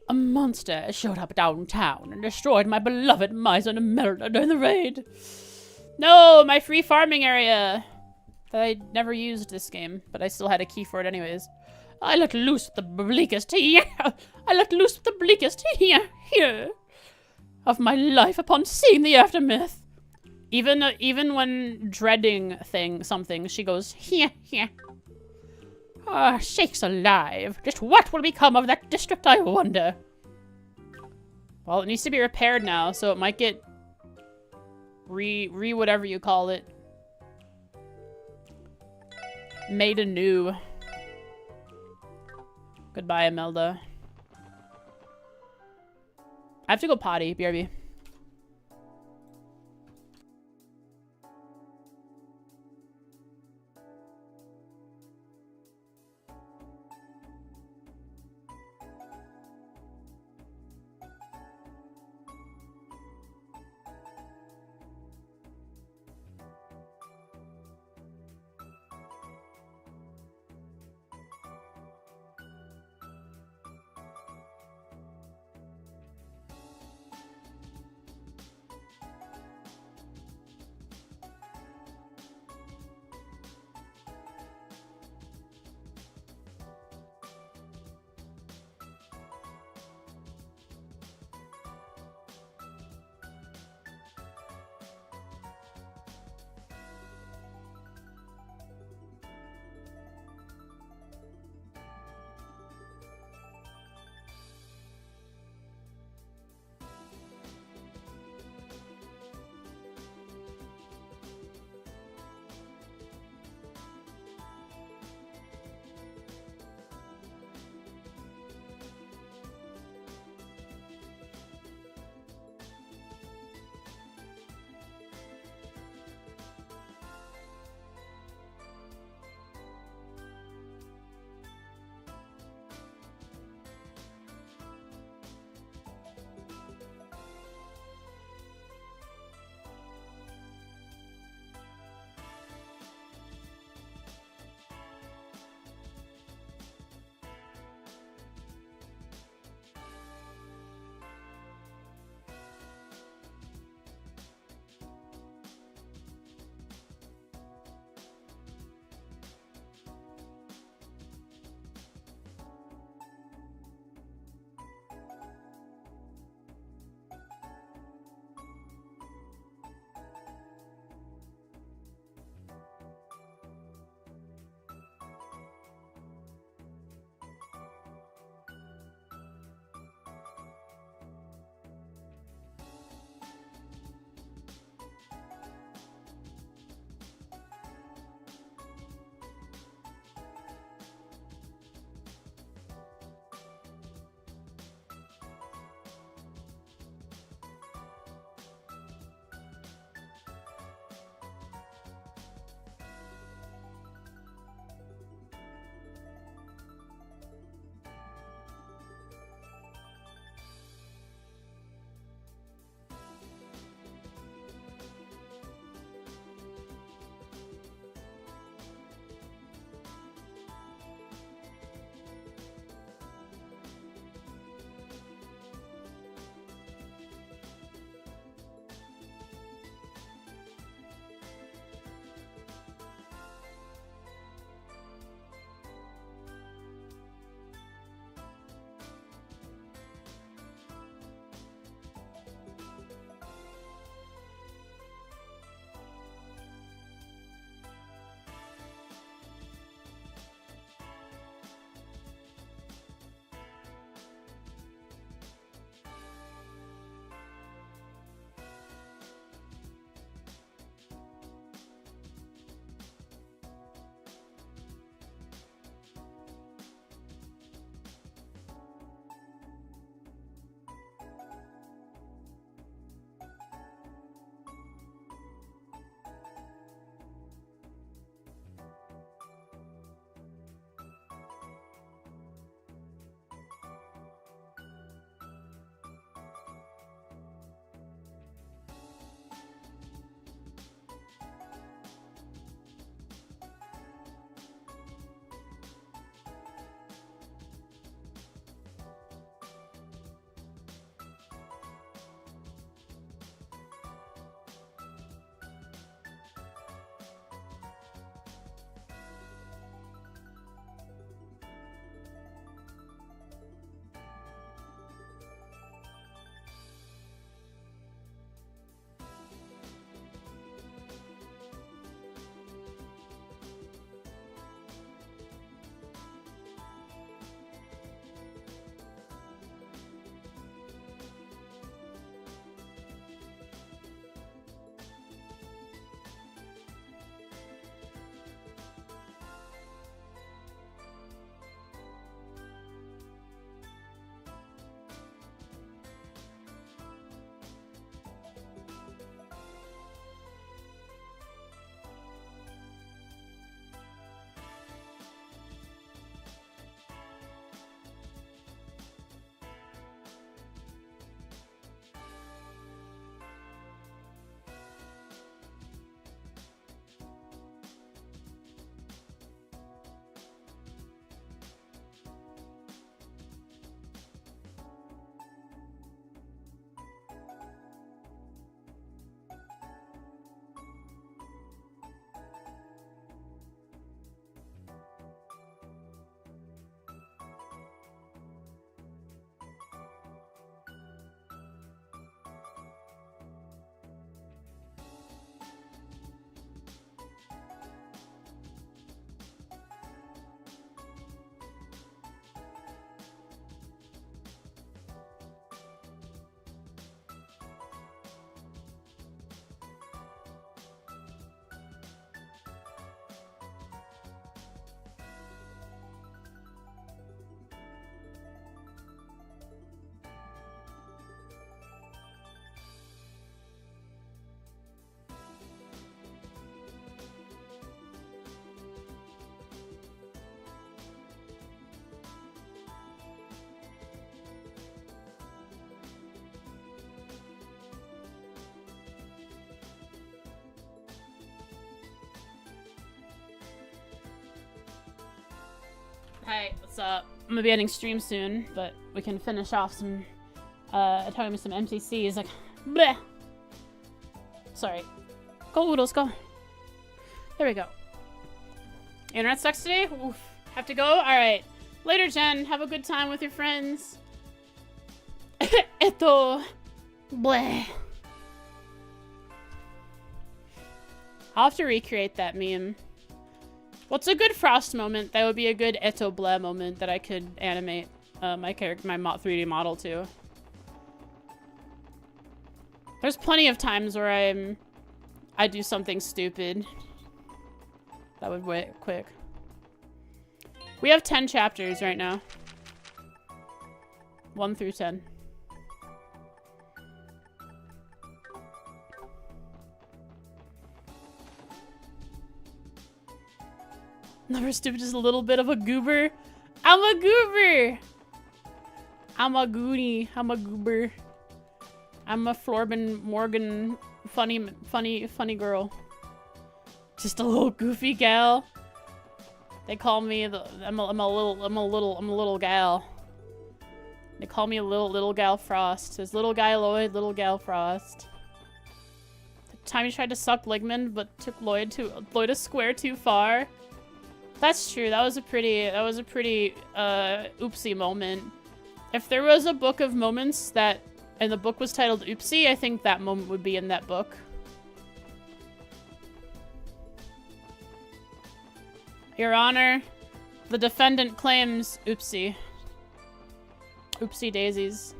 A monster showed up downtown and destroyed my beloved Miser and Merida during the raid. No, my free farming area. I never used this game, but I still had a key for it anyways. I let loose with the bleakest here of my life upon seeing the aftermath. Even when dreading something, she goes, yeah, yeah. Ah, sakes alive. Just what will become of that district, I wonder? Well, it needs to be repaired now, so it might get whatever you call it. Made anew. Goodbye, Imelda. I have to go potty, BRB. Hi, what's up? I'm gonna be ending stream soon, but we can finish off some, talking about some MCCs, like, bleh. Sorry. Go, Oodles, go. There we go. Internet sucks today? Oof. Have to go? Alright. Later, Jen. Have a good time with your friends. Eto. Bleh. I'll have to recreate that meme. What's a good Frost moment? That would be a good Eto bleh moment that I could animate my character, my 3D model to. There's plenty of times where I do something stupid. That would wait quick. We have 10 chapters right now. 1 through 10. Never stupid, just a little bit of a goober. I'm a goober. I'm a goonie. I'm a goober. I'm a Florbin Morgan funny girl. Just a little goofy gal. They call me I'm a little gal. They call me a little gal Frost. There's little guy Lloyd, little gal Frost. The time he tried to suck Ligmund but took Lloyd a square too far. That's true. That was a pretty oopsie moment. If there was a book of moments and the book was titled Oopsie, I think that moment would be in that book. Your Honor, the defendant claims oopsie. Oopsie daisies.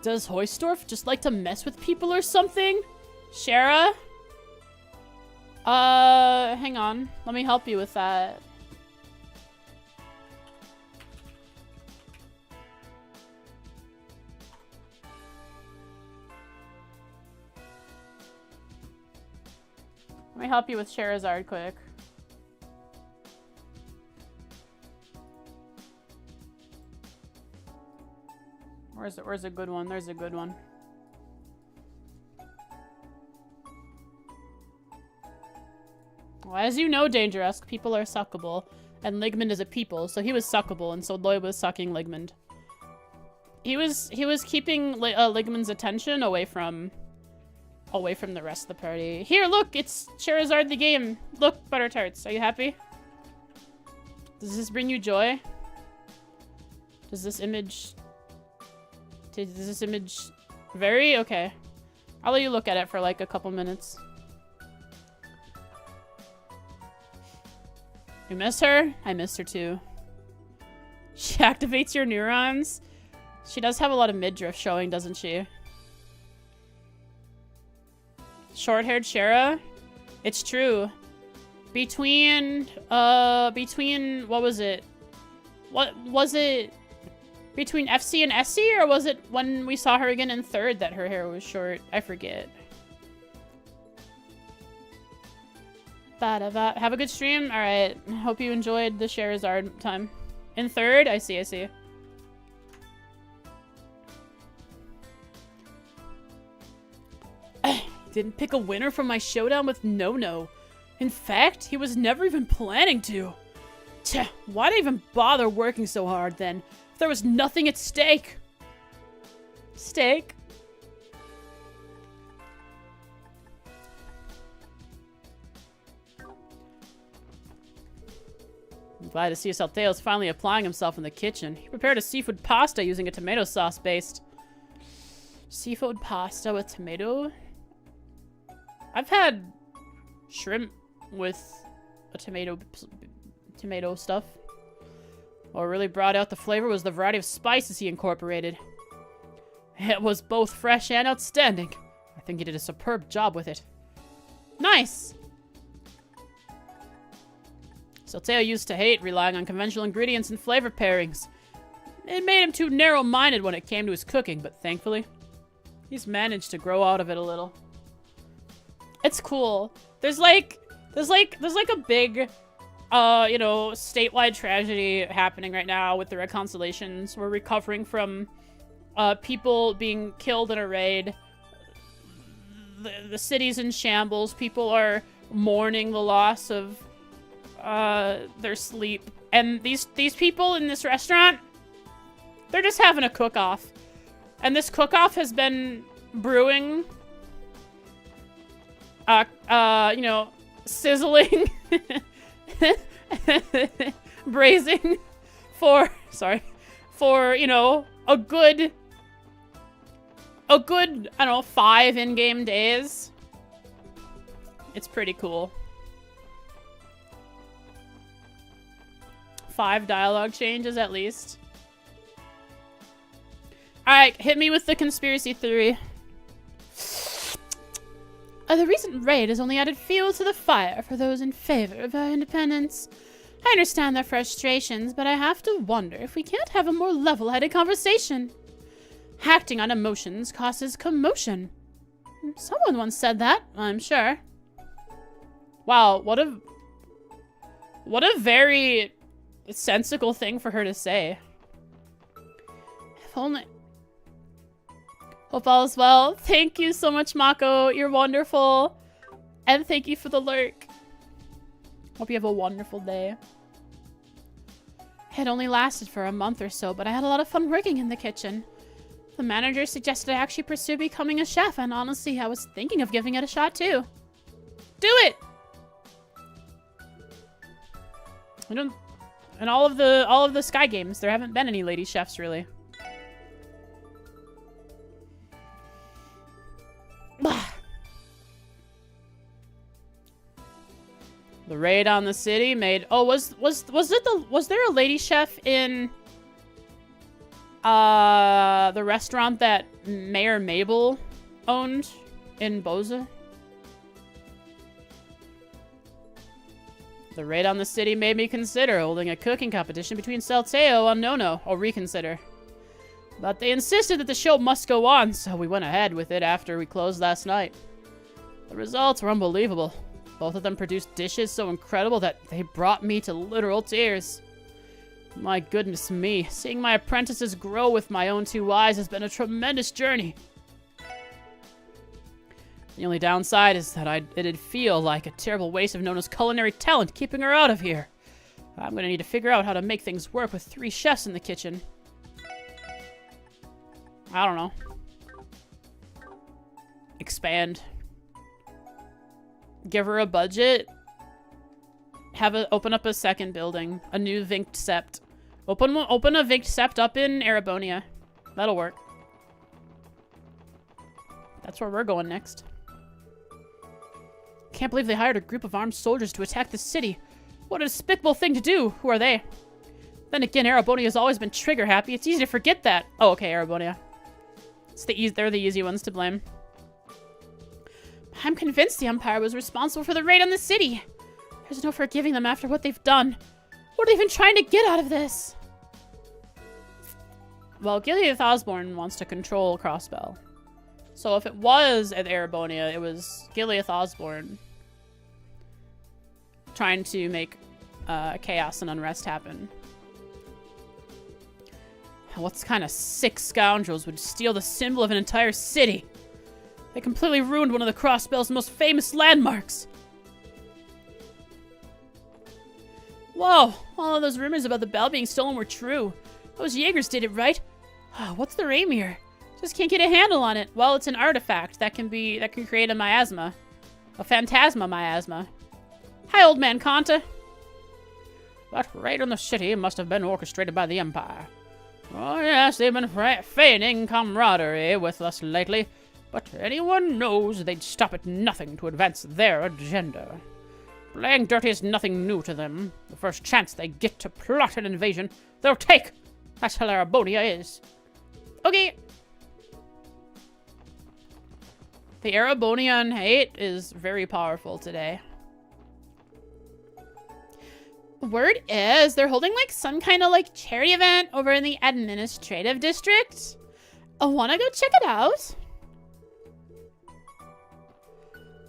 Does Hoystorf just like to mess with people or something? Shara? Hang on. Let me help you with that. Let me help you with Charizard quick. Where's a good one? There's a good one. Well, as you know, Dangerous, people are suckable. And Ligmund is a people, so he was suckable, and so Lloyd was sucking Ligmund. He was keeping Ligmund's attention away from the rest of the party. Here, look, it's Charizard the game. Look, Butter Tarts, are you happy? Does this bring you joy? Does this image vary? Okay. I'll let you look at it for like a couple minutes. You miss her? I miss her too. She activates your neurons. She does have a lot of midriff showing, doesn't she? Short-haired Shara? It's true. Between what was it? What was it? Between FC and SC, or was it when we saw her again in 3rd that her hair was short? I forget. Have a good stream. All right. Hope you enjoyed the Charizard time. In 3rd? I see. Didn't pick a winner from my showdown with No-No. In fact, he was never even planning to. Tch, why'd I even bother working so hard then? If there was nothing at stake. Steak? I'm glad to see Salteo's finally applying himself in the kitchen. He prepared a seafood pasta using a tomato sauce based. Seafood pasta with tomato? I've had shrimp with a tomato stuff. What really brought out the flavor was the variety of spices he incorporated. It was both fresh and outstanding. I think he did a superb job with it. Nice! Salteo used to hate relying on conventional ingredients and flavor pairings. It made him too narrow-minded when it came to his cooking, but thankfully, he's managed to grow out of it a little. It's cool. There's like a big, you know, statewide tragedy happening right now with the Red Constellations. We're recovering from, people being killed in a raid. The city's in shambles. People are mourning the loss of their sleep. And these people in this restaurant, they're just having a cook-off. And this cook-off has been brewing, you know, sizzling, braising for, you know, a good, I don't know, 5 in-game days. It's pretty cool. 5 dialogue changes at least. Alright, hit me with the conspiracy theory. The recent raid has only added fuel to the fire for those in favor of our independence. I understand their frustrations, but I have to wonder if we can't have a more level-headed conversation. Acting on emotions causes commotion. Someone once said that, I'm sure. Wow, what a very sensical thing for her to say. If only... Hope all is well. Thank you so much, Mako. You're wonderful. And thank you for the lurk. Hope you have a wonderful day. It only lasted for a month or so, but I had a lot of fun working in the kitchen. The manager suggested I actually pursue becoming a chef, and honestly, I was thinking of giving it a shot too. Do it! I don't... In all of the Sky games, there haven't been any lady chefs, really. The raid on the city made... Oh, was there a lady chef in the restaurant that Mayor Mabel owned in Boza? The raid on the city made me consider holding a cooking competition between Salteo and Nono, or reconsider. But they insisted that the show must go on, so we went ahead with it after we closed last night. The results were unbelievable. Both of them produced dishes so incredible that they brought me to literal tears. My goodness me, seeing my apprentices grow with my own 2 eyes has been a tremendous journey. The only downside is that it'd feel like a terrible waste of Nona's culinary talent keeping her out of here. I'm gonna need to figure out how to make things work with 3 chefs in the kitchen. I don't know. Expand. Give her a budget. Open up a second building. A new Vinct Sept. Open a Vinct Sept up in Erebonia. That'll work. That's where we're going next. Can't believe they hired a group of armed soldiers to attack the city. What a despicable thing to do. Who are they? Then again, Erebonia has always been trigger happy. It's easy to forget that. Oh, okay, Erebonia. They're the easy ones to blame. I'm convinced the Empire was responsible for the raid on the city. There's no forgiving them after what they've done. What are they even trying to get out of this? Well, Gilead Osborne wants to control Crossbell. So if it was at Erebonia, it was Gilead Osborne trying to make chaos and unrest happen. What kind of sick scoundrels would steal the symbol of an entire city? They completely ruined one of the Crossbell's most famous landmarks. Whoa, all of those rumors about the bell being stolen were true. Those Jaegers did it, right? What's the aim here? Just can't get a handle on it. Well, it's an artifact that can create a miasma. A phantasma miasma. Hi, old man Kanta. That raid on the city must have been orchestrated by the Empire. Oh yes, they've been feigning camaraderie with us lately. But anyone knows they'd stop at nothing to advance their agenda. Playing dirty is nothing new to them. The first chance they get to plot an invasion, they'll take. That's how Erebonia is. Okay. The Erebonian hate is very powerful today. Word is they're holding like some kind of like charity event over in the administrative district. I wanna go check it out.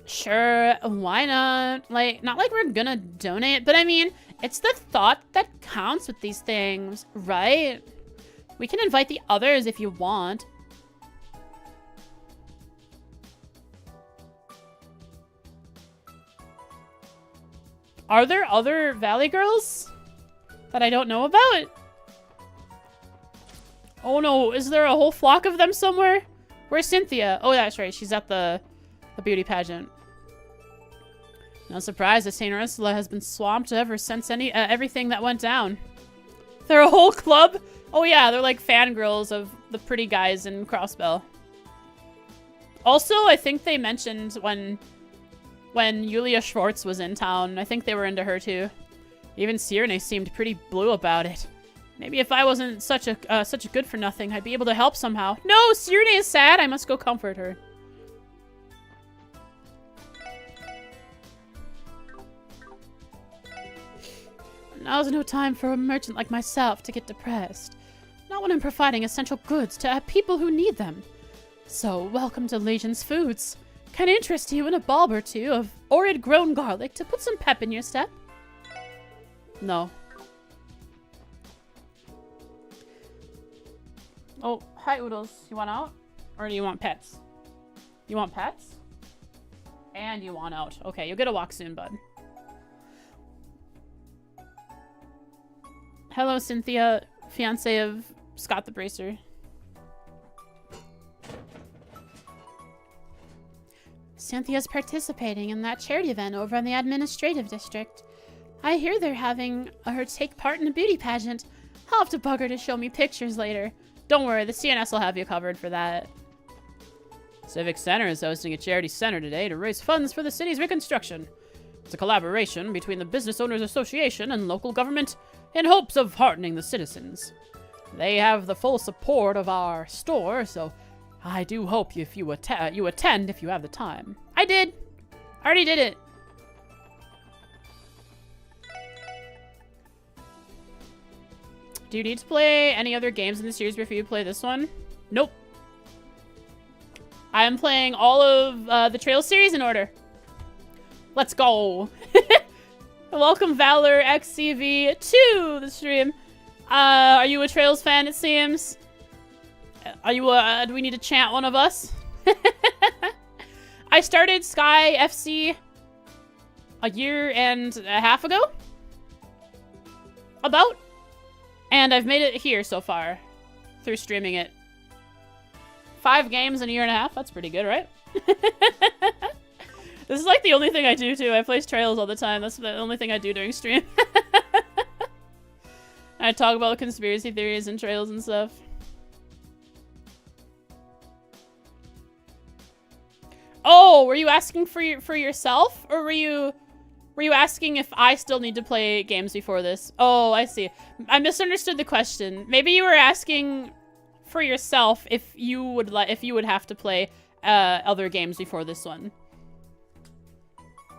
Sure, why not? Like, not like we're gonna donate, but I mean, it's the thought that counts with these things, right? We can invite the others if you want. Are there other Valley Girls that I don't know about? Oh no, is there a whole flock of them somewhere? Where's Cynthia? Oh, that's right. She's at the beauty pageant. No surprise that St. Ursula has been swamped ever since everything that went down. They're a whole club? Oh yeah, they're like fangirls of the pretty guys in Crossbell. Also, I think they mentioned when Julia Schwartz was in town, I think they were into her too. Even Sirene seemed pretty blue about it. Maybe if I wasn't such a good for nothing, I'd be able to help somehow. No, Sirene is sad. I must go comfort her. Now's no time for a merchant like myself to get depressed. Not when I'm providing essential goods to people who need them. So, welcome to Legion's Foods. Can I interest you in a bulb or two of Orid grown garlic to put some pep in your step? No. Oh, hi Oodles. You want out? Or do you want pets? You want pets? And you want out. Okay, you'll get a walk soon, bud. Hello, Cynthia, fiance of Scott the Bracer. Cynthia's participating in that charity event over in the administrative district. I hear they're having her take part in a beauty pageant. I'll have to bug her to show me pictures later. Don't worry, the CNS will have you covered for that. Civic Center is hosting a charity center today to raise funds for the city's reconstruction. It's a collaboration between the Business Owners Association and local government in hopes of heartening the citizens. They have the full support of our store, so I do hope you attend if you have the time. I did. I already did it. Do you need to play any other games in the series before you play this one? Nope. I am playing all of the Trails series in order. Let's go. Welcome Valor XCV to the stream. Are you a Trails fan, it seems? Are you do we need to chant one of us? I started Sky FC a year and a half ago. About. And I've made it here so far through streaming it. 5 games in a year and a half. That's pretty good, right? This is like the only thing I do too. I play Trails all the time. That's the only thing I do during stream. I talk about conspiracy theories and Trails and stuff. Oh, were you asking for yourself, or were you asking if I still need to play games before this? Oh, I see. I misunderstood the question. Maybe you were asking for yourself if you would have to play other games before this one.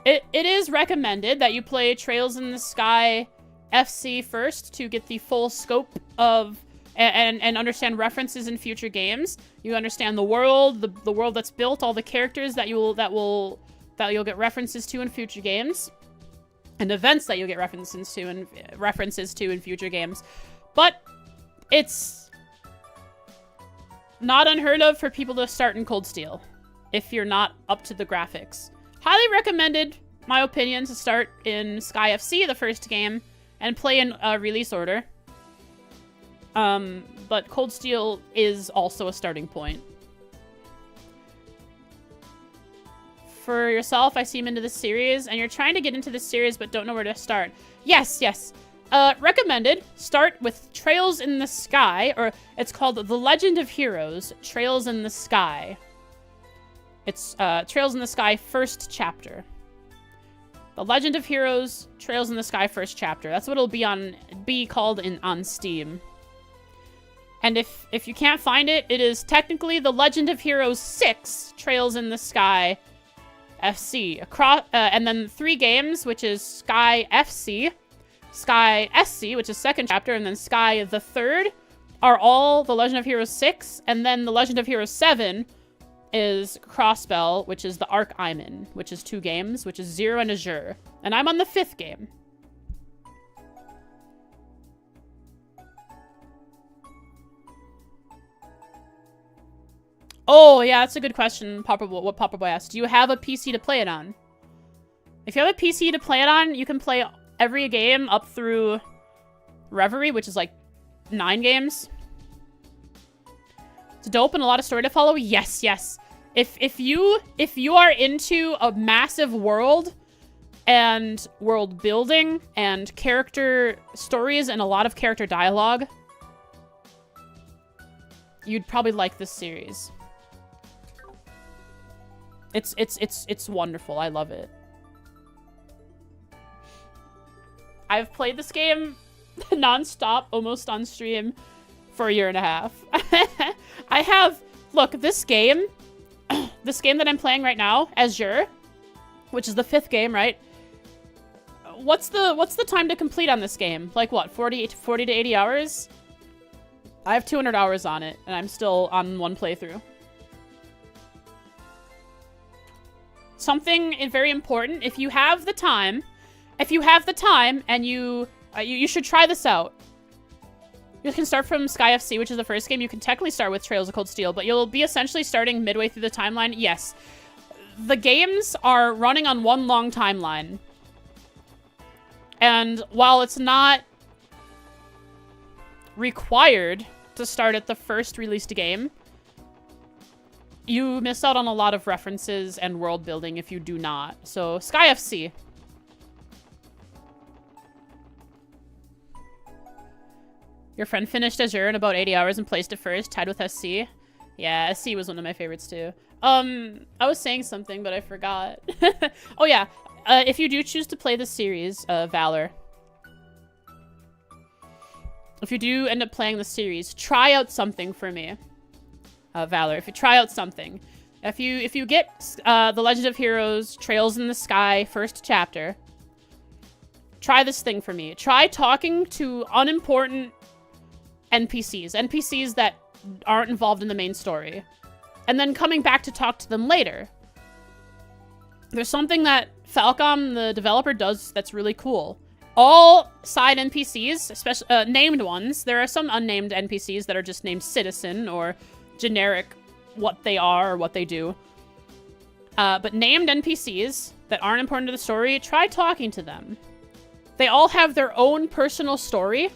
It is recommended that you play Trails in the Sky FC first to get the full scope of and understand references in future games. You understand the world, the world that's built, all the characters that you'll get references to in future games, and events that you'll get references to in future games. But it's not unheard of for people to start in Cold Steel if you're not up to the graphics. Highly recommended, my opinion, to start in Sky FC, the first game, and play in release order. But Cold Steel is also a starting point. For yourself, I seem into this series, and you're trying to get into this series but don't know where to start. Yes. Recommended. Start with Trails in the Sky, or it's called The Legend of Heroes, Trails in the Sky. It's Trails in the Sky first chapter. The Legend of Heroes, Trails in the Sky first chapter. That's what it'll be called on Steam. And if you can't find it, it is technically The Legend of Heroes 6, Trails in the Sky FC. And then 3 games, which is Sky FC, Sky SC, which is second chapter, and then Sky the third, are all The Legend of Heroes 6. And then The Legend of Heroes 7 is Crossbell, which is the arc I'm in, which is 2 games, which is Zero and Azure. And I'm on the 5th game. Oh, yeah, that's a good question, what Papa Boy asked. Do you have a PC to play it on? If you have a PC to play it on, you can play every game up through Reverie, which is like 9 games. It's dope and a lot of story to follow. Yes, yes. If you are into a massive world and world building and character stories and a lot of character dialogue, you'd probably like this series. It's wonderful. I love it. I've played this game non-stop, almost on stream, for a year and a half. I have, look, this game that I'm playing right now, Azure, which is the 5th game, right? What's the time to complete on this game? Like what, 40 to 80 hours? I have 200 hours on it, and I'm still on 1 playthrough. Something very important, if you have the time, and you should try this out. You can start from Sky FC, which is the first game. You can technically start with Trails of Cold Steel, but you'll be essentially starting midway through the timeline. Yes. The games are running on one long timeline. And while it's not required to start at the first released game, you miss out on a lot of references and world building if you do not. So, Sky FC. Your friend finished Azure in about 80 hours and placed it first, tied with SC. Yeah, SC was one of my favorites too. I was saying something, but I forgot. Oh yeah, if you do choose to play this series, Valor. If you do end up playing the series, try out something for me. Valor, if you try out something. If you get The Legend of Heroes, Trails in the Sky, first chapter, try this thing for me. Try talking to unimportant NPCs that aren't involved in the main story, and then coming back to talk to them later. There's something that Falcom, the developer, does that's really cool. All side NPCs, especially named ones, there are some unnamed NPCs that are just named Citizen or generic what they are or what they do. But named NPCs that aren't important to the story, try talking to them. They all have their own personal story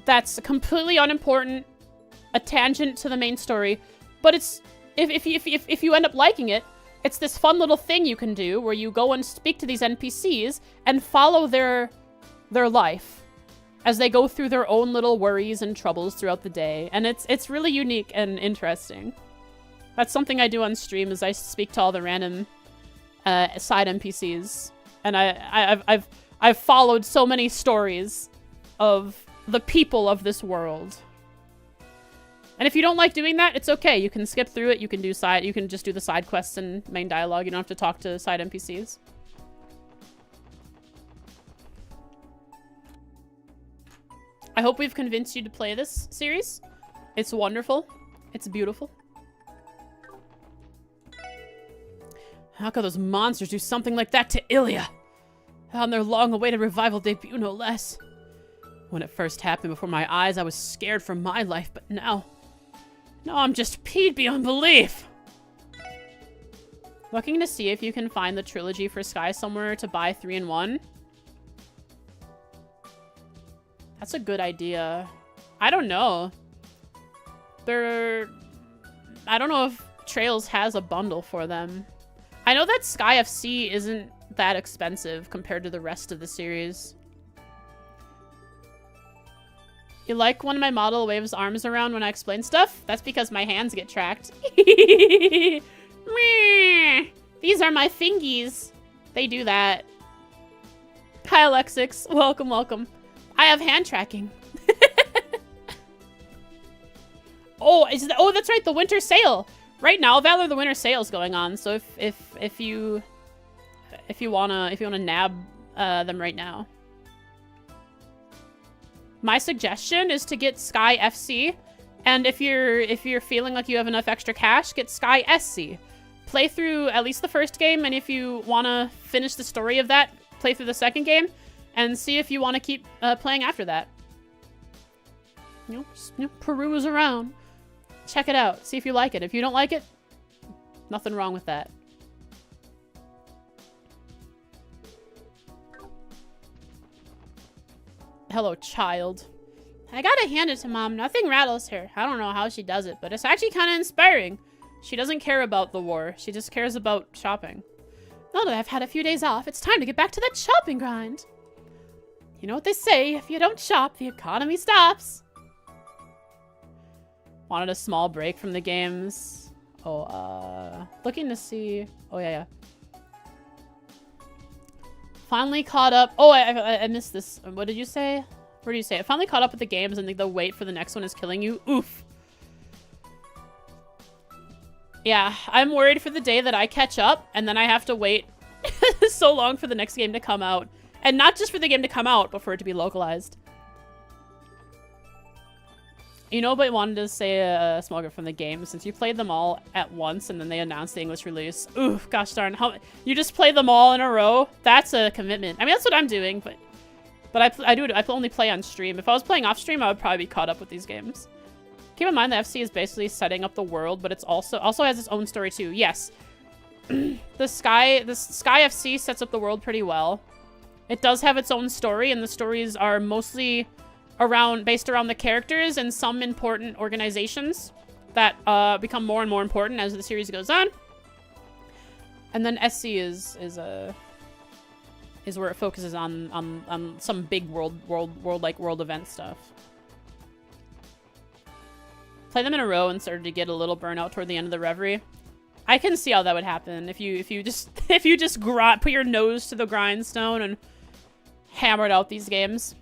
that's completely unimportant, a tangent to the main story, but it's if you end up liking it, it's this fun little thing you can do where you go and speak to these NPCs and follow their life as they go through their own little worries and troubles throughout the day, and it's really unique and interesting. That's something I do on stream, is I speak to all the random side NPCs, and I've followed so many stories of the people of this world. And if you don't like doing that, it's okay. You can skip through it. You can just do the side quests and main dialogue. You don't have to talk to side NPCs. I hope we've convinced you to play this series. It's wonderful. It's beautiful. How could those monsters do something like that to Ilya? On their long-awaited revival debut, no less. When it first happened before my eyes, I was scared for my life, but now I'm just peed beyond belief. Looking to see if you can find the trilogy for Sky somewhere to buy 3-in-1. That's a good idea. I don't know. I don't know if Trails has a bundle for them. I know that Sky FC isn't that expensive compared to the rest of the series. You like when my model waves arms around when I explain stuff? That's because my hands get tracked. These are my fingies. They do that. Hi, Alexix. Welcome, welcome. I have hand tracking. Oh, that's right, the winter sale. Right now, Valor, the winter sale is going on. So if you wanna nab them right now. My suggestion is to get Sky FC, and if you're feeling like you have enough extra cash, get Sky SC. Play through at least the first game, and if you want to finish the story of that, play through the second game, and see if you want to keep playing after that. Just, peruse around. Check it out. See if you like it. If you don't like it, nothing wrong with that. hello, child. I gotta hand it to Mom. Nothing rattles her. I don't know how she does it, but it's actually kind of inspiring. She doesn't care about the war. She just cares about shopping. Now that I've had a few days off, it's time to get back to that shopping grind. You know what they say, if you don't shop, the economy stops. Wanted a small break from the games. Oh, looking to see... Oh, yeah. Finally caught up... Oh, I missed this. What did you say? Where do you say? I finally caught up with the games and the wait for the next one is killing you. Oof. Yeah, I'm worried for the day that I catch up and then I have to wait so long for the next game to come out. And not just for the game to come out, but for it to be localized. You know, but I wanted to say a small gift from the game, since you played them all at once and then they announced the English release. Ooh, gosh darn. You just play them all in a row? That's a commitment. I mean, that's what I'm doing, but I only play on stream. If I was playing off stream, I would probably be caught up with these games. Keep in mind the FC is basically setting up the world, but it's also has its own story too. Yes. The Sky FC sets up the world pretty well. It does have its own story, and the stories are mostly based around the characters and some important organizations that become more and more important as the series goes on. And then SC is where it focuses on some big world event stuff. Play them in a row and started to get a little burnout toward the end of the Reverie. I can see how that would happen if you just put your nose to the grindstone and hammered out these games.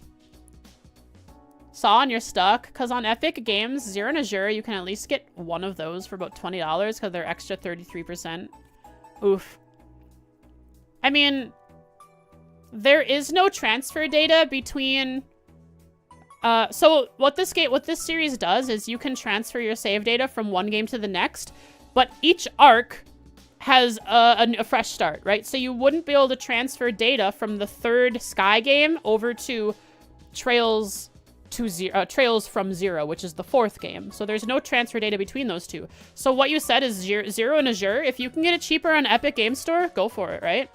Saw and you're stuck, because on Epic Games, Zero and Azure, you can at least get one of those for about $20 because they're extra 33%. Oof. I mean, there is no transfer data between... so what this series does is you can transfer your save data from one game to the next, but each arc has a fresh start, right? So you wouldn't be able to transfer data from the third Sky game over to Trails from Zero, which is the fourth game. So there's no transfer data between those two. So what you said is Zero and Azure. If you can get it cheaper on Epic Game Store, go for it, right?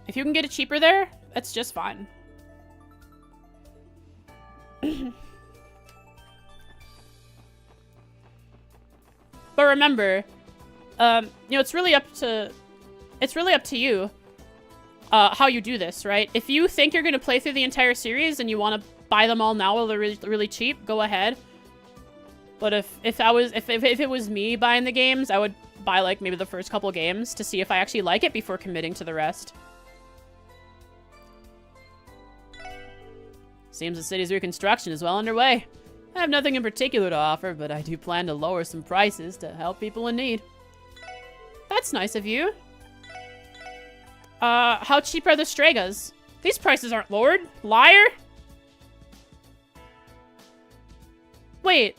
If you can get it cheaper there, that's just fine. But remember, you know, it's really up to you how you do this, right? If you think you're going to play through the entire series and you want to buy them all now while they're really, really cheap, go ahead. But if it was me buying the games, I would buy like maybe the first couple games to see if I actually like it before committing to the rest. Seems the city's reconstruction is well underway. I have nothing in particular to offer, but I do plan to lower some prices to help people in need. That's nice of you. How cheap are the Stregas? These prices aren't lowered. Liar? Wait.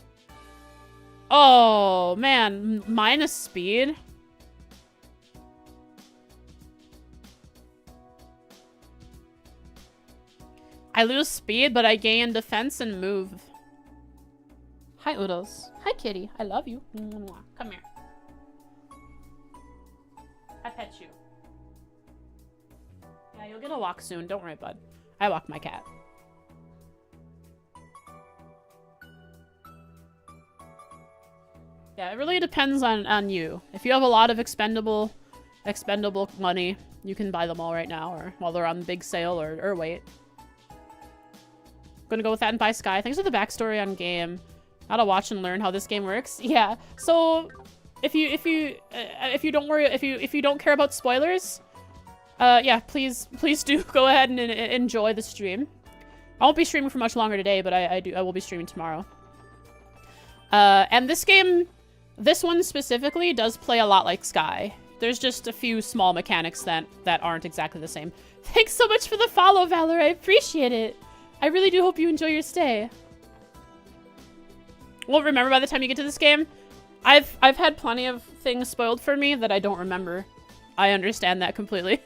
Oh, man. Minus speed? I lose speed, but I gain defense and move. Hi, Oodles. Hi, kitty. I love you. Come here. I pet you. Yeah, you'll get a walk soon. Don't worry, bud. I walk my cat. Yeah, it really depends on you. If you have a lot of expendable money, you can buy them all right now, or while they're on the big sale, or wait. Gonna go with that and buy Sky. Thanks for the backstory on game. How to watch and learn how this game works. Yeah. So if you don't care about spoilers, yeah, please do go ahead and enjoy the stream. I won't be streaming for much longer today, but I will be streaming tomorrow. And this one specifically does play a lot like Sky. There's just a few small mechanics that aren't exactly the same. Thanks so much for the follow, Valor. I appreciate it. I really do hope you enjoy your stay. Well, remember by the time you get to this game, I've had plenty of things spoiled for me that I don't remember. I understand that completely.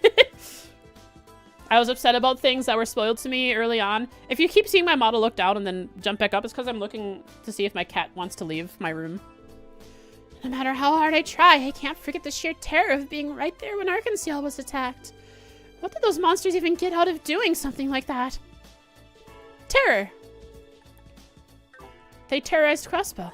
I was upset about things that were spoiled to me early on. If you keep seeing my model look down and then jump back up, it's because I'm looking to see if my cat wants to leave my room. No matter how hard I try, I can't forget the sheer terror of being right there when Arkansas was attacked. What did those monsters even get out of doing something like that? Terror. They terrorized Crossbell.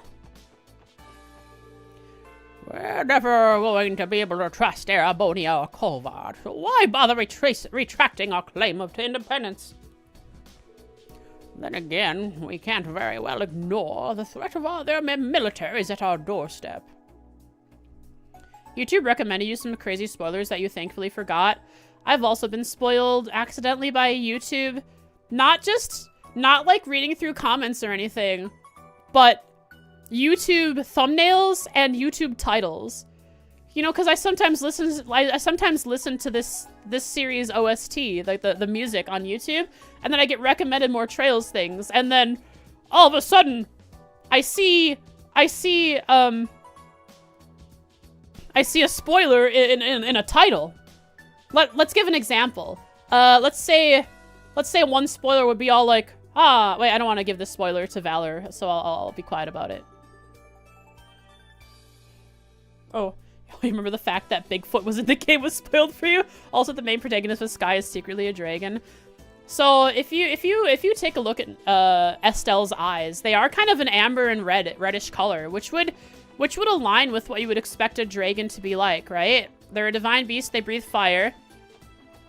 We're never going to be able to trust Erabonia or Colvard, so why bother retracting our claim to independence? Then again, we can't very well ignore the threat of their militaries at our doorstep. YouTube recommended you some crazy spoilers that you thankfully forgot. I've also been spoiled accidentally by YouTube. Not like reading through comments or anything, but YouTube thumbnails and YouTube titles. You know, because I sometimes listen to this series OST, like the music on YouTube, and then I get recommended more Trails things, and then all of a sudden I see a spoiler in a title. Let's give an example. Let's say one spoiler would be all like, wait, I don't want to give this spoiler to Valor, so I'll be quiet about it. Oh, you remember the fact that Bigfoot was in the game was spoiled for you? Also, the main protagonist of Sky is secretly a dragon. So if you take a look at Estelle's eyes, they are kind of an amber and reddish color, which would align with what you would expect a dragon to be like, right? They're a divine beast. They breathe fire,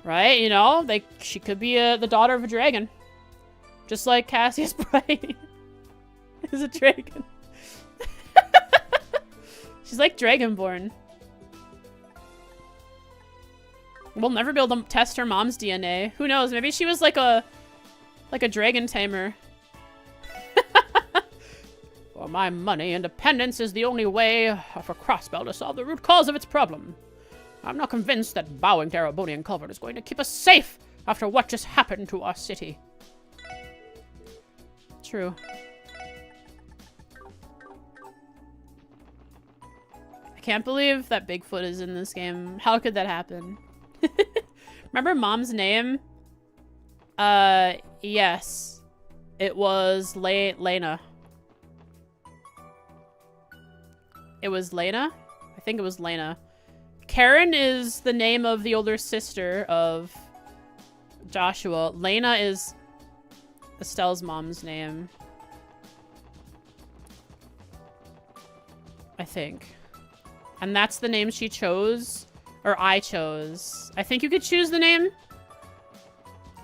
right? You know, she could be the daughter of a dragon, just like Cassius Bright is a dragon. She's like Dragonborn. We'll never be able to test her mom's DNA. Who knows? Maybe she was like a dragon tamer. For my money, independence is the only way for Crossbell to solve the root cause of its problem. I'm not convinced that bowing to Erabonia and Culvert is going to keep us safe after what just happened to our city. True. I can't believe that Bigfoot is in this game. How could that happen? Remember Mom's name? Yes. It was Lena. It was Lena? I think it was Lena. Karen is the name of the older sister of Joshua. Lena is Estelle's mom's name. I think. And that's the name she chose. Or I chose. I think you could choose the name.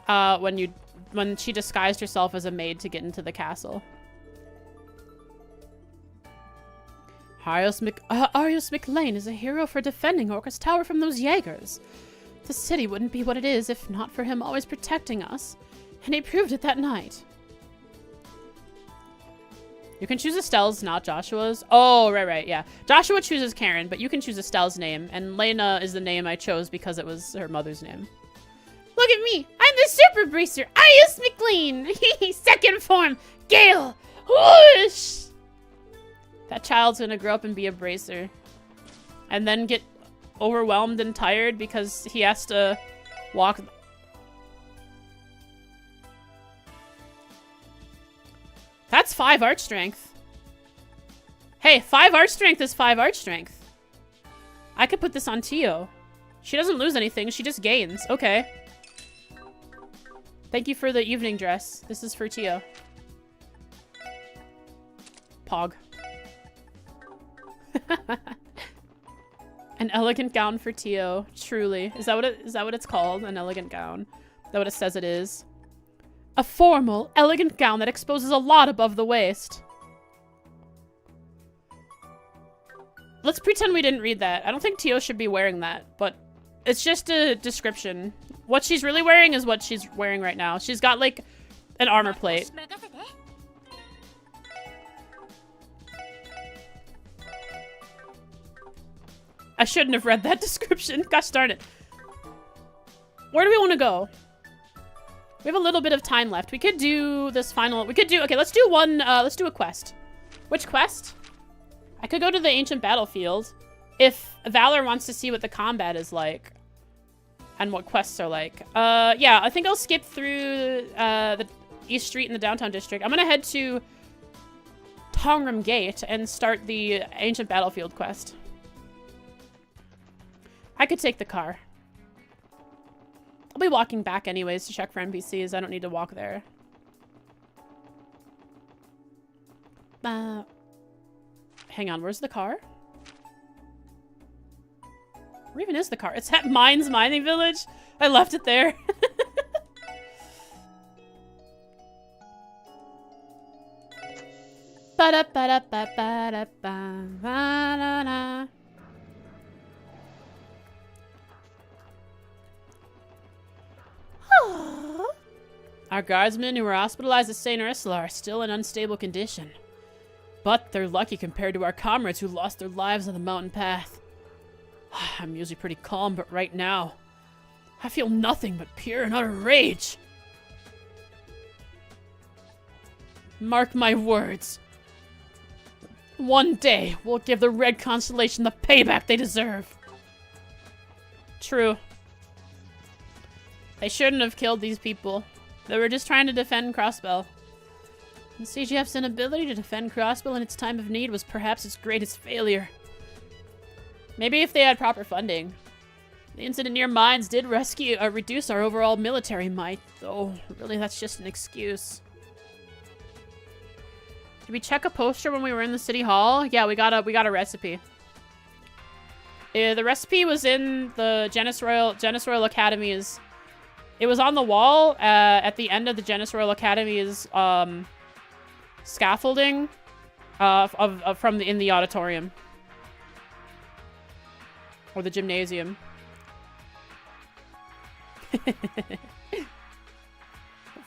When she disguised herself as a maid to get into the castle. Arios McLean is a hero for defending Orcus Tower from those Jaegers. The city wouldn't be what it is if not for him always protecting us. And he proved it that night. You can choose Estelle's, not Joshua's. Oh, right, yeah. Joshua chooses Karen, but you can choose Estelle's name. And Lena is the name I chose because it was her mother's name. Look at me! I'm the Super Bracer! Arios McLean! Second form! Gale! Whoosh! That child's gonna grow up and be a bracer. And then get overwhelmed and tired because he has to walk. That's 5 art strength. Hey, 5 art strength is 5 art strength. I could put this on Tio. She doesn't lose anything, she just gains. Okay. Thank you for the evening dress. This is for Tio. Pog. An elegant gown for Tio. Truly. Is that what it's called? An elegant gown. Is that what it says it is? A formal, elegant gown that exposes a lot above the waist. Let's pretend we didn't read that. I don't think Tio should be wearing that, but it's just a description. What she's really wearing is what she's wearing right now. She's got, like, an armor plate. I shouldn't have read that description. Gosh darn it. Where do we want to go? We have a little bit of time left. We could do this final... Okay, let's do one... let's do a quest. Which quest? I could go to the ancient battlefield. If Valor wants to see what the combat is like. And what quests are like. Yeah, I think I'll skip through the East Street in the downtown district. I'm gonna head to Tongram Gate and start the ancient battlefield quest. I could take the car. I'll be walking back anyways to check for NPCs. I don't need to walk there. Hang on, where's the car? Where even is the car? It's at Mine's Mining Village. I left it there. Our guardsmen who were hospitalized at St. Ursula are still in unstable condition. But they're lucky compared to our comrades who lost their lives on the mountain path. I'm usually pretty calm, but right now, I feel nothing but pure and utter rage. Mark my words. One day, we'll give the Red Constellation the payback they deserve. True. They shouldn't have killed these people. They were just trying to defend Crossbell. The CGF's inability to defend Crossbell in its time of need was perhaps its greatest failure. Maybe if they had proper funding. The incident near Mines did reduce our overall military might, though really that's just an excuse. Did we check a poster when we were in the city hall? Yeah, we got a recipe. The recipe was in the Genis Royal Academy's. It was on the wall at the end of the Genis Royal Academy's scaffolding in the auditorium or the gymnasium.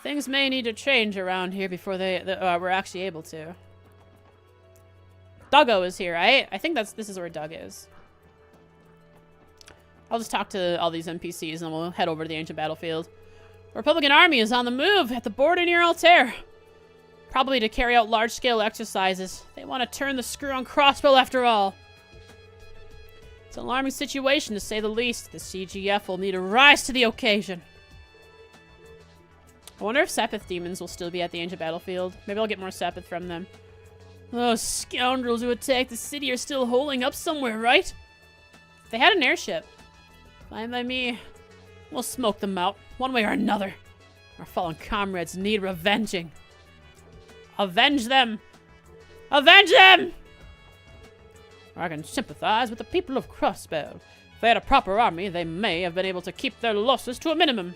Things may need to change around here before we're actually able to. Duggo is here, right? I think this is where Doug is. I'll just talk to all these NPCs and then we'll head over to the ancient battlefield. The Republican army is on the move at the border near Altair. Probably to carry out large-scale exercises. They want to turn the screw on Crossbell after all. It's an alarming situation, to say the least. The CGF will need to rise to the occasion. I wonder if Sepith demons will still be at the ancient battlefield. Maybe I'll get more Sepith from them. Those scoundrels who attacked the city are still holding up somewhere, right? They had an airship. Fine by me. We'll smoke them out, one way or another. Our fallen comrades need revenging. Avenge them! Avenge them! I can sympathize with the people of Crossbell. If they had a proper army, they may have been able to keep their losses to a minimum.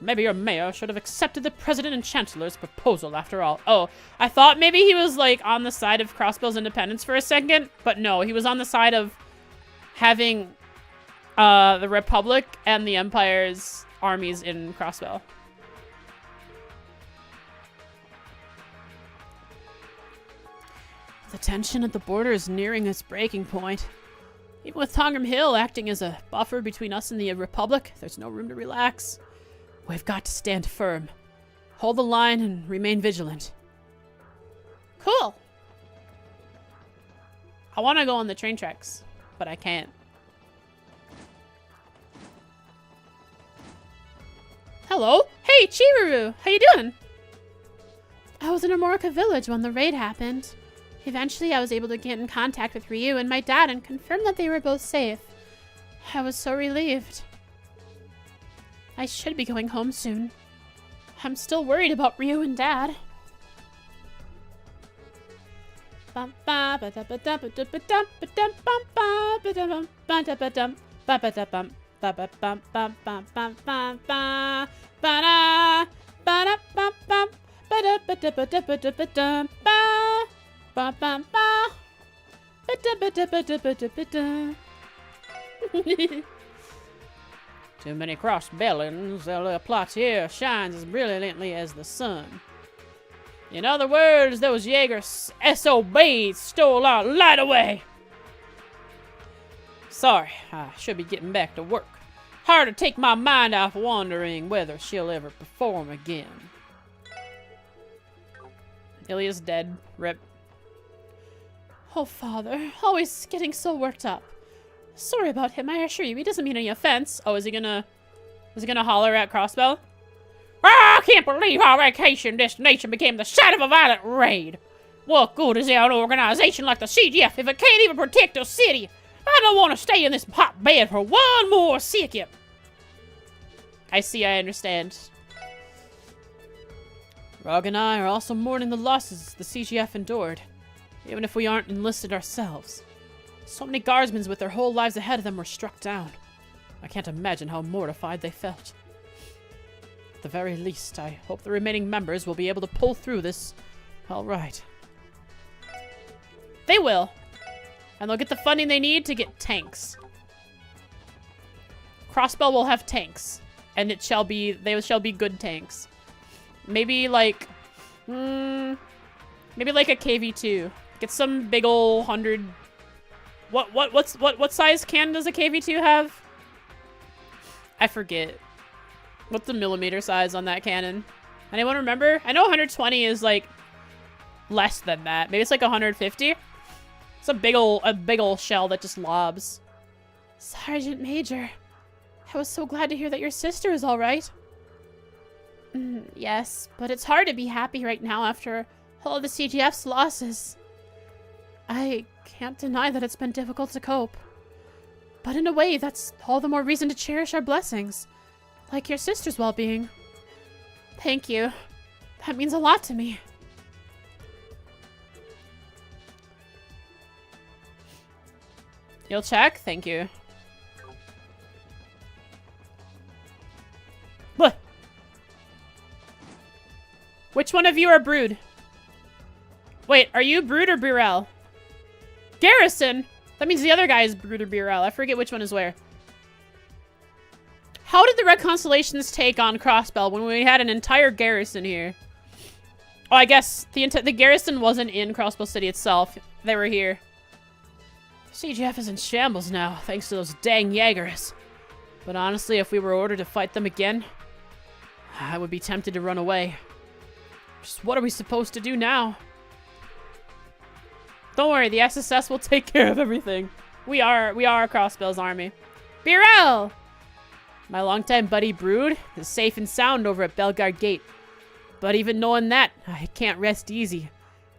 Maybe your mayor should have accepted the president and chancellor's proposal after all. Oh, I thought maybe he was, like, on the side of Crossbell's independence for a second. But no, he was on the side of having the Republic and the Empire's armies in Crossbell. The tension at the border is nearing its breaking point. Even with Tongram Hill acting as a buffer between us and the Republic, there's no room to relax. We've got to stand firm. Hold the line and remain vigilant. Cool. I want to go on the train tracks, but I can't. Hello? Hey, Chiruru! How you doing? I was in Amorica Village when the raid happened. Eventually, I was able to get in contact with Ryu and my dad and confirm that they were both safe. I was so relieved. I should be going home soon. I'm still worried about Ryu and Dad. Too many crossbellings. The Platier shines as brilliantly as the sun. In other words, those Jaegers SOBs stole our light away. Sorry, I should be getting back to work. Hard to take my mind off wondering whether she'll ever perform again. Ilya's dead. Rip. Oh, Father. Always getting so worked up. Sorry about him, I assure you. He doesn't mean any offense. Oh, is he gonna holler at Crossbell? I can't believe our vacation destination became the site of a violent raid. What good is an organization like the CGF if it can't even protect a city? I don't want to stay in this hotbed for one more second. I see, I understand. Rog and I are also mourning the losses the CGF endured, even if we aren't enlisted ourselves. So many guardsmen with their whole lives ahead of them were struck down. I can't imagine how mortified they felt. At the very least, I hope the remaining members will be able to pull through this all right. They will. And they'll get the funding they need to get tanks. Crossbell will have tanks. And they shall be good tanks. Maybe like, maybe like a KV2. Get some big ol' 100. What size cannon does a KV2 have? I forget. What's the millimeter size on that cannon? Anyone remember? I know 120 is like less than that. Maybe it's like 150. It's a big ol' shell that just lobs. Sergeant Major, I was so glad to hear that your sister is all right. Yes, but it's hard to be happy right now after all of the CGF's losses. I can't deny that it's been difficult to cope. But in a way, that's all the more reason to cherish our blessings. Like your sister's well-being. Thank you. That means a lot to me. You'll check? Thank you. What? Which one of you are Brood? Wait, are you Brood or Burrell? Garrison? That means the other guy is Brood or Burrell. I forget which one is where. How did the Red Constellations take on Crossbell when we had an entire garrison here? Oh, I guess the garrison wasn't in Crossbell City itself. They were here. CGF is in shambles now, thanks to those dang Jaegers. But honestly, if we were ordered to fight them again, I would be tempted to run away. Just what are we supposed to do now? Don't worry, the SSS will take care of everything. We are Crossbell's army. Burrell! My longtime buddy Brood is safe and sound over at Belgard Gate. But even knowing that, I can't rest easy.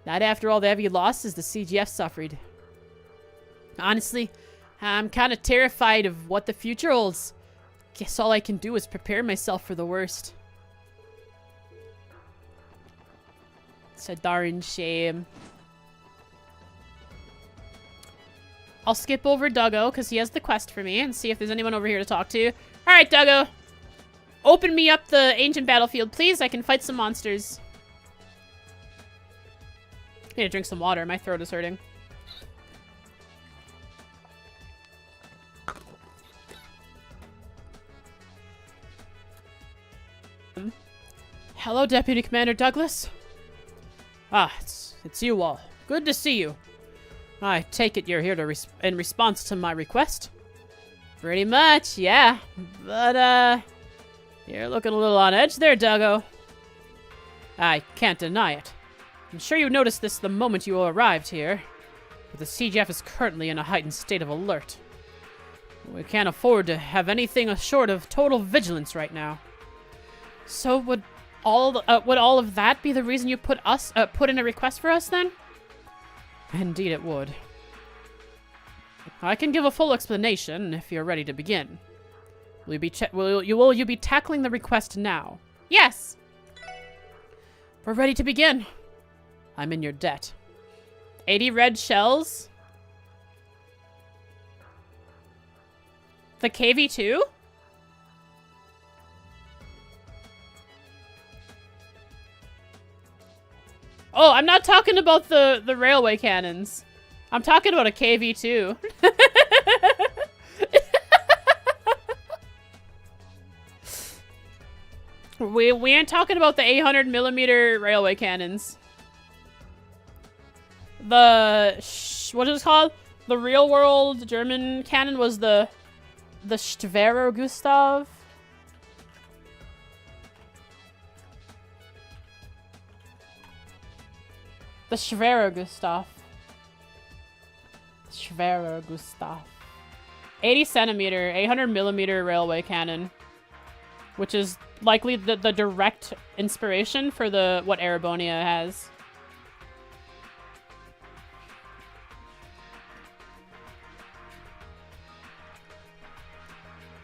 Not after all the heavy losses the CGF suffered. Honestly, I'm kind of terrified of what the future holds. Guess all I can do is prepare myself for the worst. It's a darn shame. I'll skip over Duggo because he has the quest for me and see if there's anyone over here to talk to. Alright, Duggo. Open me up the ancient battlefield, please. I can fight some monsters. I need to drink some water. My throat is hurting. Hello, Deputy Commander Douglas. Ah, it's you all. Good to see you. I take it you're here to in response to my request? Pretty much, yeah. But, you're looking a little on edge there, Duggo. I can't deny it. I'm sure you noticed this the moment you arrived here. But the CGF is currently in a heightened state of alert. We can't afford to have anything short of total vigilance right now. So would all of that be the reason you put in a request for us then? Indeed it would. I can give a full explanation if you're ready to begin. Will you be tackling the request now? Yes. We're ready to begin. I'm in your debt. 80 red shells. The KV2? Oh, I'm not talking about the railway cannons. I'm talking about a KV2. we ain't talking about the 800mm railway cannons. What is it called? The real world German cannon was the Schwerer Gustav. The Schwerer Gustav. Schwerer Gustav. 80cm, 800mm railway cannon. Which is likely the direct inspiration for what Erebonia has.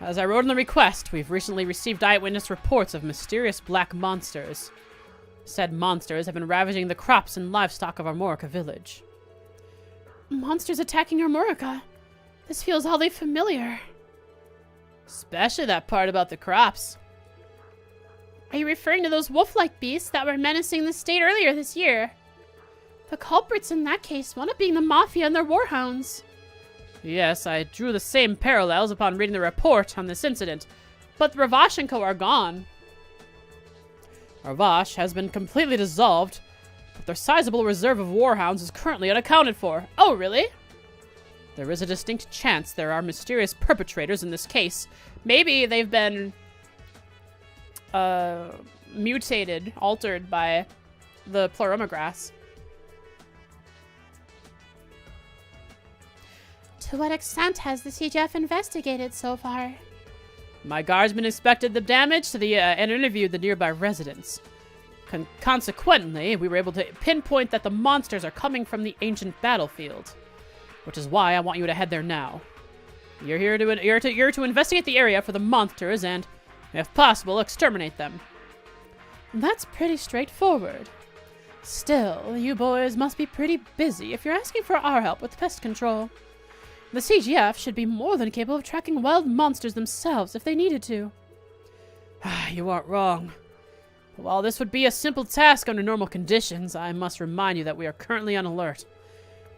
As I wrote in the request, we've recently received eyewitness reports of mysterious black monsters. Said monsters have been ravaging the crops and livestock of Armorica village. Monsters attacking Armorica? This feels oddly familiar. Especially that part about the crops. Are you referring to those wolf-like beasts that were menacing the state earlier this year? The culprits in that case wound up being the Mafia and their warhounds. Yes, I drew the same parallels upon reading the report on this incident, but the Ravash and Co. are gone. Ravash has been completely dissolved, but their sizable reserve of warhounds is currently unaccounted for. Oh, really? There is a distinct chance there are mysterious perpetrators in this case. Maybe they've been mutated, altered by the Pleroma grass. To what extent has the CGF investigated so far? My guardsmen inspected the damage to the and interviewed the nearby residents. Consequently, we were able to pinpoint that the monsters are coming from the ancient battlefield, which is why I want you to head there now. You're here to investigate the area for the monsters and, if possible, exterminate them. That's pretty straightforward. Still, you boys must be pretty busy if you're asking for our help with pest control. The CGF should be more than capable of tracking wild monsters themselves if they needed to. You aren't wrong. But while this would be a simple task under normal conditions, I must remind you that we are currently on alert.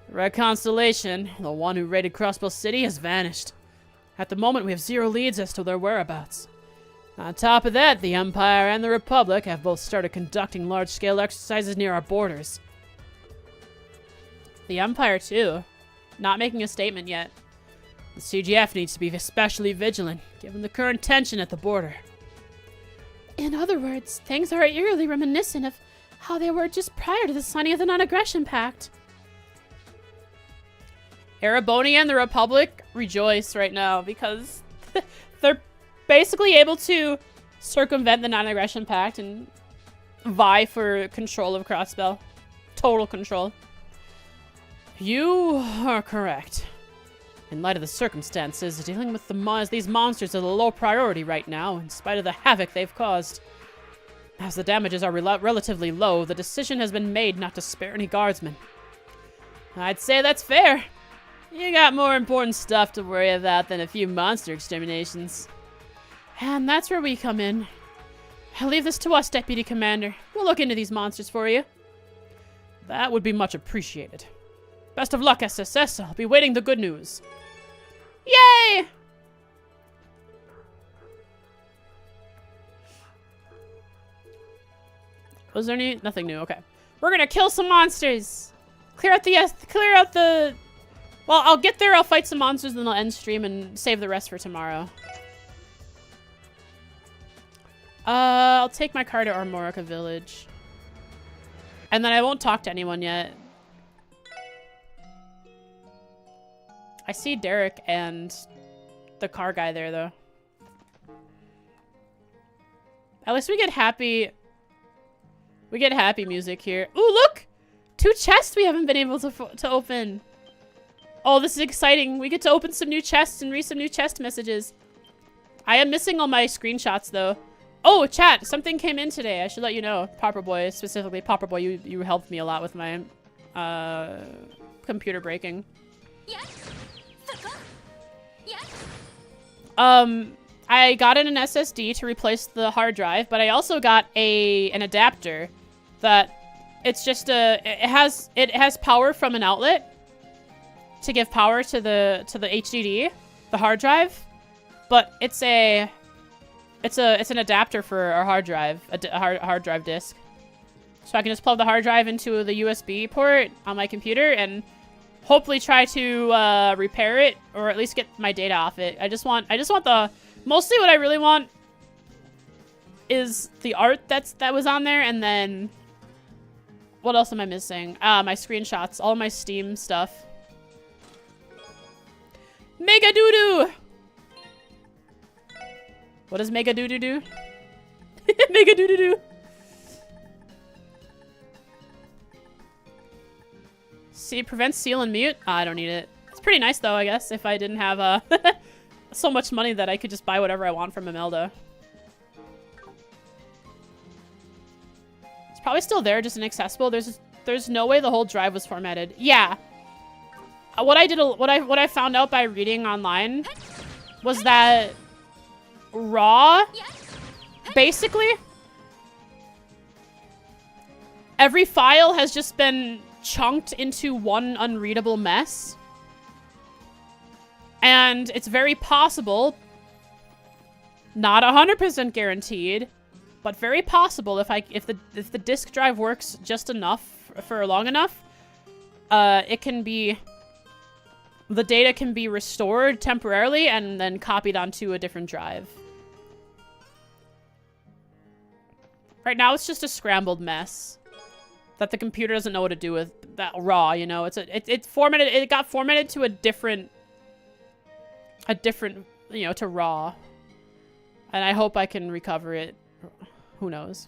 The Red Constellation, the one who raided Crossbell City, has vanished. At the moment, we have zero leads as to their whereabouts. On top of that, the Empire and the Republic have both started conducting large-scale exercises near our borders. The Empire, too. Not making a statement yet. The CGF needs to be especially vigilant, given the current tension at the border. In other words, things are eerily reminiscent of how they were just prior to the signing of the Non-Aggression Pact. Ereboni and the Republic rejoice right now because they're basically able to circumvent the Non-Aggression Pact and vie for control of Crossbell. Total control. You are correct. In light of the circumstances, dealing with these monsters is a low priority right now, in spite of the havoc they've caused. As the damages are relatively low, the decision has been made not to spare any guardsmen. I'd say that's fair. You got more important stuff to worry about than a few monster exterminations. And that's where we come in. I'll leave this to us, Deputy Commander. We'll look into these monsters for you. That would be much appreciated. Best of luck, SSS. I'll be waiting the good news. Yay! Was there nothing new? Okay. We're gonna kill some monsters. Clear out the... Well, I'll get there, I'll fight some monsters, then I'll end stream and save the rest for tomorrow. I'll take my car to Armorica Village. And then I won't talk to anyone yet. I see Derek and the car guy there, though. At least we get happy... We get happy music here. Ooh, look! 2 chests we haven't been able to open. Oh, this is exciting. We get to open some new chests and read some new chest messages. I am missing all my screenshots, though. Oh, chat! Something came in today. I should let you know. Popper Boy, specifically. Popper Boy, you helped me a lot with my computer breaking. Yes. I got an SSD to replace the hard drive, but I also got an adapter that it's just it has power from an outlet to give power to the HDD, the hard drive, but it's an adapter for our hard drive, a hard drive disk. So I can just plug the hard drive into the USB port on my computer and hopefully try to repair it, or at least get my data off it. I just want the... Mostly what I really want is the art that was on there, and then... What else am I missing? My screenshots. All my Steam stuff. Mega Doodoo! What does Mega Doodoo do? Mega Doodoo do! See, prevents seal and mute. I don't need it. It's pretty nice though, I guess, if I didn't have so much money that I could just buy whatever I want from Imelda. It's probably still there, just inaccessible. There's no way the whole drive was formatted. Yeah. What I found out by reading online was that raw, basically, every file has just been chunked into one unreadable mess. And it's very possible, not 100% guaranteed, but very possible if the disk drive works just enough for long enough, the data can be restored temporarily and then copied onto a different drive. Right now it's just a scrambled mess that the computer doesn't know what to do with that raw, you know. It got formatted to a different, you know, to raw. And I hope I can recover it. Who knows?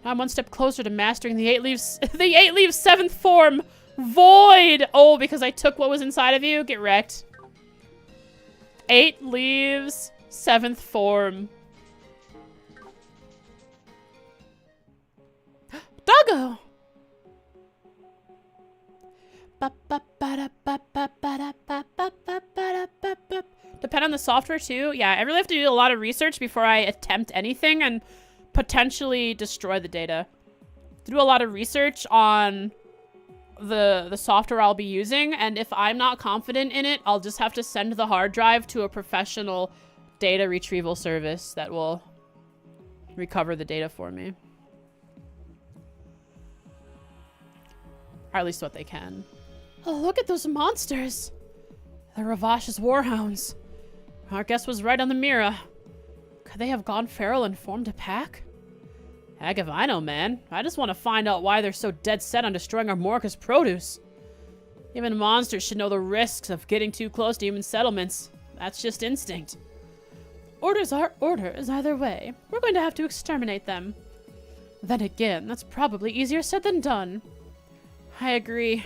Now I'm one step closer to mastering the 8 leaves, the 8 leaves 7th form, Void! Oh, because I took what was inside of you? Get wrecked. 8 leaves, 7th form. Doggo! Depend on the software too. Yeah, I really have to do a lot of research before I attempt anything and potentially destroy the data. To do a lot of research on the software I'll be using, and if I'm not confident in it, I'll just have to send the hard drive to a professional data retrieval service that will recover the data for me. Or at least what they can. Oh, look at those monsters! They're Ravash's warhounds. Our guess was right on the mirror. Could they have gone feral and formed a pack? Heck if I know, man. I just want to find out why they're so dead set on destroying our Morca's produce. Even monsters should know the risks of getting too close to human settlements. That's just instinct. Orders are orders either way. We're going to have to exterminate them. Then again, that's probably easier said than done. I agree.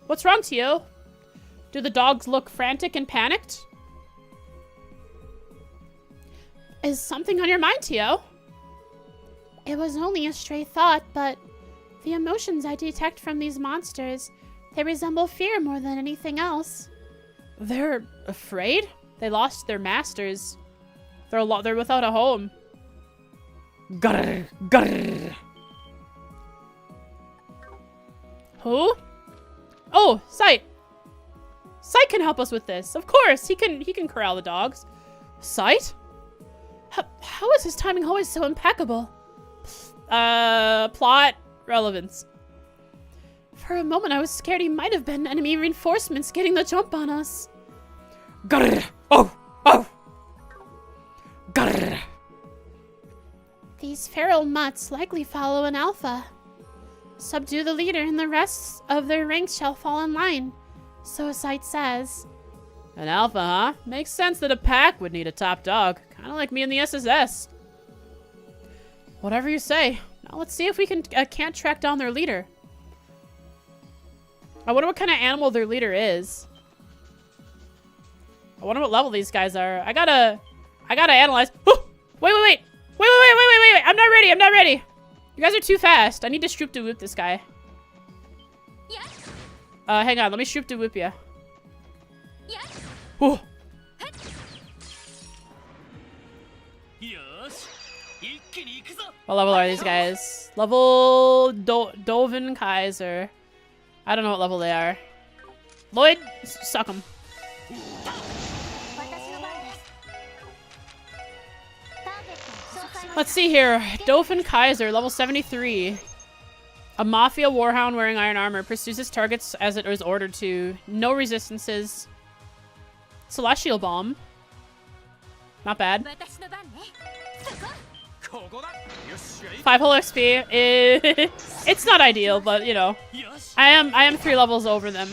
What's wrong, Tio? Do the dogs look frantic and panicked? Is something on your mind, Tio? It was only a stray thought, but the emotions I detect from these monsters, they resemble fear more than anything else. They're afraid? They lost their masters. They're without a home. Grr, grr. Who? Oh, Sight. Sight can help us with this. Of course, he can corral the dogs. Sight? How is his timing always so impeccable? Plot relevance. For a moment, I was scared he might have been enemy reinforcements getting the jump on us. Grr! Oh! Oh! Grr! These feral mutts likely follow an alpha. Subdue the leader and the rest of their ranks shall fall in line. So Sight says. An alpha, huh? Makes sense that a pack would need a top dog. Kind of like me and the SSS. Whatever you say. Now let's see if we can't track down their leader. I wonder what kind of animal their leader is. I wonder what level these guys are. I gotta analyze. Oh! Wait. I'm not ready. You guys are too fast. I need to shoop to whoop this guy. Hang on. Let me shoop to whoop ya. Ooh. What level are these guys? Level Dovin Kaiser. I don't know what level they are. Lloyd, suck them. Let's see here. Dovin Kaiser, level 73. A Mafia Warhound wearing iron armor. Pursues his targets as it was ordered to. No resistances. Celestial Bomb. Not bad. 5 whole XP. It's not ideal, but you know. I am 3 levels over them.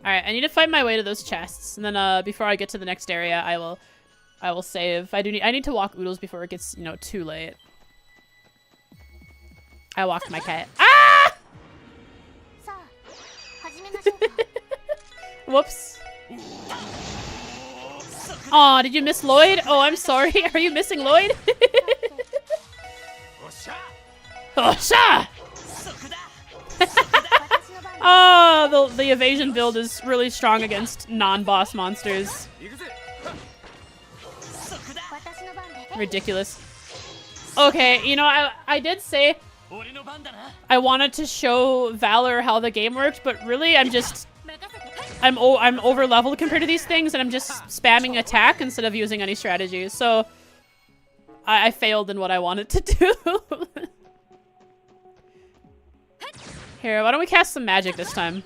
Alright, I need to find my way to those chests, and then before I get to the next area, I will save. I need to walk Oodles before it gets, you know, too late. I walked my cat. Ah! Whoops. Aw, did you miss Lloyd? Oh, I'm sorry. Are you missing Lloyd? Osha! Oh, the evasion build is really strong against non-boss monsters. Ridiculous. Okay, you know, I did say I wanted to show Valor how the game worked, but really I'm over leveled compared to these things, and I'm just spamming attack instead of using any strategies. So I failed in what I wanted to do. Here, why don't we cast some magic this time?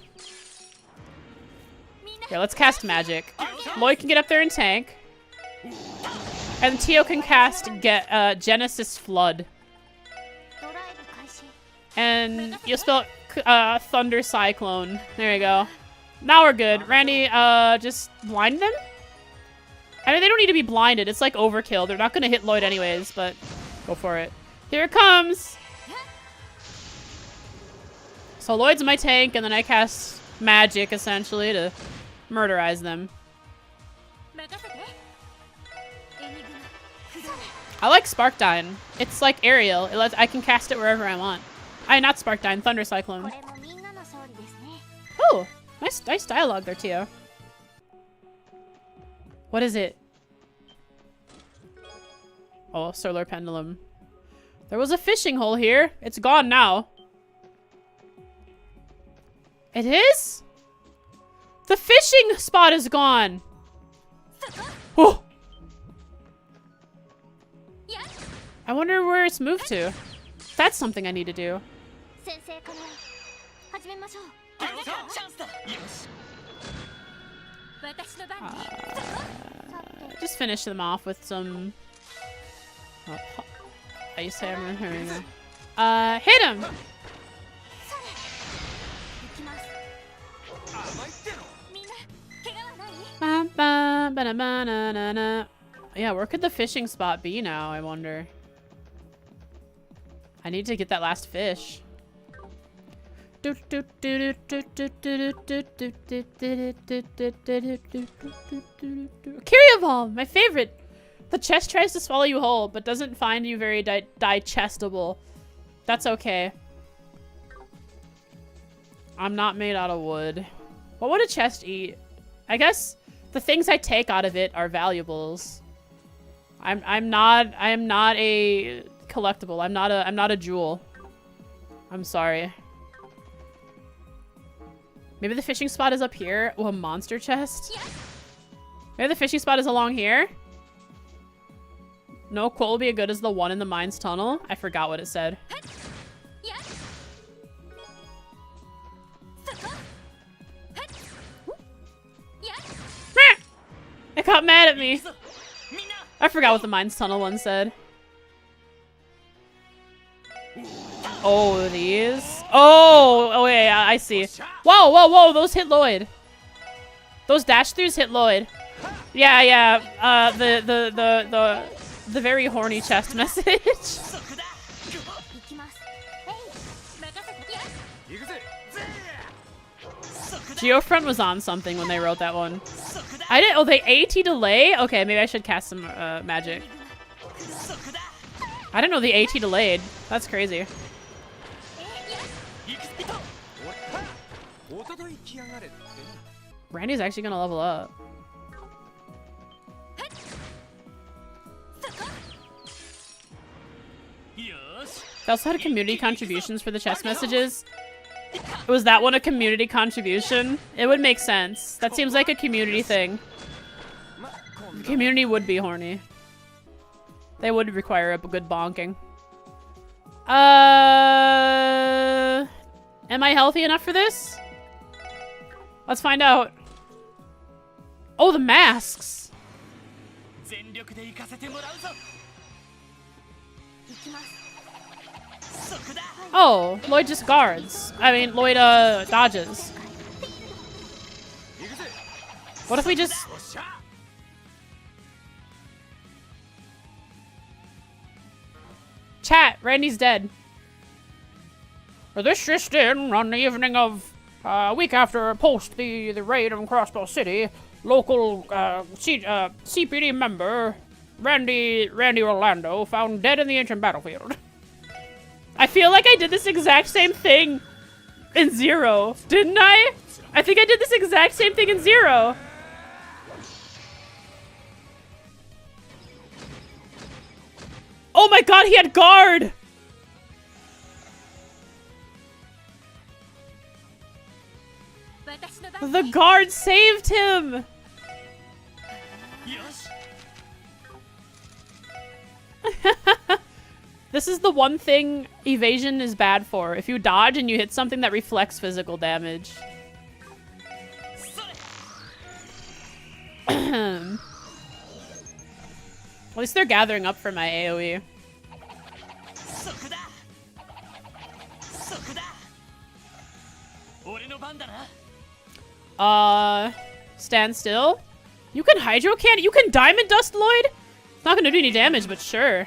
Here, let's cast magic. Lloyd can get up there and tank. And Tio can cast Genesis Flood. And you'll spell Thunder Cyclone. There you go. Now we're good. Randy, just blind them? I mean, they don't need to be blinded. It's like overkill. They're not going to hit Lloyd anyways, but go for it. Here it comes! So Lloyd's my tank, and then I cast magic, essentially, to murderize them. I like Sparkdyne. It's like Aerial. I can cast it wherever I want. Not Sparkdyne, Thunder Cyclone. Oh, nice dialogue there, Tio. What is it? Oh, Solar Pendulum. There was a fishing hole here. It's gone now. It is? The fishing spot is gone. Oh. I wonder where it's moved to. That's something I need to do. Just finish them off with some... Ice Hammer. Here we go. Hit him! Yeah, where could the fishing spot be now, I wonder? I need to get that last fish. Carry Bomb, my favorite. The chest tries to swallow you whole, but doesn't find you very digestible. That's okay. I'm not made out of wood. What would a chest eat? I guess the things I take out of it are valuables. I'm not a collectible. I'm not a jewel. I'm sorry. Maybe the fishing spot is up here. Oh, a monster chest. Maybe the fishing spot is along here. No quote will be as good as the one in the mines tunnel. I forgot what it said. It got mad at me. I forgot what the mines tunnel one said. Oh, these? Oh, yeah, I see. Whoa, whoa, whoa, those hit Lloyd. Those dash throughs hit Lloyd. Yeah, the very horny chest message. Geofront was on something when they wrote that one. Oh, they AT delay? Okay, maybe I should cast some magic. I didn't know the AT delayed. That's crazy. Randy's actually gonna level up. They also had community contributions for the chest messages. Was that one a community contribution? It would make sense. That seems like a community thing. The community would be horny. They would require a good bonking. Am I healthy enough for this? Let's find out. Oh, the masks! Oh, Lloyd just guards. I mean, Lloyd, dodges. What if we just... Chat, Randy's dead. For this just in, on the evening of A week after post the raid on Crossbell City, local CPD member Randy Orlando found dead in the ancient battlefield. I feel like I did this exact same thing in Zero, didn't I? I think I did this exact same thing in Zero. Oh my god, he had guard! The guard saved him! This is the one thing evasion is bad for. If you dodge and you hit something that reflects physical damage. At least they're gathering up for my AoE. Stand still? You can Hydro Cannon? You can Diamond Dust Lloyd? It's not gonna do any damage, but sure.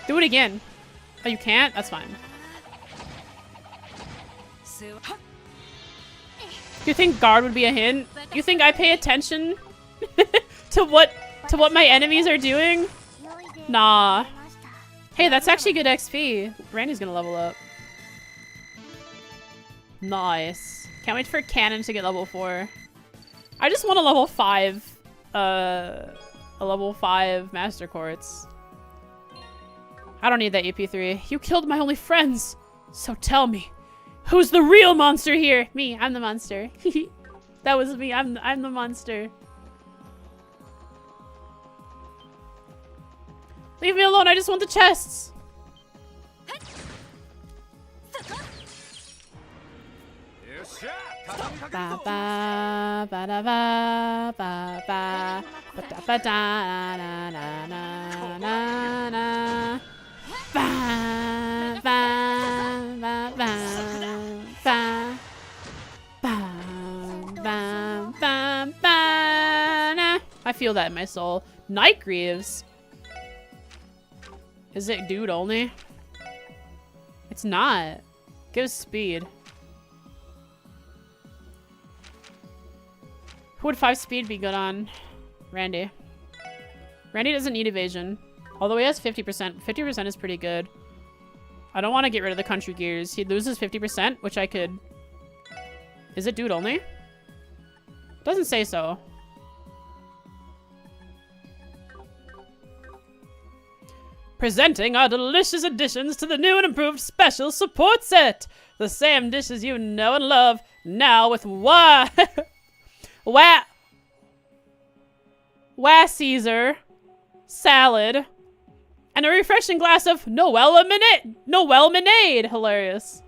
Do it again. Oh, you can't? That's fine. You think guard would be a hint? You think I pay attention to what my enemies are doing? Nah. Hey, that's actually good XP. Randy's gonna level up. Nice. Can't wait for Cannon to get level 4. I just want a level 5 Master Quartz. I don't need that EP3. You killed my only friends. So tell me, who's the real monster here? Me, I'm the monster. That was me. I'm the monster. Leave me alone. I just want the chests. Ba ba ba da ba ba ba ba da ba da na na na na na ba ba ba ba ba ba ba ba ba na. I feel that in my soul. Night Greaves. Is it dude only? It's not. Gives speed. Who would 5 speed be good on? Randy. Randy doesn't need evasion. Although he has 50%. 50% is pretty good. I don't want to get rid of the country gears. He loses 50%, which I could... Is it dude only? Doesn't say so. Presenting our delicious additions to the new and improved special support set. The same dishes you know and love, now with Caesar salad and a refreshing glass of Noel lemonade. Hilarious.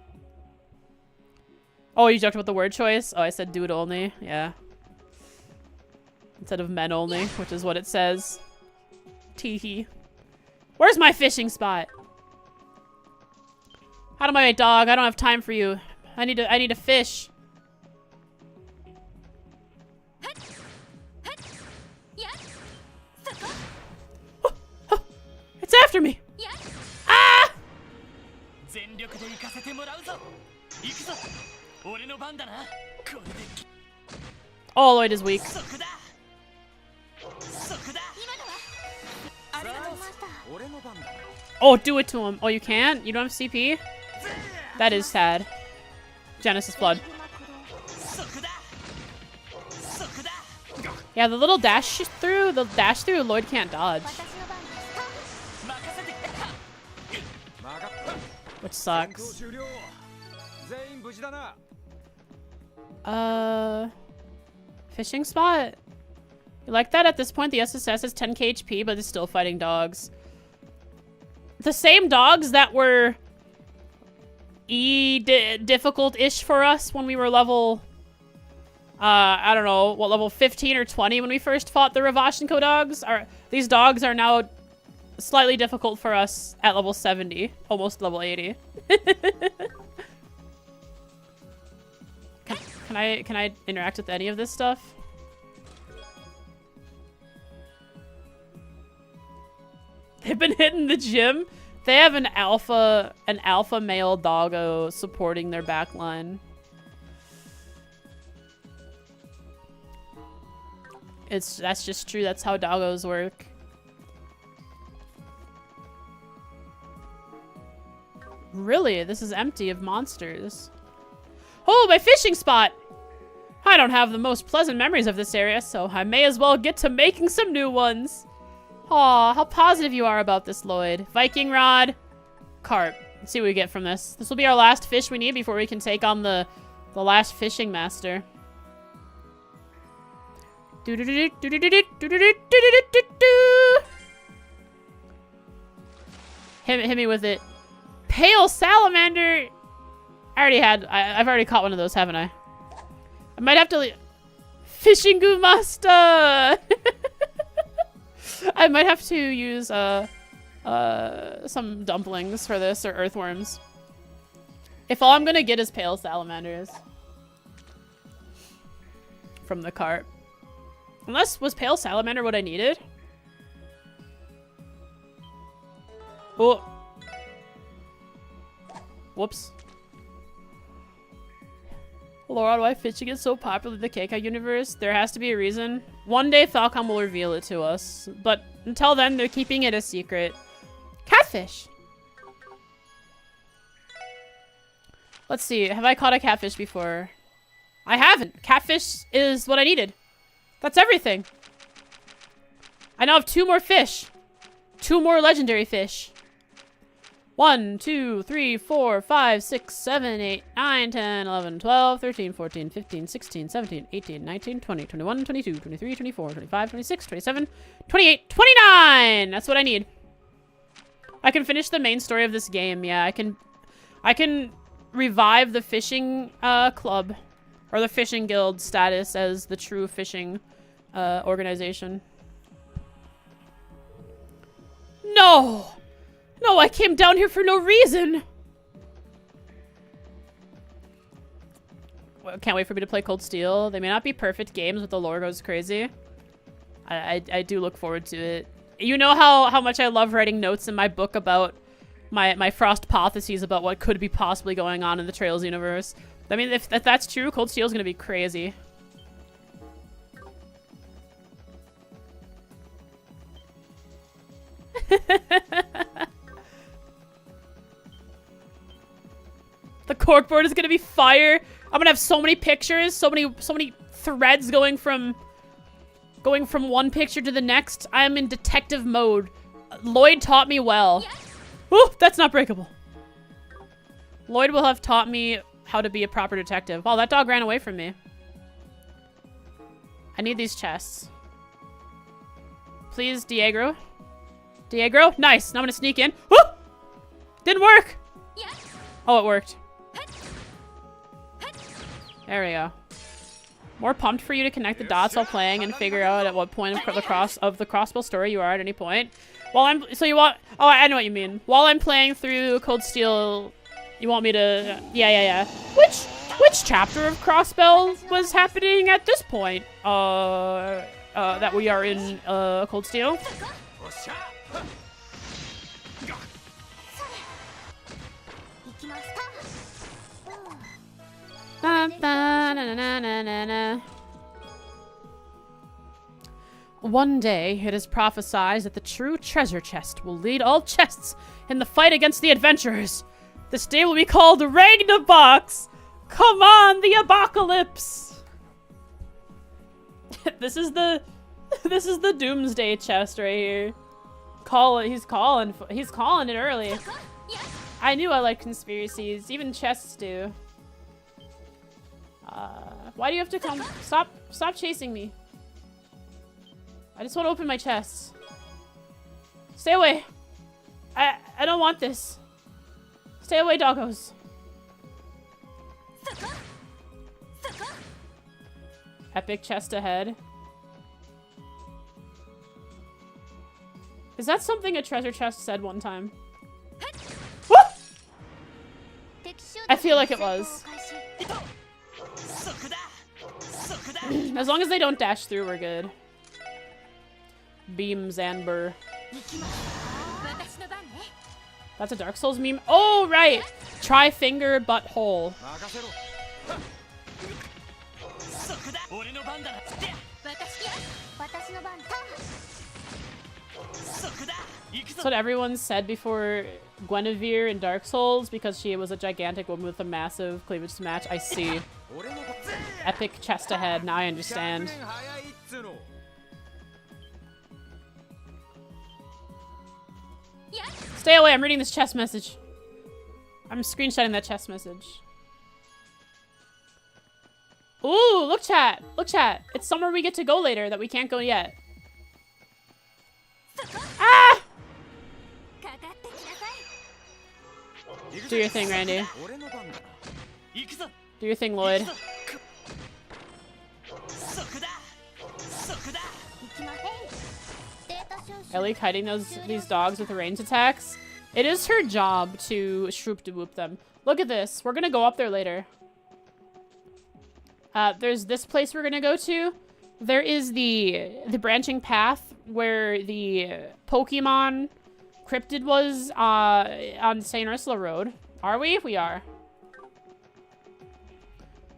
Oh, you joked about the word choice? Oh, I said dude only. Yeah. Instead of men only, which is what it says. Teehee. Where's my fishing spot? Out of my way, dog. I don't have time for you. I need to fish. It's after me. Ah! Oh, Lloyd is weak. Oh, do it to him. Oh, you can't? You don't have CP? That is sad. Genesis Flood. Yeah, the little dash through, Lloyd can't dodge. Which sucks. Fishing spot? You like that? At this point, the SSS is 10k HP, but it's still fighting dogs. The same dogs that were difficult-ish for us when we were level... I don't know, what, level 15 or 20 when we first fought the Ravashenko dogs? These dogs are now slightly difficult for us at level 70. Almost level 80. Can I interact with any of this stuff? They've been hitting the gym? They have an alpha male doggo supporting their backline. That's just true. That's how doggos work. Really? This is empty of monsters. Oh, my fishing spot! I don't have the most pleasant memories of this area, so I may as well get to making some new ones. Aw, how positive you are about this, Lloyd. Viking rod. Carp. Let's see what we get from this. This will be our last fish we need before we can take on the last fishing master. Hit me with it. Pale salamander. I've already caught one of those, haven't I? I might have to fishing gumasta. I might have to use some dumplings for this, or earthworms. If all I'm gonna get is pale salamanders from the cart. Unless, was pale salamander what I needed? Oh. Whoops. Laura, why fishing is so popular in the Keika universe? There has to be a reason. One day Falcon will reveal it to us, but until then, they're keeping it a secret. Catfish! Let's see, have I caught a catfish before? I haven't. Catfish is what I needed. That's everything. I now have 2 more fish. 2 more legendary fish. 1, 2, 3, 4, 5, 6, 7, 8, 9, 10, 11, 12, 13, 14, 15, 16, 17, 18, 19, 20, 21, 22, 23, 24, 25, 26, 27, 28, 29! That's what I need. I can finish the main story of this game. Yeah, I can revive the fishing club, or the fishing guild status as the true fishing organization. No! No, I came down here for no reason! Well, can't wait for me to play Cold Steel. They may not be perfect games, but the lore goes crazy. I do look forward to it. You know how much I love writing notes in my book about my frostpotheses about what could be possibly going on in the Trails universe. I mean, if that's true, Cold Steel is gonna be crazy. The corkboard is gonna be fire. I'm gonna have so many pictures, so many threads going from one picture to the next. I am in detective mode. Lloyd taught me well. Ooh, that's not breakable. Lloyd will have taught me how to be a proper detective. Oh, that dog ran away from me. I need these chests. Please, Diego. Diego? Nice. Now I'm gonna sneak in. Woo! Didn't work! Oh, it worked. There we go. More pumped for you to connect the dots while playing and figure out at what point of the crossbell story you are at any point. While I'm... So you want... Oh, I know what you mean. While I'm playing through Cold Steel, you want me to... Yeah. Which chapter of crossbell was happening at this point? That we are in, Cold Steel? One day, it is prophesied that the true treasure chest will lead all chests in the fight against the adventurers. This day will be called Ragnabox. Come on, the apocalypse! This is the doomsday chest right here. He's calling it early. I knew I liked conspiracies. Even chests do. Why do you have to come? Stop chasing me. I just want to open my chests. Stay away. I don't want this. Stay away, doggos. Epic chest ahead. Is that something a treasure chest said one time? Woo! I feel like it was. As long as they don't dash through, we're good. Beam Zanber. That's a Dark Souls meme. Oh, right. Try finger butthole. That's what everyone said before Guinevere in Dark Souls because she was a gigantic woman with a massive cleavage to match. I see. Epic chest ahead. Now I understand. Stay away. I'm reading this chest message. I'm screenshotting that chest message. Ooh, look chat. Look chat. It's somewhere we get to go later that we can't go yet. Ah! Do your thing, Randy. Do your thing, Lloyd. Ellie kiting these dogs with range attacks. It is her job to shroop-de-whoop them. Look at this. We're gonna go up there later. There's this place we're gonna go to. There is the branching path where the Pokemon cryptid was on St. Ursula Road. Are we? We are.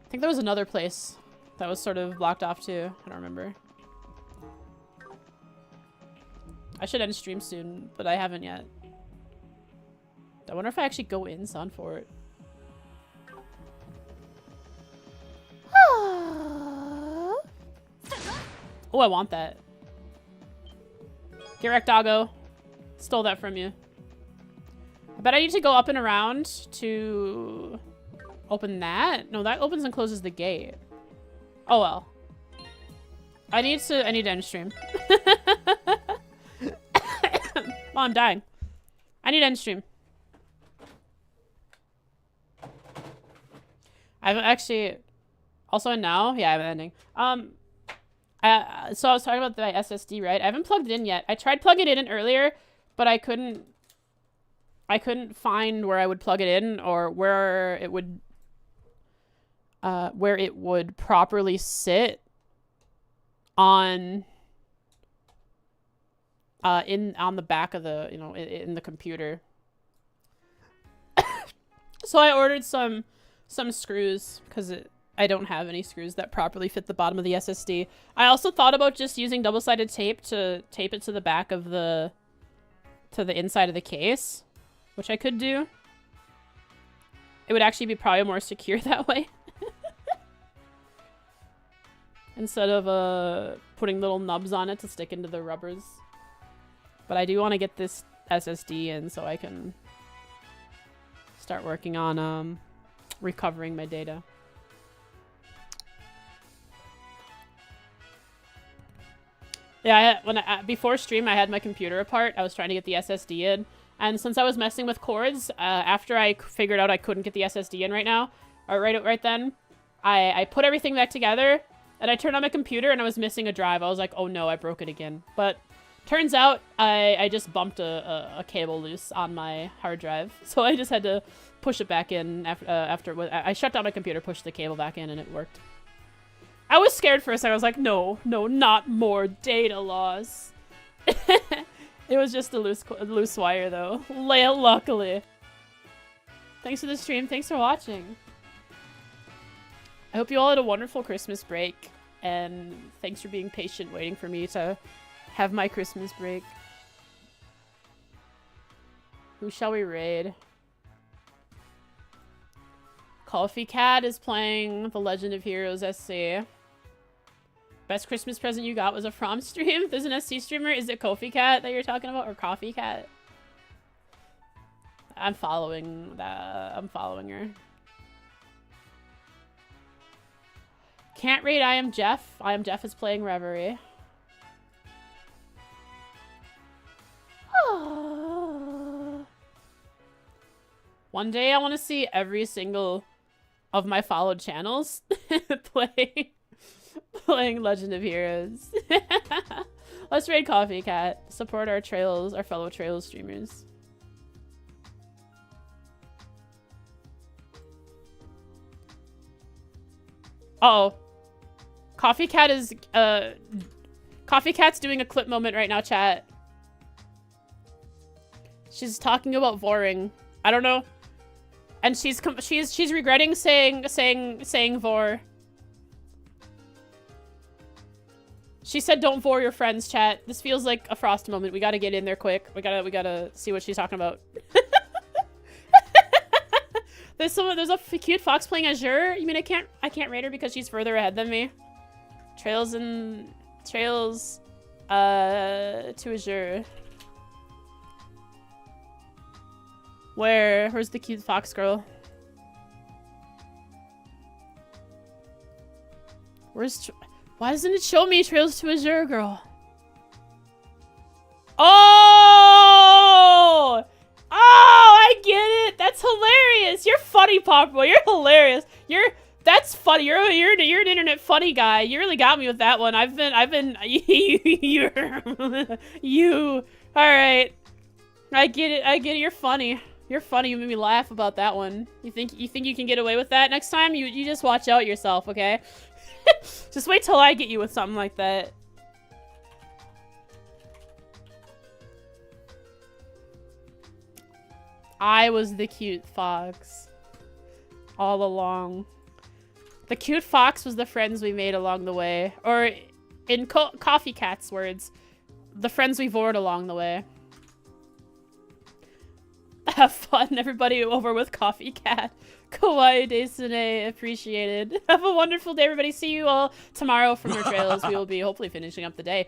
I think there was another place that was sort of blocked off too. I don't remember. I should end stream soon, but I haven't yet. I wonder if I actually go in Sunfort. Oh, I want that. Get wrecked, doggo. Stole that from you. I bet I need to go up and around to open that. No, that opens and closes the gate. Oh well. I need to end stream. Oh, I'm dying. I need to end stream. I've actually also now. Yeah, I'm ending. So I was talking about the SSD, right? I haven't plugged it in yet. I tried plugging it in earlier, but I couldn't find where I would plug it in or where it would properly sit on on the back of the, in the computer. So I ordered some screws because I don't have any screws that properly fit the bottom of the SSD. I also thought about just using double-sided tape to tape it to the back of to the inside of the case, which I could do. It would actually be probably more secure that way. Instead of putting little nubs on it to stick into the rubbers. But I do want to get this SSD in so I can start working on recovering my data. Yeah, before stream, I had my computer apart. I was trying to get the SSD in. And since I was messing with cords, after I figured out I couldn't get the SSD in right then, I put everything back together, and I turned on my computer, and I was missing a drive. I was like, oh no, I broke it again. But turns out I just bumped a cable loose on my hard drive. So I just had to push it back in after I shut down my computer, pushed the cable back in, and it worked. I was scared for a second. I was like, no, not more data loss. It was just a loose wire, though. Luckily. Thanks for the stream. Thanks for watching. I hope you all had a wonderful Christmas break. And thanks for being patient waiting for me to have my Christmas break. Who shall we raid? Coffee Cat is playing The Legend of Heroes SC. Best Christmas present you got was a From stream? There's an SC streamer. Is it Kofi Cat that you're talking about, or Coffee Cat? I'm following that. I'm following her. Can't raid I Am Jeff. I Am Jeff is playing Reverie. One day I want to see every single of my followed channels playing Legend of Heroes. Let's raid Coffee Cat. Support our fellow Trails streamers. Uh-oh. Coffee Cat's doing a clip moment right now, chat. She's talking about voring. I don't know. And she's regretting saying vor. She said don't vor your friends, chat. This feels like a Frost moment. We gotta get in there quick. We gotta see what she's talking about. There's a cute fox playing Azure. You mean I can't rate her because she's further ahead than me? Trails to Azure. Where's the cute fox girl? Why doesn't it show me Trails to Azure girl? Oh! Oh, I get it. That's hilarious. You're funny, Pop Boy. You're hilarious. That's funny. You're an internet funny guy. You really got me with that one. I've been you. All right. I get it. You're funny. You're funny. You made me laugh about that one. You think you can get away with that next time? You just watch out yourself, okay? Just wait till I get you with something like that. I was the cute fox all along. The cute fox was the friends we made along the way. Or in Coffee Cat's words, the friends we vored along the way. Have fun, everybody, over with Coffee Cat. Kawaii Desune, appreciated. Have a wonderful day, everybody. See you all tomorrow from your trails. We will be hopefully finishing up the day.